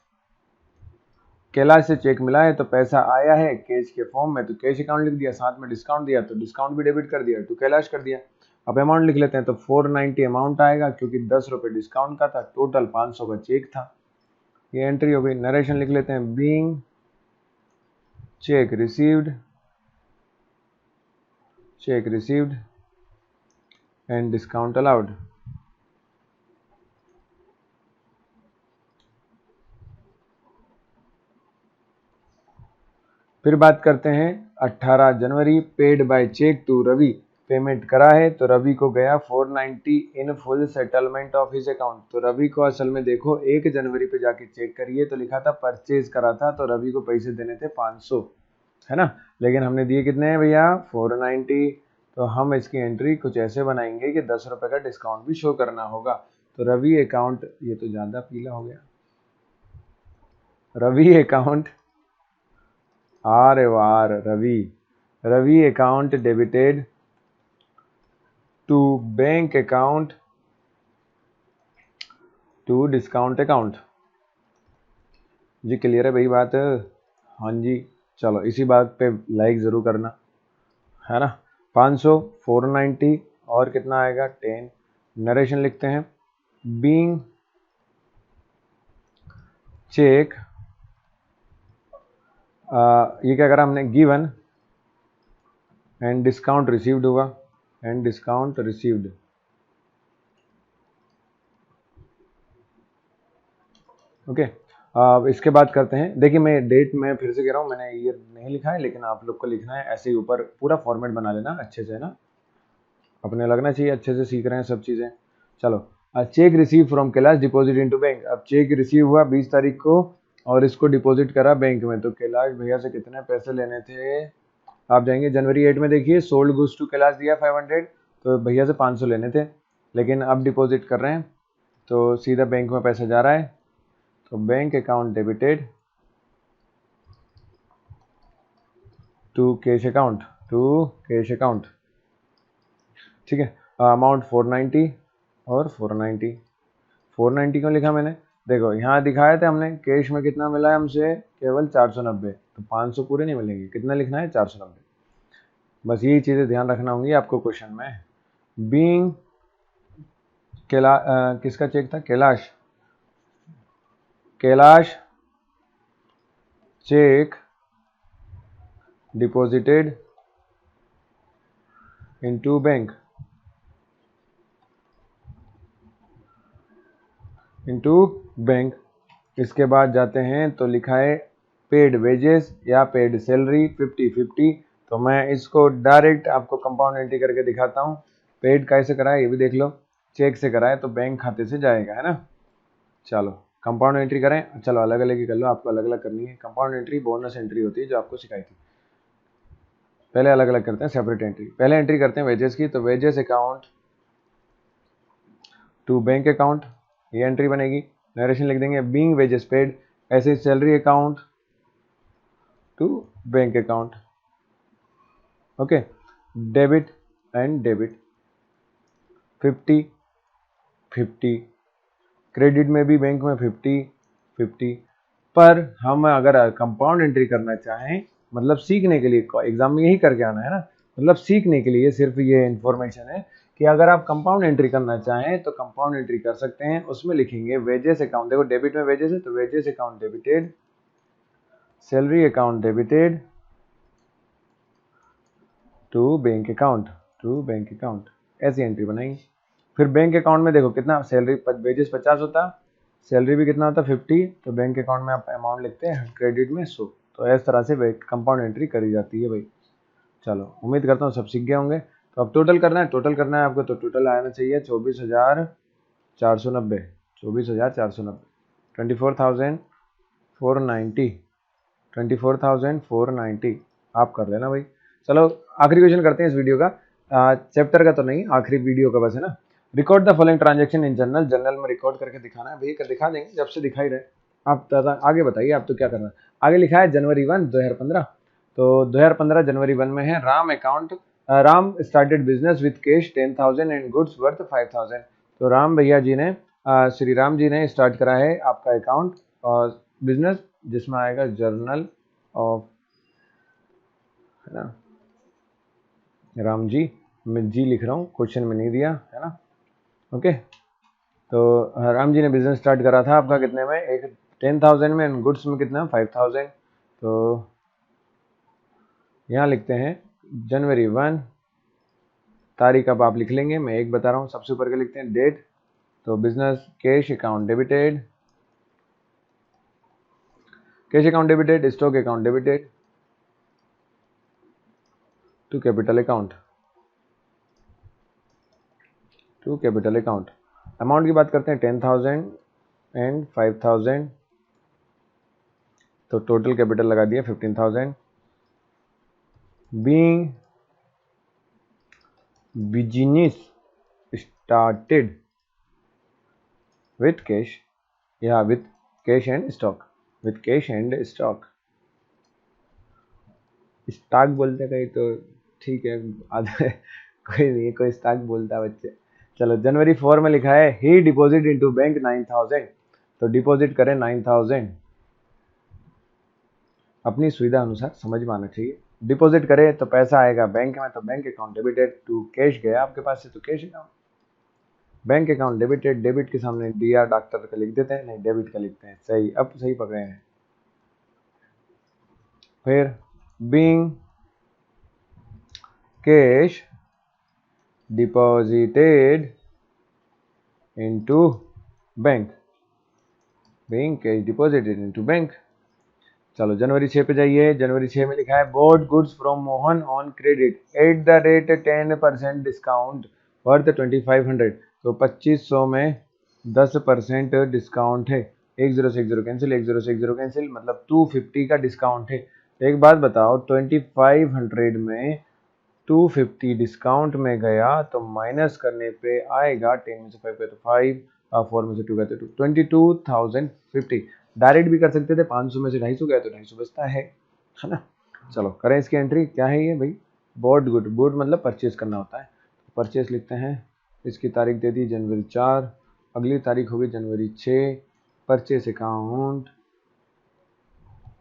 कैलाश से चेक मिला है तो पैसा आया है कैश के फॉर्म में, तो कैश अकाउंट लिख दिया, साथ में डिस्काउंट दिया तो डिस्काउंट भी डेबिट कर दिया, टू कैलाश कर दिया। अब अमाउंट लिख लेते हैं, तो 490 अमाउंट आएगा क्योंकि 10 रुपये डिस्काउंट का था, टोटल 500 का चेक था। ये एंट्री हो गई। नरेशन लिख लेते हैं, being cheque received and discount allowed. फिर बात करते हैं 18 जनवरी, paid by cheque to Ravi, payment करा है तो रवि को गया 490 in full settlement of his account. तो रवि को असल में देखो 1 जनवरी पे जाके चेक करिए तो लिखा था परचेज करा था, तो रवि को पैसे देने थे 500, है ना, लेकिन हमने दिए कितने हैं भैया 490। तो हम इसकी एंट्री कुछ ऐसे बनाएंगे कि 10 रुपये का डिस्काउंट भी शो करना होगा। तो रवि अकाउंट, ये तो ज़्यादा पीला हो गया, Ravi account Ravi account debited to bank account to discount account. जी क्लियर है भाई बात? हाँ जी, चलो इसी बात पे लाइक ज़रूर करना, है ना। 500, 490 और कितना आएगा 10। नरेशन लिखते हैं, बीइंग चेक, ये क्या करा हमने, गिवन एंड डिस्काउंट रिसीव्ड होगा, एंड डिस्काउंट रिसीव्ड। ओके, अब इसके बाद करते हैं, देखिए मैं डेट में फिर से कह रहा हूँ, मैंने ईयर नहीं लिखा है लेकिन आप लोग को लिखना है ऐसे ही, ऊपर पूरा फॉर्मेट बना लेना अच्छे से, ना अपने लगना चाहिए अच्छे से सीख रहे हैं सब चीज़ें। चलो, check receive from Kailash deposit into bank. अब चेक रिसीव हुआ 20 तारीख को और इसको डिपॉजिट करा बैंक में, तो कैलाश भैया से कितने पैसे लेने थे, आप जाएंगे जनवरी 8 में, देखिए सोल्ड गुड्स टू कैलाश दिया 500, तो भैया से 500 लेने थे, लेकिन अब डिपॉजिट कर रहे हैं तो सीधा बैंक में पैसा जा रहा है, तो bank account debited to cash account, ठीक है। अमाउंट 490 और 490 क्यों लिखा मैंने, देखो यहाँ दिखाया था हमने कैश में कितना मिला है हमसे, केवल 490, तो 500 पूरे नहीं मिलेंगे, कितना लिखना है 490, बस यही चीज़ें ध्यान रखना होंगी आपको क्वेश्चन में। बीइंग किसका चेक था, Kailash check deposited into bank. इसके बाद जाते हैं तो लिखा है पेड वेजेस या पेड सैलरी 50-50, तो मैं इसको डायरेक्ट आपको कंपाउंड एंट्री करके दिखाता हूँ। पेड कैसे करा है ये भी देख लो, चेक से करा है तो बैंक खाते से जाएगा, है ना। चलो कंपाउंड एंट्री करें, चलो अलग अलग ही कर लो, आपको अलग अलग करनी है। कंपाउंड एंट्री बोनस एंट्री होती है जो आपको सिखाई थी, पहले अलग अलग करते हैं सेपरेट एंट्री। पहले एंट्री करते हैं वेजेस की, तो wages account to bank account, ये एंट्री बनेगी। नरेशन लिख देंगे, बीइंग वेजेस पेड, ऐसे salary account to bank account, okay. Debit and debit 50-50, credit में भी बैंक में 50-50, पर हम अगर कंपाउंड एंट्री करना चाहें, मतलब सीखने के लिए, एग्जाम में यही करके आना है ना, मतलब सीखने के लिए सिर्फ ये इन्फॉर्मेशन है कि अगर आप कंपाउंड एंट्री करना चाहें तो कंपाउंड एंट्री कर सकते हैं। उसमें लिखेंगे वेजेस अकाउंट, देखो डेबिट में वेजेस है तो wages account debited, salary account debited to bank account, ऐसी एंट्री बनाएंगे। फिर बैंक अकाउंट में देखो कितना, सैलरी वेजेस 50 होता, सैलरी भी कितना होता 50, तो बैंक अकाउंट में आप अमाउंट लिखते हैं, क्रेडिट में 100। तो इस तरह से कंपाउंड एंट्री करी जाती है भाई। चलो उम्मीद करता हूँ सब सीख गए होंगे। तो अब टोटल करना है आपको, तो टोटल आना चाहिए 24,490, 24,490 आप कर लेना भाई। चलो आखिरी क्वेश्चन करते हैं इस वीडियो का, चैप्टर का तो नहीं, आखिरी वीडियो का बस, है ना। Record the following transaction in journal में रिकॉर्ड करके दिखाना है भैया, दिखा देंगे जब से दिखाई रहे। आप आगे बताइए, आप तो क्या करना है। आगे लिखा है जनवरी 1 2015, तो 2015 जनवरी 1 में है, Ram started business with cash 10,000 and goods worth 5,000। तो राम भैया जी ने, श्री राम जी ने स्टार्ट करा है आपका अकाउंट और बिजनेस जिसमें आएगा जर्नल ऑफ, है ना, राम जी, मैं जी लिख रहा हूँ, क्वेश्चन में नहीं दिया है ना। ओके, तो राम जी ने बिजनेस स्टार्ट करा था आपका कितने में, एक 10,000 में, एंड गुड्स में कितना 5,000। तो यहाँ लिखते हैं जनवरी 1, तारीख अब आप लिख लेंगे, मैं एक बता रहा हूँ। सबसे ऊपर के लिखते हैं डेट, तो business cash account debited, cash account debited, stock account debited to capital account, to capital account. Amount की बात करते हैं 10,000 एंड 5,000, तो टोटल कैपिटल लगा दिया 15,000। Being business started with cash, या with cash and stock, with cash and stock, stock बोलते कहीं तो ठीक है, आधा कोई नहीं, कोई स्टॉक बोलता है बच्चे। चलो जनवरी 4 में लिखा है ही डिपॉजिट इनटू बैंक 9,000, तो डिपॉजिट करें 9,000, अपनी सुविधा अनुसार समझ में आना चाहिए। डिपॉजिट करें तो पैसा आएगा बैंक में, तो bank account debited to cash गया आपके पास से, तो cash account, bank account debited, debit के सामने डीआर डॉक्टर का लिख देते हैं, नहीं डेबिट का लिखते हैं। सही, अब सही पकड़े हैं। फिर being cash deposited into bank, being cash deposited into bank. चलो जनवरी 6 पे जाइए, जनवरी 6 में लिखा है bought goods from Mohan on credit at the rate 10% discount worth 2,500, तो 2,500 में 10% डिस्काउंट है। 10 से 10 कैंसिल, 10 से 10 कैंसिल, मतलब 250 का डिस्काउंट है। एक बात बताओ, 2,500 में 250 डिस्काउंट में गया तो माइनस करने पे आएगा 10 में से 5 गए तो 5, 4 में से 2 गए तो 2, 22,050। डायरेक्ट भी कर सकते थे, 500 में से 250 गए तो 250 बचता है ना। चलो करें इसकी एंट्री। क्या है ये भाई, बॉट गुड, बॉट मतलब परचेज करना होता है, परचेज लिखते हैं। इसकी तारीख दे दी जनवरी 4, अगली तारीख होगी जनवरी 6। Purchase account,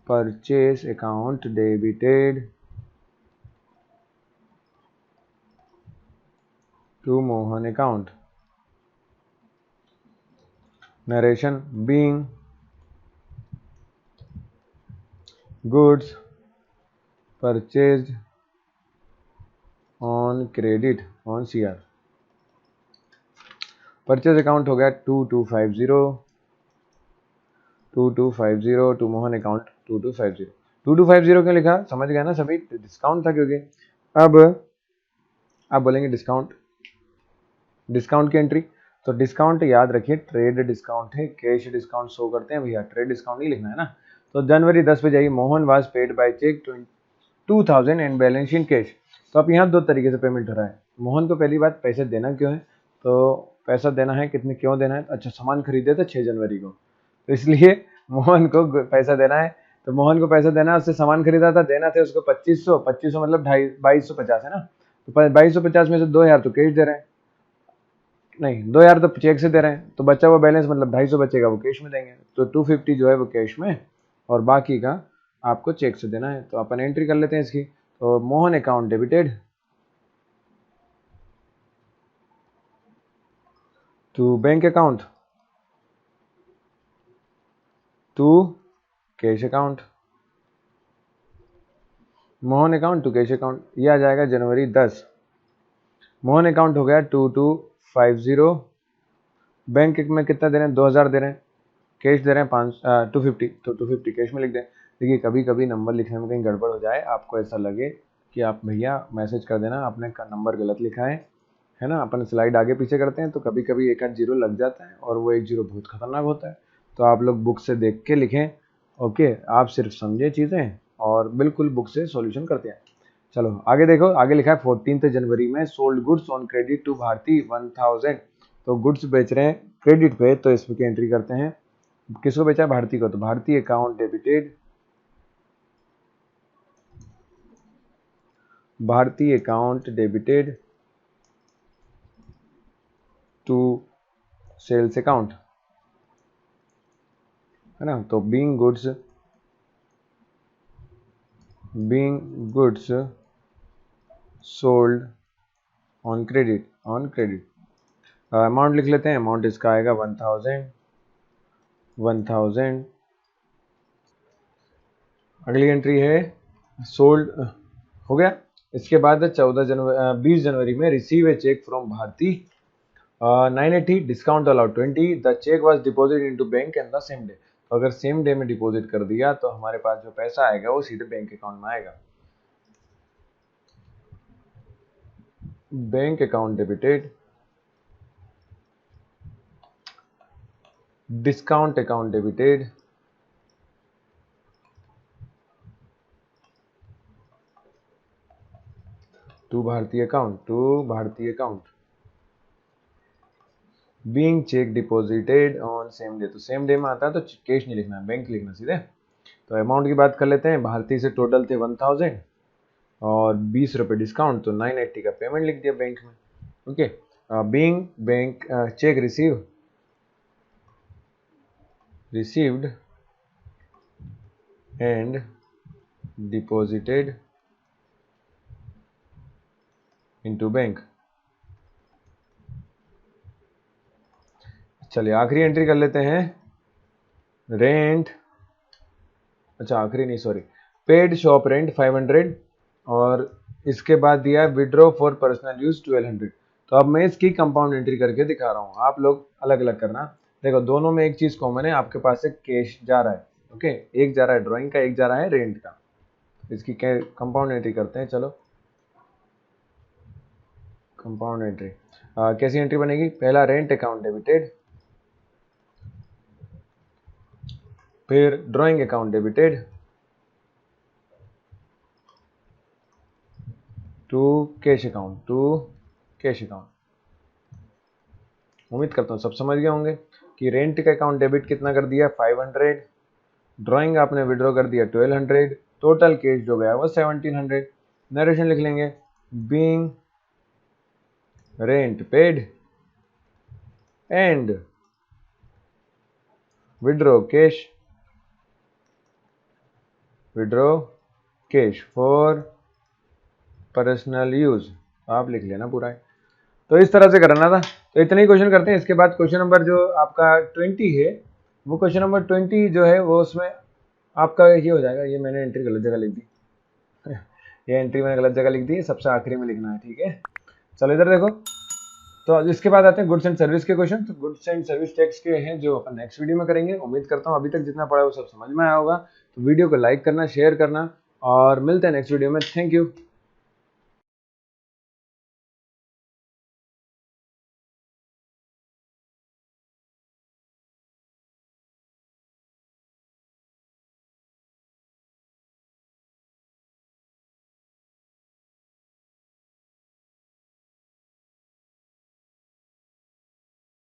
purchase account debited to Mohan account. Narration being goods purchased on credit on CR, purchase account हो गया 2250, 2250 टू मोहन अकाउंट 2250। 2250 क्यों लिखा, समझ गया ना सभी, डिस्काउंट था क्योंकि। अब आप बोलेंगे डिस्काउंट, डिस्काउंट की एंट्री, तो डिस्काउंट याद रखिए ट्रेड डिस्काउंट है, कैश डिस्काउंट शो करते हैं भैया, ट्रेड डिस्काउंट नहीं लिखना है ना। तो जनवरी 10 पे जाइए, Mohan was paid by cheque 2,000 and balance in cash. तो अब यहाँ दो तरीके से पेमेंट हो रहा है। मोहन को पहली बात पैसे देना क्यों है, तो पैसा देना है, कितने क्यों देना है, अच्छा सामान खरीदे थे 6 जनवरी को, तो इसलिए मोहन को पैसा देना है। तो मोहन को पैसा देना है, उससे सामान खरीदा था, देना थे उसको 2,500, 2,500 मतलब 2,250 है ना, तो 2,250 में से 2,000 तो कैश दे रहे हैं, नहीं 2,000 तो चेक से दे रहे हैं, तो बचा हुआ बैलेंस मतलब 250 बचेगा वो कैश में देंगे, तो 250 जो है वो कैश में, और बाकी का आपको चेक से देना है। तो अपन एंट्री कर लेते हैं इसकी। तो Mohan account debited to bank account to cash account, Mohan account to cash account, ये आ जाएगा जनवरी 10। मोहन अकाउंट हो गया 2250, बैंक में कितना दे रहे हैं, 2,000 दे रहे हैं, कैश दे रहे हैं 250, तो 250 कैश में लिख दें। देखिए कभी कभी नंबर लिखने में कहीं गड़बड़ हो जाए, आपको ऐसा लगे कि आप भैया मैसेज कर देना आपने नंबर गलत लिखा है ना। अपन स्लाइड आगे पीछे करते हैं तो कभी कभी एक आध जीरो लग जाता है, और वो एक जीरो बहुत खतरनाक होता है, तो आप लोग बुक से देख के लिखें। ओके, आप सिर्फ समझे चीज़ें और बिल्कुल बुक से सॉल्यूशन करते हैं। चलो आगे देखो, आगे लिखा है 14 जनवरी में sold goods on credit to Bharti 1,000, तो गुड्स बेच रहे हैं क्रेडिट पे, तो इसमें की एंट्री करते हैं। किसको बेचा है, भारती को, तो Bharti account debited, Bharti account debited to sales account, है ना। तो being goods being goods sold on credit. Amount लिख लेते हैं, अमाउंट इसका आएगा 1000। अगली एंट्री है सोल्ड, हो गया। इसके बाद 20 जनवरी में receive a cheque from Bharti 980 discount allowed 20, the cheque was deposit into bank and the same day. तो अगर सेम डे में डिपॉजिट कर दिया तो हमारे पास जो पैसा आएगा वो सीधे बैंक अकाउंट में आएगा। Bank account debited, discount account debited, to Bharatiya account, being cheque deposited on same day. तो सेम डे में आता है तो कैश नहीं लिखना है, बैंक लिखना सीधे। तो अमाउंट की बात कर लेते हैं, भारतीय से टोटल थे 1000 और 20 रुपये डिस्काउंट, तो 980 का पेमेंट लिख दिया बैंक में। Okay, being bank cheque received and deposited into bank. चलिए आखिरी एंट्री कर लेते हैं, रेंट, अच्छा आखिरी नहीं सॉरी, पेड शॉप रेंट 500 और इसके बाद दिया विड्रॉ फॉर पर्सनल यूज 1200। तो अब मैं इसकी कंपाउंड एंट्री करके दिखा रहा हूँ, आप लोग अलग अलग करना। देखो दोनों में एक चीज कॉमन है, आपके पास से कैश जा रहा है। ओके, एक जा रहा है ड्राइंग का, एक जा रहा है रेंट का। इसकी कंपाउंड एंट्री करते हैं। चलो कंपाउंड एंट्री कैसी एंट्री बनेगी, पहला रेंट अकाउंट डेबिटेड, फिर drawing account debited to cash account. उम्मीद करता हूँ सब समझ गए होंगे कि रेंट का अकाउंट डेबिट कितना कर दिया 500, ड्राइंग आपने विड्रॉ कर दिया 1200, टोटल कैश जो गया वो 1700। नरेशन लिख लेंगे, being rent paid and withdraw cash for personal use. आप लिख लेना पूरा है। तो इस तरह से करना था। तो इतने ही क्वेश्चन करते हैं। इसके बाद क्वेश्चन नंबर जो आपका 20 है, वो क्वेश्चन नंबर 20 जो है वो उसमें आपका ये हो जाएगा, ये मैंने एंट्री गलत जगह लिख दी ये एंट्री मैंने गलत जगह लिख दी है, सबसे आखिरी में लिखना है, ठीक है। चलो इधर देखो, तो इसके बाद आते हैं गुड्स एंड सर्विस के क्वेश्चन। तो गुड्स एंड सर्विस टैक्स के हैं जो अपन नेक्स्ट वीडियो में करेंगे। उम्मीद करता हूँ अभी तक जितना पढ़ा है वो सब समझ में आया होगा। तो वीडियो को लाइक करना, शेयर करना और मिलते हैं नेक्स्ट वीडियो में। Thank you.